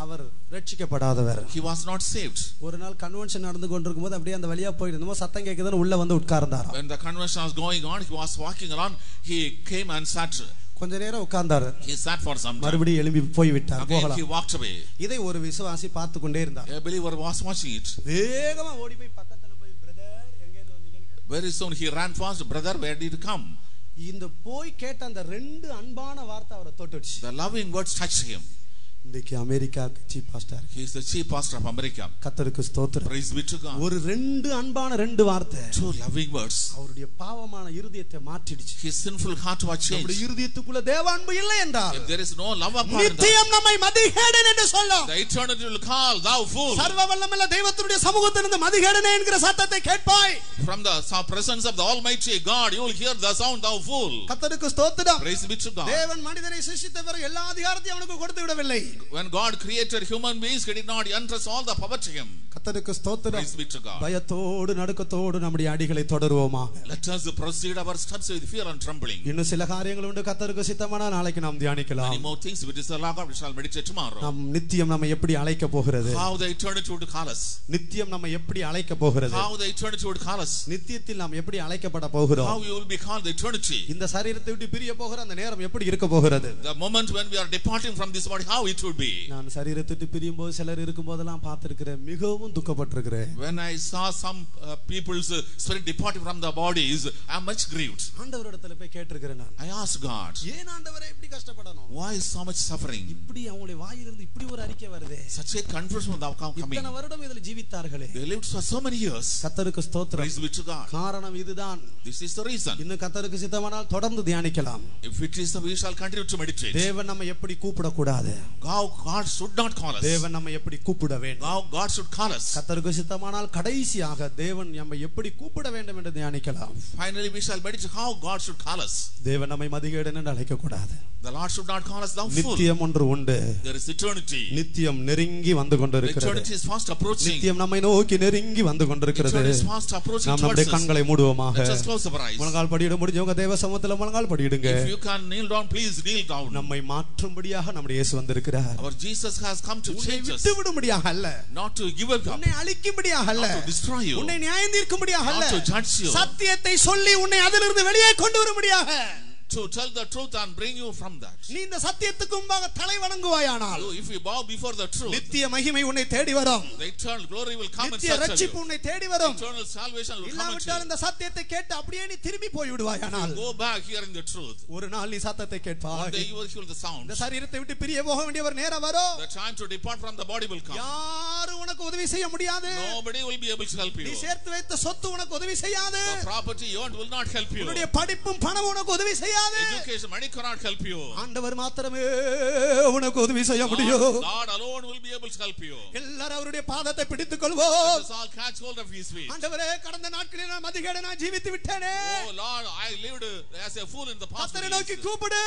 our ரட்சிக்கப்படாதவர். he was not saved. ஒரு நாள் கன்வென்ஷன் நடந்து கொண்டிருக்கும்போது அப்படியே அந்த வழியா போயிட்டு இருந்தோம், சத்தம் கேக்குதுன்னு உள்ள வந்து உட்கார்ந்தார். when the convention was going on, he was walking around, he came and sat. கொஞ்ச நேரம் உட்கார்ந்தார். he sat for some time. மறுபடியும் எழும்பி போய் விட்டார். again போகலாம். he walked away. இதை ஒரு விசுவாசி பார்த்து கொண்டே இருந்தார். a believer was watching it. வேகமா ஓடி போய் பக்கத்துல போய், பிரதர் எங்க இருந்து வந்தீங்கன்னு கேட்டார். very soon he ran fast, brother, where did you come? இந்த போய் கேட்ட அந்த ரெண்டு அன்பான வார்த்தை அவரை தொட்டுடுச்சு. the loving words touched him. இன்னைக்கு America chief pastor, he is the chief pastor of America. கர்த்தருக்கு ஸ்தோத்திரம். praise be to God. ஒரு ரெண்டு அன்பான ரெண்டு வார்த்தை, two loving words, அவருடைய பாவமான இருதயத்தை மாற்றிடுச்சு. his sinful heart was changed. நம்முடைய இருதயத்துக்குள்ள தேவான்பு இல்லை என்றால், if there is no love of God, நித்தியம் நம்மை மதிகேடன் என்று சொல்லும். the eternity will call, thou fool. சர்வ வல்லமையுள்ள தெய்வத்தினுடைய சமூகத்திலிருந்து மதிகேடனே என்கிற சத்தத்தை கேட்பாய். from the presence of the Almighty God you will hear the sound, thou fool. கர்த்தருக்கு ஸ்தோத்திரம். praise be to God. தேவன் மனிதனை சிருஷ்டித்த பிறகு எல்லா அதிகாரத்தையும் அவனுக்கு கொடுத்து விடவில்லை. when God created human beings, he did not entrust all the power to him. கர்த்தருக்கு ஸ்தோத்திரம். praise be to God. பயத்தோடு நடுக்கத்தோடு நம்முடைய அடிகளை தொடருவோமாக. let us proceed our steps with fear and trembling. இன்னும் சில காரியங்கள் உண்டு, கர்த்தருக்கு சித்தமானால் நாளைக்கு நாம் தியானிக்கலாம். many more things which is the law of we shall meditate tomorrow. நாம் நித்தியம் நம்மை எப்படி அழைக்க போகிறது? how the eternity would call us. நித்தியம் நம்மை எப்படி அழைக்க போகிறது? how the eternity would call us. நித்தியத்தில் நாம் எப்படி அழைக்கப்பட போகிறோம்? how you will be called the eternity. இந்த சரீரத்தை விட்டு பிரிய போகிற அந்த நேரம் எப்படி இருக்க போகிறது? the moment when we are departing from this body, how it would be. நான் சரீரத்தை விட்டு பிரியும் போது சிலர் இருக்கும் போதெல்லாம் பார்த்திருக்கிறேன், மிகவும் துக்கப்பட்டிருக்கிறேன். when I saw some people's spirit departing from the bodies, I am much grieved. ஆண்டவரிடத்துல போய் கேட்டிருக்கிறேன் நான். I asked God, ஏன் ஆண்டவரே இப்படி கஷ்டப்படணும்? why so much suffering? இப்படி அவங்களுடைய வாயிலிருந்து இப்படி ஒரு அறிக்கை வருதே. such a confusion without coming. இத்தனை வருடம் இதில் ஜீவித்தார்களே. they lived for so many years. கர்த்தருக்கு ஸ்தோத்திரம். praise be to God. காரணம் இதுதான். this is the reason. இன்னும் கர்த்தருக்கு சித்தமானால் தொடர்ந்து தியானிக்கலாம். if it is, we shall continue to meditate. தேவன் நம்மை எப்படி கூப்பிட கூடாது? God should not call us. தேவன் நம்மை எப்படி கூப்பிட வேண்டும்? God should call us. கர்த்தருக்கு சித்தமானால் கடைசியாக தேவன் நம்மை எப்படி கூப்பிட வேண்டும் என்று தியானிக்கலாம். finally we shall meditate how God should call us. தேவன் நம்மை மதிகேடன் என்று அழைக்க கூடாது. the Lord should not call us thou fool. நித்தியம் ஒன்று உண்டு. there is eternity. நித்தியம் நெருங்கி வந்து கொண்டிருக்கிறது. eternity is fast approaching. நித்தியம் நம்மை நோக்கி நெருங்கி வந்து கொண்டிருக்கிறது. eternity is fast approaching. நாம் நம்முடைய கண்களை மூடுவோமாக. let us close our eyes. முழங்கால் படியிட முடிஞ்சவங்க தேவ சமூகத்தில் முழங்கால் படியிடுங்க. if you can kneel down, please kneel down. நம்மை மாற்றும்படியாக நம்முடைய இயேசு வந்திருக்கிறார். our Jesus has come to change us. விட்டு விடும்படியாக அல்ல. not to give up. உன்னை அழிக்கும்படியாக அல்ல. not to destroy you. உன்னை நியாயம் தீர்க்கும்படியாக அல்ல. not to judge you. சத்தியத்தை சொல்லி உன்னை அதிலிருந்து வெளியே கொண்டு வரும்படியாக. to tell the truth and bring you from that. நீ இந்த சத்தியத்துக்கு முன்பாக தலை வணங்குவாயானால், If you bow before the truth, நித்திய மகிமை உன்னை தேடி வரும். the eternal glory will come and நித்திய settle ரட்சிப்பு you. உன்னை தேடி வரும். Eternal salvation will come இல்லாவிட்டால் and இந்த சத்தியத்தை கேட்டு அப்படியே நீ திரும்பி போய் விடுவாயானால், go back hearing the truth. ஒரு நாள் நீ சத்தத்தை One கேட்பாய். day you will hear the sound. இந்த சரீரத்தை விட்டு பிரிய போக வேண்டிய ஒரு நேரம் வரும். The time to depart from the body will come. யாரும் உனக்கு உதவி செய்ய முடியாது. Nobody will be able to help நீ you. சேர்த்து வைத்த சொத்து உனக்கு உதவி செய்யாது. The property you own will not help you. உன்னுடைய படிப்பும் பணம் உனக்கு உதவி செய்யாது. Education, money cannot help you. ஆண்டவர் மாத்திரமே உனக்கு உதவி செய்ய முடியும். God alone will be able to help you. எல்லாரும் அவருடைய பாதத்தை பிடித்துக் கொள்வோம். Let us all catch hold of his feet. ஆண்டவரே, கடந்த நாட்களில் நான் மதிகேடனா ஜீவித்து விட்டேனே. Oh Lord, I lived as a fool in the past. கர்த்தரை நோக்கி கூப்பிடு.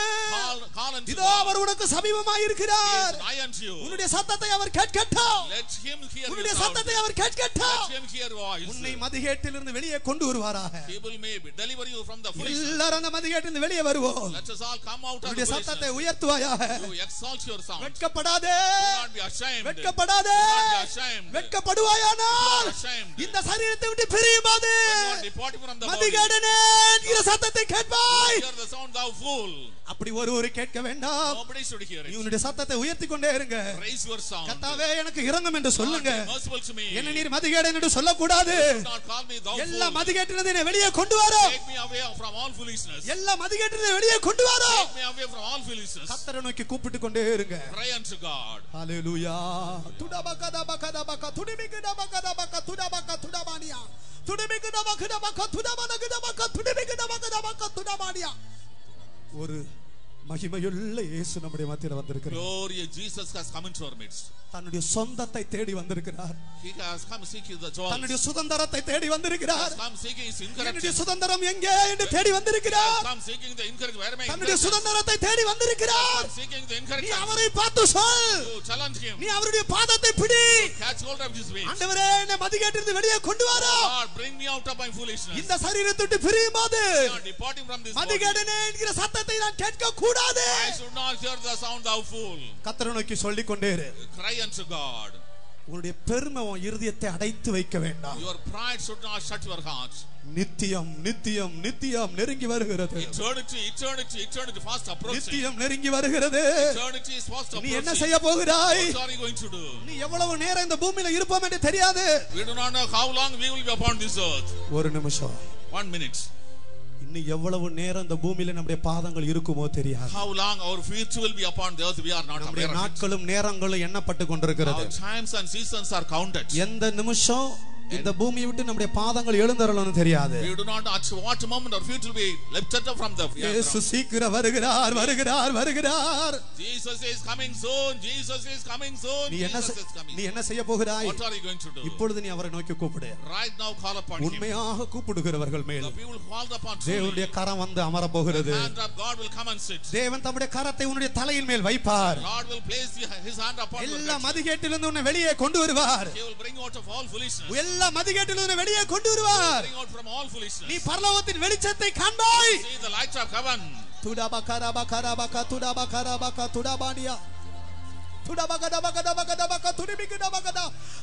Call unto இதோ God. அவர் உனக்கு சமீபமாய் He இருக்கிறார். is nigh unto you. உன்னுடைய சத்தத்தை அவர் கேட்கட்டும். Let him hear your உன்னுடைய sound. சத்தத்தை அவர் கேட்கட்டும். Let him hear voice. உன்னை மதிகேட்டிலிருந்து வெளியே கொண்டு வருவாராக. He will maybe deliver you from the foolishness. எல்லாரும் அந்த மதிகேட்டிலிருந்து வெளியே வருவோம். Let us all come out of the உன்னுடைய சத்தத்தை foolishness. உயர்த்துவாயாக. You exalt your sound. வெட்கப்படாதே. Do not be ashamed. வெட்கப்படாதே. Do not be ashamed. வெட்கப்படுவாயானால் Do not be ashamed. இந்த சரீரத்தை விட்டு பிரியும்போது When you are departing from the body, மதிகேடனே என்கிற சத்தத்தை கேட்பாய். hear the sound, thou fool. அப்படி ஒருவரை கேட்க வேண்டாம். Nobody should hear நீ it. உன்னுடைய சத்தத்தை உயர்த்தி கொண்டே இருங்க. Raise your sound. கர்த்தாவே, எனக்கு இரங்கும் என்று சொல்லுங்க. God, be merciful to me. என்ன நீர் மதிகேடன் என்று சொல்லக்கூடாது. Do not call me thou எல்லா fool. மதிகேட்டிலிருந்து என்னை வெளியே கொண்டு வரும். Take me away from all foolishness. எல்லா மதிகேட்டிலிருந்து வெளியே கொண்டு வரும். Take me away from all foolishness. கர்த்தரை நோக்கி கூப்பிட்டு கொண்டே இருங்க. Pray unto God. ஹalleluya. துடபகதபகதபக துடிபிகதபகதபக துடபக துடபானியா. துடிபிகதபகதபக துடபனகதபக துடிபிகதபகதபக துடபானியா. ஒரு மகிமையுள்ள இயேசு நம்முடைய மத்தியில வந்திருக்கிறார். Glorious Jesus has come into our midst. தன்னுடைய சொந்தத்தை தேடி வந்திருக்கிறார். He has come seeking the joy. தன்னுடைய சுதந்திரத்தை தேடி He வந்திருக்கிறார். has come seeking his என்னுடைய incorruption. சுதந்திரம் எங்கே என்று தேடி He வந்திருக்கிறார். has come seeking the incorruption. Where am I? தன்னுடைய சுதந்திரத்தை தேடி He வந்திருக்கிறார். has come seeking the நீ incorruption. அவரை பார்த்து சொல். You challenge him. நீ அவருடைய பாதத்தை பிடி. Catch hold of his ways. ஆண்டவரே, என்னை மதிகேட்டிலிருந்து வெளியே கொண்டு வா. Lord, bring me out of my foolishness. இந்த சரீரத்தை விட்டு பிரியும்போது I am departing from this body. மதிகேடனே என்கிற சத்தத்தை நான் கேட்க கூடாது. I should not hear the sound, thou fool. கர்த்தரை நோக்கி சொல்லிக் கொண்டே இரு. Cry unto God. உன்னுடைய பெருமை உன் இருதயத்தை அடைத்து வைக்க வேண்டாம். Your pride should not shut your heart. நித்தியம் நித்தியம் நித்தியம் நெருங்கி வருகிறது. Eternity, eternity, eternity fast approaching. நித்தியம் நெருங்கி வருகிறது. Eternity is fast நீ என்ன approaching. செய்ய போகிறாய்? What are you going to do? நீ எவ்வளவு நேரம் இந்த பூமியில இருப்போம் என்று தெரியாது. We do not know how long we will be upon this earth. ஒரு நிமிஷம். 1 minute. இன்னும் எவ்வளவு நேரம் இந்த பூமியில நம்முடைய பாதங்கள் இருக்குமோ தெரியாது. How long our feet will be upon the earth, we are not நம்முடைய aware of it. நாட்களும் நேரங்களும் எண்ணப்பட்டு கொண்டிருக்கிறது. Our times and seasons are counted. எந்த நிமிஷம் இந்த பூமியை விட்டு நம்முடைய பாதங்கள் எழுந்தருளும்னு தெரியாது. We do not know at what moment our feet will be lifted up from the இயேசு ground. சீக்கிரம் வருகிறார் வருகிறார் வருகிறார். Jesus is coming soon. Jesus is coming soon. நீ Jesus is coming. என்ன செய்ய போகிறாய்? What are you going to do? இப்பொழுது நீ அவரை நோக்கி கூப்பிடு. Right now call upon him. உண்மையாக கூப்பிடுகிறவர்கள் மேல் The people called upon தேவனுடைய truly. கரம் வந்து அமர போகிறது. The hand of God will come and sit. தேவன் தம்முடைய கரத்தை உன்னுடைய தலையின் மேல் வைப்பார். God will place his hand upon your எல்லா head. மதிகேட்டிலிருந்து உன்னை வெளியே கொண்டு வருவார். He will bring you out of all foolishness. எல்லா மதிகேட்டிலிருந்து வெளியே கொண்டு வருவார். Bring out from all நீ foolishness. பரலோகத்தின் வெளிச்சத்தை காண்பாய். See the light of heaven. துடபகரபகரபக துடபகரபக துடபானியா. துடபகடபகடபகடபக துடிபிகடபகட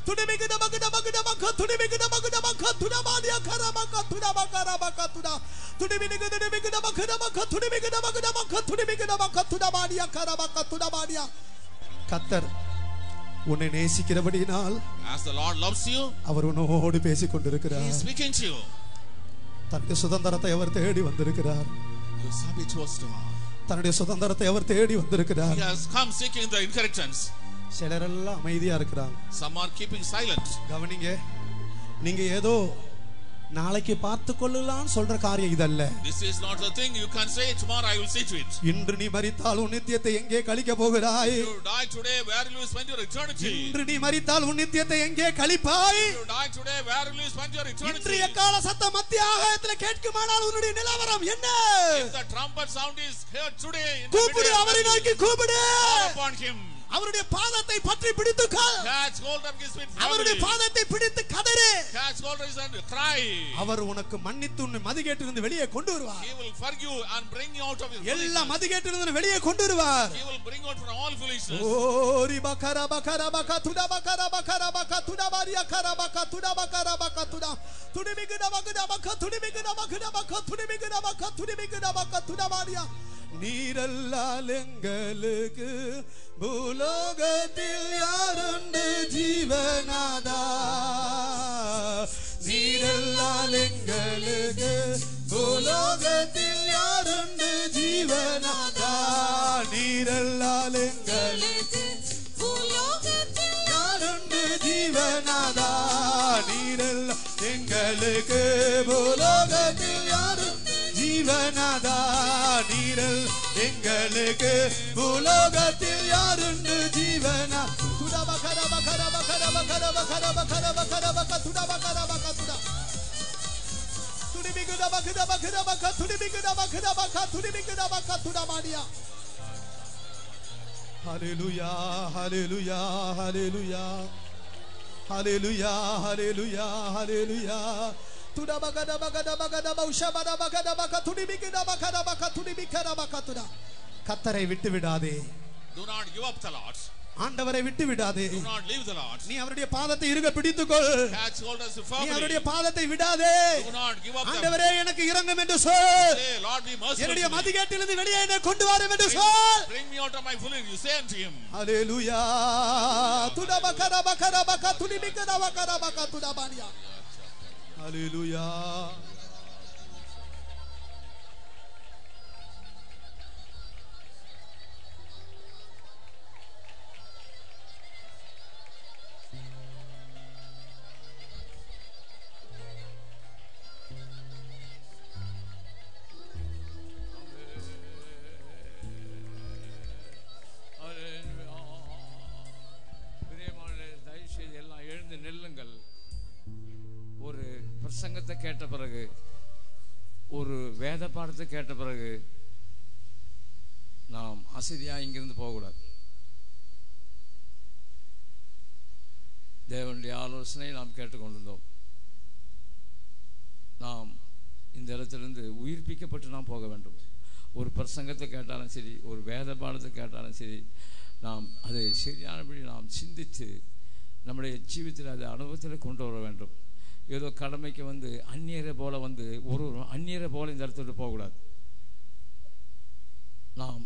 துடிபிகடபகடபகடபக துடிபிகடபகடபக துடபானியா கரபக துடபகரபக துட துடிபிகடபகடபகடபக துடிபிகடபகடபக துடிபிகடபக துடபானியா கரபக துடபானியா. கர்த்தர் உன்னை நேசிக்கிறபடியினால் As the Lord loves you, அவர் உன்னோடு பேசிக் He கொண்டிருக்கிறார். is speaking to you. தன்னுடைய சுதந்திரத்தை அவர் தேடி வந்திருக்கிறார். You submit to us to God. தன்னுடைய சுதந்திரத்தை அவர் தேடி வந்திருக்கிறார். He has come seeking the inheritance. சிலரெல்லாம் அமைதியா இருக்கிறாங்க. Some are keeping silent. கவனிங்க, நீங்க ஏதோ நாளைக்கு பார்த்து கொள்ளலாம் சொல்ற காரியம் இதல்ல. This is not the thing you can say tomorrow I will see to it. இன்று நீ மரித்தால் உன் நித்தியத்தை எங்கே கழிக்க போகிறாய்? You die today, where will you spend your eternity? இன்று நீ மரித்தால் உன் நித்தியத்தை எங்கே கழிப்பாய்? You die today, where will you spend your eternity? இன்று எக்கால சத்தம் மத்திய ஆகாயத்தில் கேட்குமானால் உன்னுடைய நிலவரம் என்ன? If the trumpet sound is heard today in the கூப்பிடு, அவரை நோக்கி கூப்பிடு. call upon him. அவருடைய பாதத்தை பற்றி பிடித்துக்கொள். Catch hold of his feet. அவருடைய பாதத்தை பிடித்து கதறு. Catch hold of his hand, cry. அவர் உனக்கு மன்னித்து உன்னை மதிகேட்டிலிருந்து வெளியே கொண்டு வருவார். He will forgive and bring you out of his எல்லா மதிகேட்டிலிருந்து வெளியே கொண்டு வருவார். He will bring out from all foolishness. ஓரி பகர பகர பக துட பகர பகர பக துட பாரியா கர பக துட பகர பக துட துடிமிகுட பகட பக துடிமிகுட பகட பக துடிமிகுட பக துடிமிகுட பக துட பாரியா. நீரல்லால் எங்களுக்கு பூலோகத்தில் யாருண்டு ஜீவநாதா. நீரல்லால் எங்களுக்கு பூலோகத்தில் யாருண்டு ஜீவநாதா. நீரல்லால் எங்களுக்கு பூலோகத்தில் யாருண்டு ஜீவநாதா. நீரல்ல எங்களுக்கு பூலோகத்தில் யாருண்டு ஜீவநாதா. நீரல் எங்களுக்கு பூலோகத்தில் யாருண்டு ஜீவனா. துடபகர பகர பகர பகர பகர பகர பகர பக துடபகர பக துட துடிமிகுட பகட பகட பக துடிமிகுட பகட பக துடிமிகுட பக துடமாடியா. ஹalleluya ஹalleluya ஹalleluya ஹalleluya ஹalleluya ஹalleluya. துட பகட பகட பகட பௌஷபட பகட பக துடிமிகுட பகட பக துடிமிகர பக துட. கர்த்தரை விட்டு விடாதே. Do not give up the Lord. ஆண்டவரை விட்டு விடாதே. Do not leave the Lord. நீ அவருடைய பாதத்தை இறுக பிடித்துக்கொள். Catch hold of his நீ firmly. அவருடைய பாதத்தை விடாதே. Do not give up. ஆண்டவரே எனக்கு இரங்கும் என்று சொல். Say, Lord, be merciful. என்னுடைய மதிகேட்டிலிருந்து வெளியே என்னை கொண்டு வாரும் என்று சொல். Bring me out of my foolishness. You say unto him. ஹalleluya. துட பகர பகர பக துடிமிகட பகர பக துடபானியா. ஹalleluya. ஒரு பிரசங்கத்தை கேட்ட பிறகு, ஒரு வேத பாடத்தை கேட்ட பிறகு நாம் அசதியாக இங்கிருந்து போகக்கூடாது. தேவனுடைய ஆலோசனை நாம் கேட்டுக்கொண்டிருந்தோம். நாம் இந்த இடத்திலிருந்து உயிர்ப்பிக்கப்பட்டு நாம் போக வேண்டும். ஒரு பிரசங்கத்தை கேட்டாலும் சரி, ஒரு வேத பாடத்தை கேட்டாலும் சரி, நாம் அதை சரியானபடி நாம் சிந்தித்து நம்முடைய ஜீவிதத்தில் அதை அனுபவத்தில் கொண்டு வர வேண்டும். ஏதோ கடமைக்கு வந்து அந்நியரை போல வந்து ஒரு அந்நியரை போல இந்த இடத்துல போகக்கூடாது. நாம்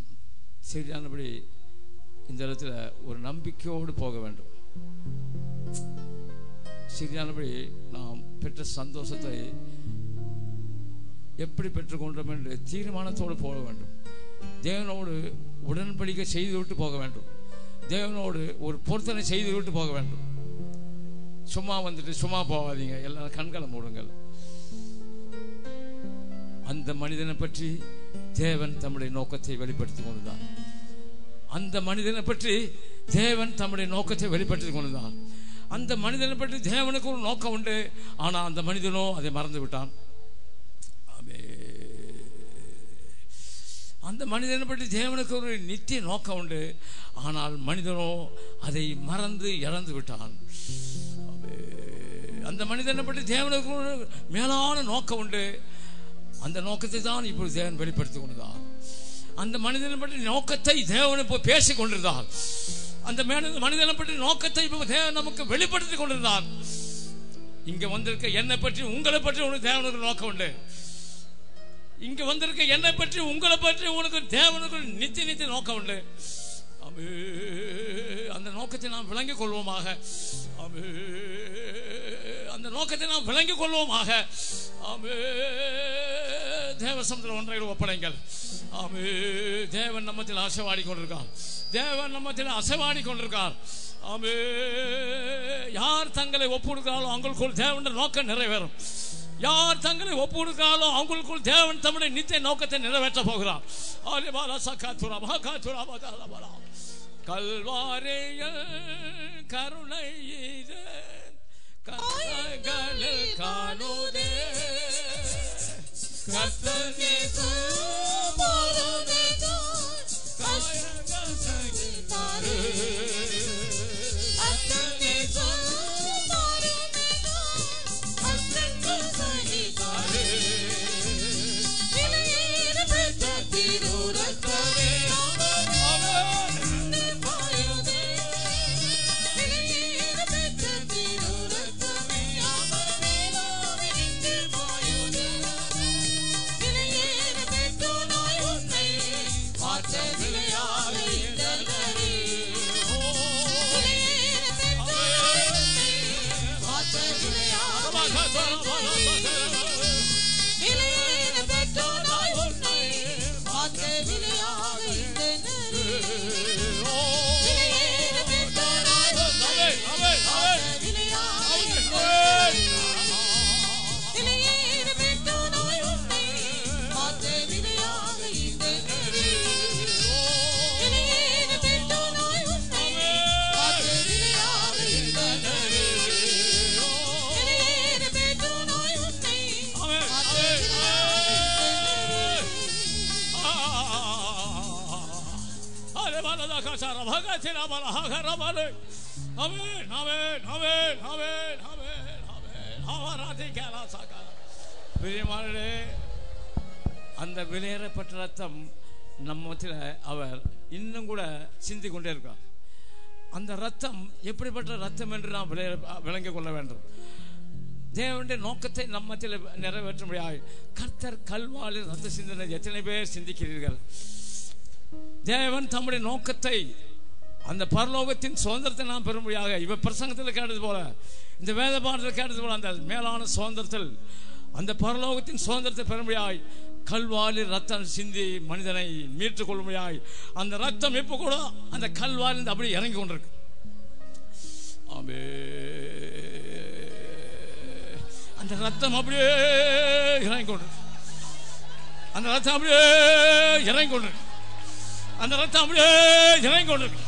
சரியானபடி இந்த இடத்துல ஒரு நம்பிக்கையோடு போக வேண்டும். சரியானபடி நாம் பெற்ற சந்தோஷத்தை எப்படி பெற்றுக்கொண்டோம் என்று தீர்மானத்தோடு போக வேண்டும். தேவனோடு உடன்படிக்கை செய்துவிட்டு போக வேண்டும். தேவனோடு ஒரு பொருத்தனை செய்துவிட்டு போக வேண்டும். சும்மா வந்துட்டு சும்மா போகாதீங்க. எல்லாரும் கண்களை மூடுங்கள். அந்த மனிதனை பற்றி தேவன் தம்முடைய நோக்கத்தை வெளிப்படுத்திக் கொண்டுதான். அந்த மனிதனை பற்றி தேவன் தம்முடைய நோக்கத்தை வெளிப்படுத்திக் கொண்டுதான். அந்த மனிதனை பற்றி தேவனுக்கு ஒரு நோக்கம் உண்டு. ஆனால் அந்த மனிதனோ அதை மறந்து விட்டான். அந்த மனிதனை பற்றி தேவனுக்கு ஒரு நித்திய நோக்கம் உண்டு. ஆனால் மனிதனோ அதை மறந்து இழந்து விட்டான். அந்த மனிதனை பற்றி தேவனுக்கு ஒரு மேலான நோக்கம் உண்டு. அந்த நோக்கத்தை தான் இப்பொழுது தேவன் வெளிப்படுத்திக் கொண்டுதான். அந்த மனிதனை பற்றி நோக்கத்தை தேவன் இப்போ பேசிக் கொண்டிருந்தார். அந்த மனிதனை பற்றி நோக்கத்தை இப்போ தேவன் நமக்கு வெளிப்படுத்தி கொண்டிருந்தார். இங்க வந்திருக்க என்னை பற்றி உங்களை பற்றி உனக்கு தேவனுக்கு நோக்கம் உண்டு. இங்க வந்திருக்க என்னை பற்றி உங்களை பற்றி உனக்கு தேவனுக்கு நித்திய நோக்கம் உண்டு. அந்த நோக்கத்தை நாம் விளங்கிக் கொள்வோமாக. அந்த நோக்கத்தை நாம் விளங்கிக் கொள்வோமாக. தேவசமுத்திர ஒன்றை ஒப்படைங்கள். தேவன் நம்மத்தில் அசைவாடி கொண்டிருக்கார். தேவன் நம்மத்தில் அசைவாடி கொண்டிருக்கார். யார் தங்களை ஒப்புடுக்கிறாரோ அவங்களுக்குள் தேவனுடைய நோக்கம் நிறைவேறும். யார் தங்களை ஒப்புடுக்கிறாரோ அவங்களுக்குள் தேவன் தம்முடைய நித்திய நோக்கத்தை நிறைவேற்ற போகிறார். கல்வாரியில் கருணை கண்களில் காணுதே கர்த்தர் அந்த விலையேறப்பட்ட ரத்தம் நம்மத்தில் அவர் இன்னும் கூட சிந்தி கொண்டே இருக்கார். அந்த ரத்தம் எப்படிப்பட்ட ரத்தம் என்று நாம் விளங்கிக் கொள்ள வேண்டும். தேவனுடைய நோக்கத்தை நம்மத்தில் நிறைவேற்ற முடியாது. கர்த்தர் கல்வாரில் ரத்த சிந்தனை எத்தனை பேர் சிந்திக்கிறீர்கள்? தேவன் தம்முடைய நோக்கத்தை அந்த பரலோகத்தின் சுதந்திரத்தை நாம் பெறும்படியாக இவ பிரசங்கத்தில் கேட்டது போல, இந்த வேத பாடத்தில் கேட்டது போல, அந்த மேலான சுதந்திரத்தில் அந்த பரலோகத்தின் சுதந்திரத்தை பெறும்படியாய் கல்வாரில் ரத்தம் சிந்தி மனிதனை மீட்டுக் கொள்ளும்படியாய் அந்த ரத்தம் இப்ப கூட அந்த கல்வாரில் அப்படியே இறங்கி கொண்டிருக்கு. ஆமே, அந்த ரத்தம் அப்படியே இறங்கி கொண்டிருக்கு. அந்த ரத்தம் அப்படியே இறங்கி கொண்டிருக்கு. அந்த ரத்தம் அப்படியே இறங்கி கொண்டிருக்கு.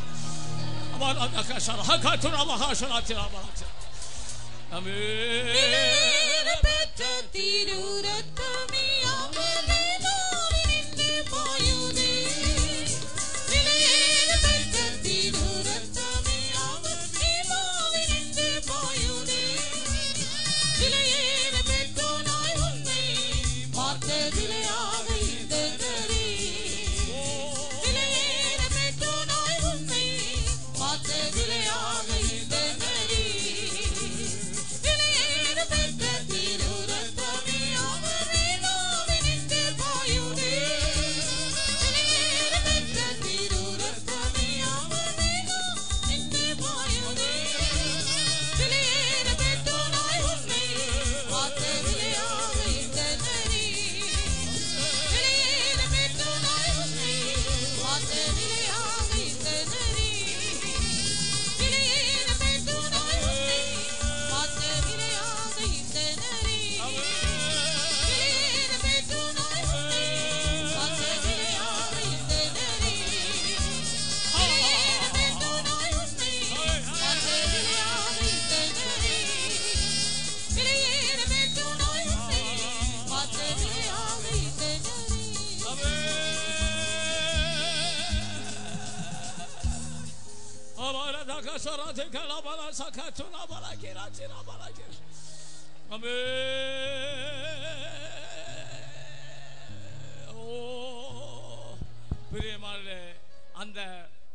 அந்த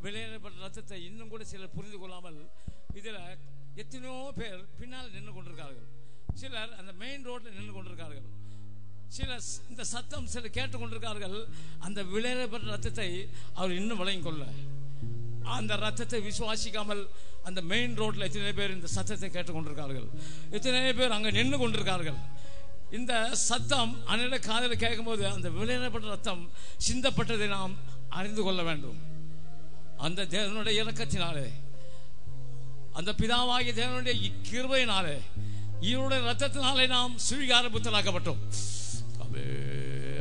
விலையேறப்பட்ட ரத்தத்தை இன்னும் கூட சிலர் புரிந்து கொள்ளாமல் இதுல எத்தனையோ பேர் பின்னால் நின்று கொண்டிருக்கார்கள். சிலர் அந்த மெயின் ரோட்ல நின்று கொண்டிருக்கார்கள். சிலர் இந்த சத்தம் சிலர் கேட்டுக் கொண்டிருக்கார்கள். அந்த விலையேறப்பட்ட ரத்தத்தை அவர் இன்னும் விளங்கிக் கொள்ள, அந்த ரத்தத்தை விசுவாசிக்காமல் அந்த மெயின் ரோட்ல எத்தனை பேர் இந்த சத்தத்தை கேட்டுக் கொண்டிருக்கார்கள். எத்தனை பேர் அங்க நின்று கொண்டிருக்கார்கள். இந்த சத்தம் அன்னைய காதல கேட்கும் போது அந்த விலையேறப்பட்ட ரத்தம் சிந்தப்பட்டதை நாம் அறிந்து கொள்ள வேண்டும். அந்த தேவனுடைய இரக்கத்தினாலே, அந்த பிதாவாகிய தேவனுடைய கிருபையினாலே, இவருடைய ரத்தத்தினாலே நாம் சுவீகார புத்தராக்கப்பட்டோம்.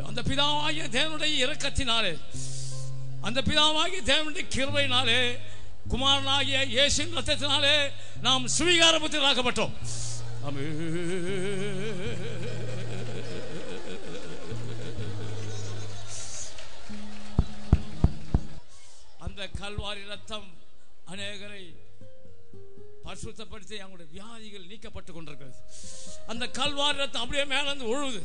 அந்த பிதாவாகிய தேவனுடைய இரக்கத்தினாலே, அந்த பிதாவாகிய தேவனுடைய கிருபையினாலே, குமாரனாகிய இயேசுவின் ரத்தத்தினாலே நாம் சுவீகார புத்தராக்கப்பட்டோம். அந்த கல்வாரி ரத்தம் அநேகரை பரிசுத்தப்படுத்தி அவங்களுடைய வியாதிகள் நீக்கப்பட்டுக் கொண்டிருக்கிறது. அந்த கல்வாரி ரத்தம் அப்படியே மேலிருந்து ஒழுகுது.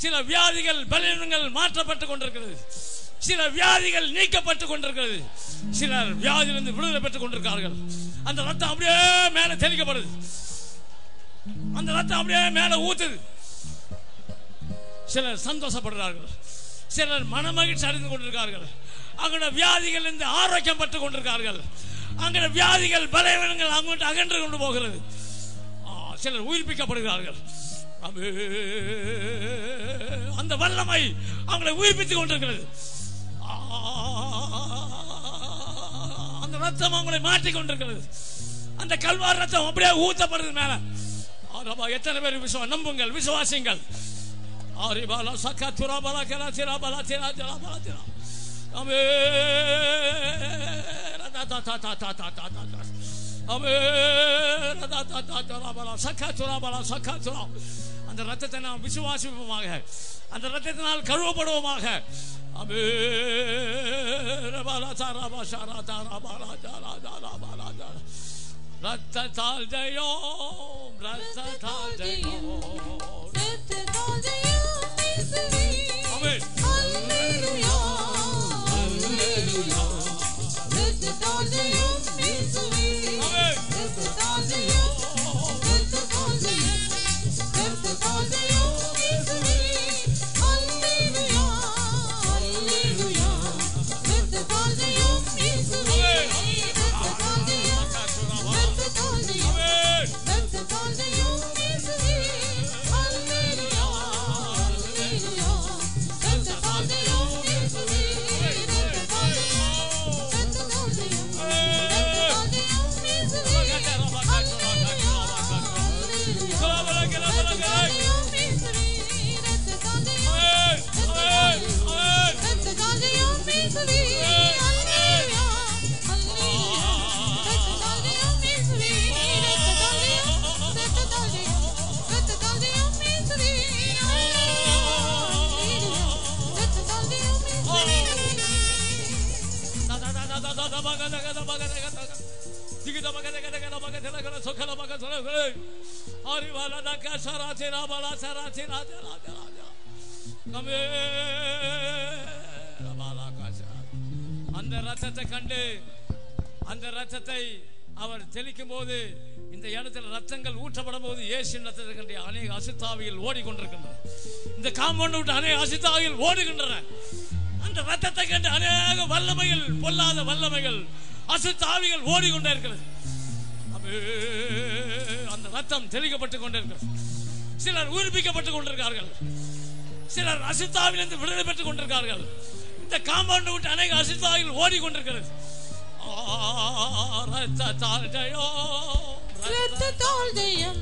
சில வியாதிகள் பலவீனங்கள் மாற்றப்பட்டுக் கொண்டிருக்கிறது. சில வியாதிகள் நீக்கப்பட்டுக் கொண்டிருக்கிறது. சிலர் வியாதியிலிருந்து விடுதலை பெற்றுக் கொண்டிருக்கிறார்கள். அந்த ரத்தம் அப்படியே மேல தெளிக்கப்படுது. அந்த ரத்தம் அப்படியே மேல ஊத்துது. சிலர் சந்தோஷப்படுகிறார்கள். சிலர் மனமகிழ்ச்சி அடைந்து கொண்டிருக்கிறார்கள். அங்கே வியாதிகள் இருந்து ஆரோக்கியம் பெற்றுக் கொண்டிருக்கிறார்கள். அங்கே வியாதிகள் பலவீனங்கள் அவங்கள்ட்ட அகன்று கொண்டு போகிறது. சிலர் உயிர்ப்பிக்கப்படுகிறார்கள். அந்த வல்லமை அவங்களை உயிர்ப்பித்துக் கொண்டிருக்கிறது. அந்த ரத்தம் அவங்களை மாற்றிக் கொண்டிருக்கிறது. அந்த கல்வாரி ரத்தம் அப்படியே ஊத்தப்படுது மேல. எத்தனை பேர் நம்புங்கள், விசுவாசிங்கள். அந்த ரத்தத்தை நாம் விசுவாசிப்போமாக, அந்த ரத்தத்தினால் கழுவப்படுவோமாக, ரத்தத்தால் ஜெயம் ரத்தத்தால் ஜெயம் ரத்தத்தால் ஜெயம் இயேசுவே ஆமென் ஹல்லேலூயா ஹல்லேலூயா ரத்தத்தால் ஜெயம் இயேசுவே ஆமென் ரத்தத்தால் ஜெயம் ரத்தத்தால் ஜெயம் ரத்தத்தால் ஜெயம் இயேசுவே ஹல்லேலூயா ஹல்லேலூயா ரத்தத்தால் ஜெயம் இயேசுவே அந்த ரத்தத்தை கண்டு அந்த ரத்தத்தை அவர் தெளிக்கும் போது இந்த இடத்துல ரத்தங்கள் ஊற்றப்படும் போது இயேசுவின் ரத்தத்தை கண்டு அநேக அசுத்தாவிகள் ஓடிக்கொண்டிருக்கின்றன. இந்த காம்பவுண்ட் விட்டு அநேக அசுத்தாவிகள் ஓடுகின்றன. அந்த ரத்தத்தை கண்டு அநேக வல்லமைகள் பொல்லாத வல்லமைகள் அசுத்தாவிகள் ஓடிக்கொண்டே இருக்கிறது. அந்த ரத்தம் தெளிக்கப்பட்டுக் கொண்டிருக்கிறது. சிலர் உயிர்ப்பிக்கப்பட்டுக் கொண்டிருக்கார்கள். சிலர் அசுத்தாவிலிருந்து விடுதலை பெற்றுக் கொண்டிருக்கார்கள். இந்த காம்பவுண்ட் விட்டு அநேக அசுத்தாவிகள் ஓடிக்கொண்டிருக்கிறது. ரத்தத்தால் ஜெயம் ரத்தத்தால் ஜெயம்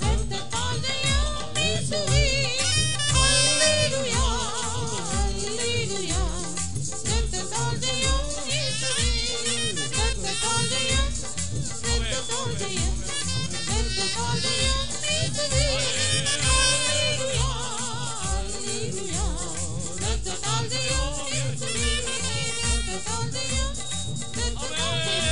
ரத்தத்தால் ஜெயம் இயேசுவே ஹல்லேலூயா ஹல்லேலூயா ரத்தத்தால் ஜெயம் இயேசுவே ரத்தத்தால் ஜெயம் ரத்தத்தால் ஜெயம் ரத்தத்தால் ஜெயம் இயேசுவே ஹல்லேலூயா ஹல்லேலூயா ரத்தத்தால் ஜெயம் இயேசுவே ரத்தத்தால் ஜெயம் ரத்தத்தால் ஜெயம்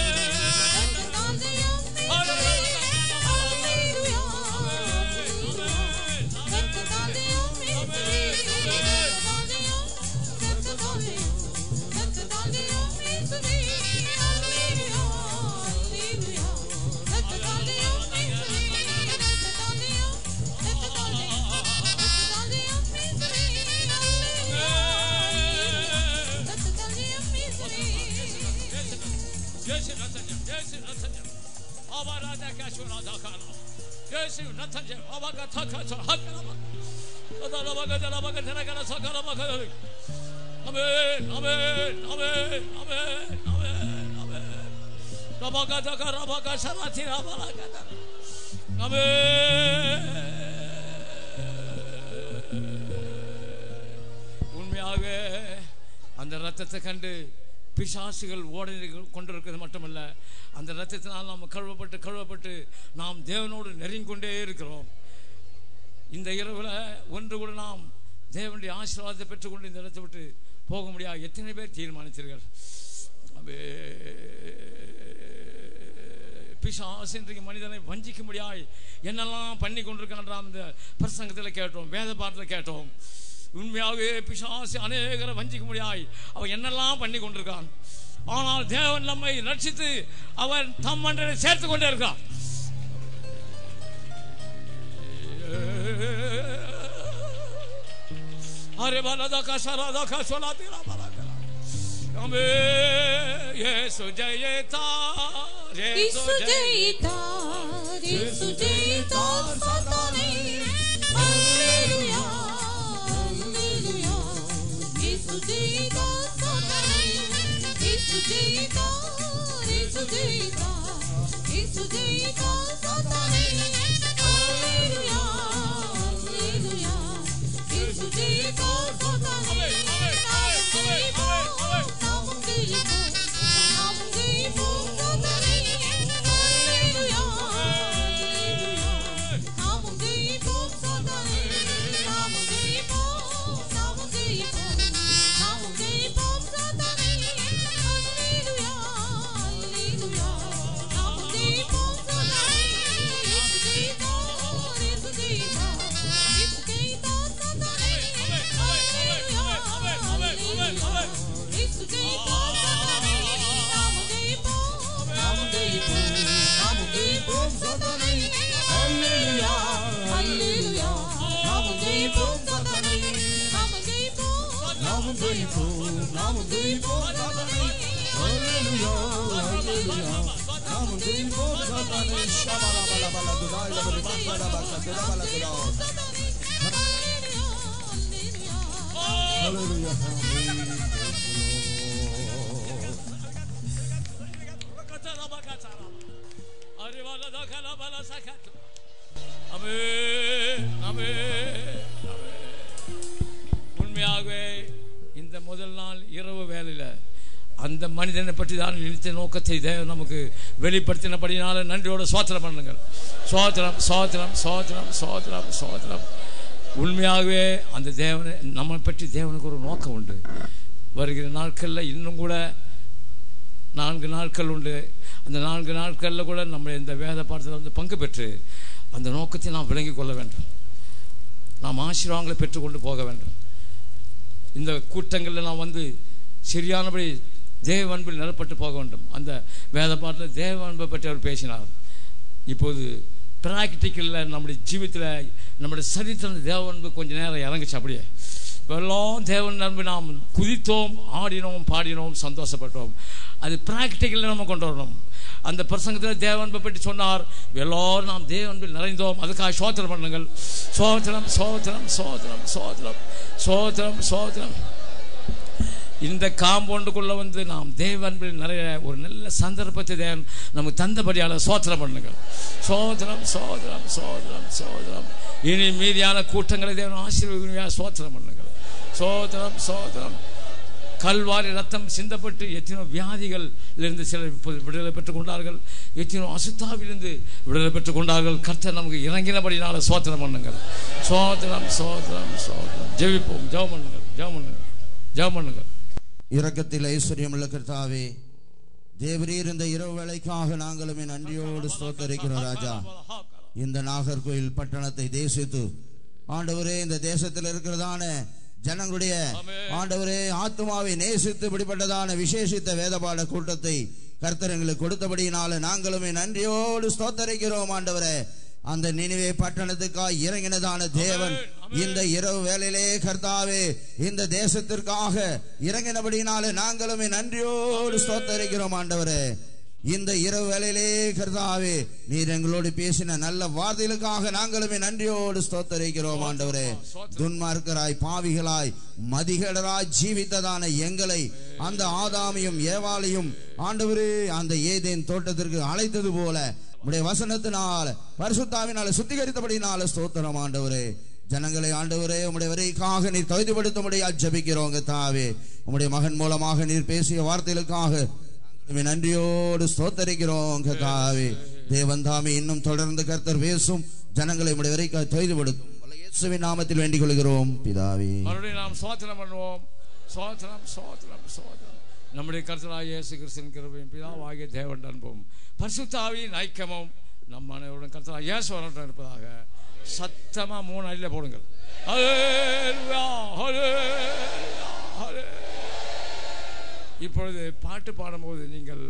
உண்மையாக அந்த ரத்தத்தை கண்டு பிசாசுகள் ஓடி கொண்டிருக்கிறது மட்டுமல்ல, அந்த ரத்தத்தினால் நாம் கழுவப்பட்டு நாம் தேவனோடு நெருங்கி கொண்டே இருக்கிறோம். இந்த இரவில் ஒன்று கூட நாம் தேவனுடைய ஆசீர்வாதத்தை பெற்றுக்கொண்டு இந்த இடத்தை விட்டு போக முடியாது. எத்தனை பேர் தீர்மானித்தீர்கள்? பிசாசு இன்றைக்கு மனிதனை வஞ்சிக்க முடியாது என்னெல்லாம் பண்ணி கொண்டிருக்கான் இந்த பிரசங்கத்தில் கேட்டோம், வேத பாடத்தில் கேட்டோம். உண்மையாகவே பிசாசு அநேகரை வஞ்சிக்க முடியாது அவன் என்னெல்லாம் பண்ணி கொண்டிருக்கான். ஆனால் தேவன் நம்மை ரட்சித்து அவன் தம் மன்றனை சேர்த்து கொண்டே இருக்கான். Yesu jayeta Yesu jayeta Yesu jayeta satane Hallelujah Hallelujah Yesu jayeta satane Yesu jayeta Yesu jayeta Yesu jayeta satane Hallelujah Hallelujah Yesu jayeta satane நாமும் துதிப்போம் நாமும் துதிப்போம் சாத்தானை ஹalleluya ஹalleluya நாமும் துதிப்போம் சாத்தானை ஷபலபலபல துதாய் லபரி மந்தலபல துதபலகுலோ ஹalleluya உண்மையாகவே இந்த முதல் நாள் இரவு வேளையில அந்த மனிதனை பற்றி தான் நினைத்த நோக்கத்தை தேவன் நமக்கு வெளிப்படுத்தினபடினால நன்றியோட சோத்திரம் பண்ணுங்கள். சோத்திரம் சோத்திரம் சோத்திரம் சோத்திரம் சோத்திரம். உண்மையாகவே அந்த தேவனை நம்மை பற்றி தேவனுக்கு ஒரு நோக்கம் உண்டு. வருகிற நாட்களில் இன்னும் கூட 4 நாட்கள் உண்டு. அந்த 4 நாட்களில் கூட நம்ம இந்த வேத பாடத்தில் வந்து பங்கு பெற்று அந்த நோக்கத்தை நாம் விளங்கி கொள்ள வேண்டும். நாம் ஆசீர்வாதங்களை பெற்றுக்கொண்டு போக வேண்டும். இந்த கூட்டங்களில் நாம் வந்து சரியானபடி தேவ அன்பில் நிலப்பட்டு போக வேண்டும். அந்த வேத பாடத்தில் தேவ அன்பை பற்றி அவர் பேசினார். இப்போது பிராக்டிக்கலில் நம்முடைய ஜீவித்தில் நம்முடைய சரித்திரம் தேவ அன்பு கொஞ்சம் நேரம் இறங்குச்சு. அப்படியே எல்லாம் தேவன் அன்பு நாம் குதித்தோம், ஆடினோம், பாடினோம், சந்தோஷப்பட்டோம். அது பிராக்டிக்கலில் நம்ம கொண்டு வரணும். அந்த பிரசங்கத்தில் தேவ அன்பை பற்றி சொன்னார். எல்லோரும் நாம் தேவ அன்பில் நிறைந்தோம். அதுக்காக சோத்திரம் பண்ணுங்கள். சோத்திரம் சோத்திரம் சோத்திரம் சோத்திரம் சோத்திரம் சோத்திரம். இந்த காம்பவுண்டுக்குள்ள வந்து நாம் தேவ அன்பில் நிறைய ஒரு நல்ல சந்தர்ப்பத்தை தேவன் நமக்கு தந்தபடியால் சோத்திரம் பண்ணுங்கள். சோத்திரம் சோத்திரம் சோத்திரம் சோத்திரம். இனி மீதியான கூட்டங்களை தேவன் ஆசீர்வதியாக சோத்திரம் பண்ணுங்கள். சோத்திரம் சோத்திரம். கல்வாரி ரத்தம் சிந்தப்பட்டு எத்தனோ வியாதிகள் இருந்து சிலர் விடுதலை பெற்றுக் கொண்டார்கள். எத்தனோ அசுத்தாவிலிருந்து விடுதலை பெற்றுக் கொண்டார்கள். கர்த்தர் நமக்கு இறங்கினபடினால சோத்திரம் பண்ணுங்கள். சோத்திரம் சோத்திரம் சோத்திரம். ஜெபிப்போம். ஜெபம் பண்ணுங்கள். ஜெபம் பண்ணுங்கள். ஜெபம் பண்ணுங்கள். இரக்கத்தில் ஐஸ்வர்யம் உள்ள கர்த்தாவே, தேவரீர் இந்த இரவு வேளைக்காக நாங்களும் நன்றியோடு ஸ்தோத்தரிக்கிறோம் ராஜா. இந்த நாகர்கோயில் பட்டணத்தை தேசித்து ஆண்டவரே, இந்த தேசத்தில் இருக்கிறதான ஜனங்களுடைய ஆண்டவரே ஆத்துமாவை நேசித்து இப்படிப்பட்டதான விசேஷித்த வேதபாட கூட்டத்தை கர்த்தர் எங்களுக்கு கொடுத்தபடியினால நாங்களும் நன்றியோடு ஸ்தோத்தரிக்கிறோம் ஆண்டவரே. அந்த நினிவே பட்டணத்துக்காக இறங்கினதான தேவன் இந்த இரவு வேளையிலே கர்த்தாவே இந்த தேசத்திற்காக இறங்கினபடினாலே நாங்களும் நன்றியோடு ஸ்தோத்தரிக்கிறோம் ஆண்டவரே. இந்த இரவு வேளையிலே கர்த்தாவே நீர் எங்களோடு பேசின நல்ல வார்த்தைகளுக்காக நாங்களுமே நன்றியோடு ஸ்தோத்தரிக்கிறோம் ஆண்டவரே. துன்மார்க்கராய் பாவிகளாய் மதிகேடராய் ஜீவித்ததான எங்களை அந்த ஆதாமையும் ஏவாளையும் ஆண்டவரே அந்த ஏதேன் தோட்டத்திற்கு அழைத்தது போல உம்முடைய வசனத்தினால பரிசுத்தாவினால சுத்திகரித்தபடினால ஸ்தோத்திரம் ஆண்டவரே. ஜனங்களை ஆண்டவரே உம்முடைய வரைக்காக நீர் தகுதிப்படுத்தும்படியா ஜெபிக்கிறோங்க தாவே. உம்முடைய மகன் மூலமாக நீர் பேசிய வார்த்தைகளுக்காக நன்றியோடு ஸ்தோத்தரிக்கிறோம் கர்த்தாவே. தேவன் தாமே இன்னும் தொடர்ந்து கர்த்தர் பேசும் ஜனங்களை உம்முடைய வரைக்காக தகுதிப்படுத்தும் இயேசுவின் நாமத்தில் வேண்டிக் கொள்கிறோம் பிதாவே. மறுபடியும் நாம் ஸ்தோத்திரம் பண்ணுவோம். ஸ்தோத்திரம் ஸ்தோத்திரம் ஸ்தோத்திரம். நம்முடைய கர்த்தராகிய இயேசு கிறிஸ்துவின் கிருபையும் பிதாவாகிய தேவன் அன்பும் பரிசுத்த ஆவியின் ஐக்கியமும் நம் அனைவருடன் கர்த்தராகிய இயேசு வரட்டும் இருப்பதாக. சத்தமா 3 அடியில போடுங்கள். ஹல்லேலூயா ஹல்லேலூயா ஹல்லேலூயா. இப்பொழுது பாட்டு பாடும்போது நீங்கள்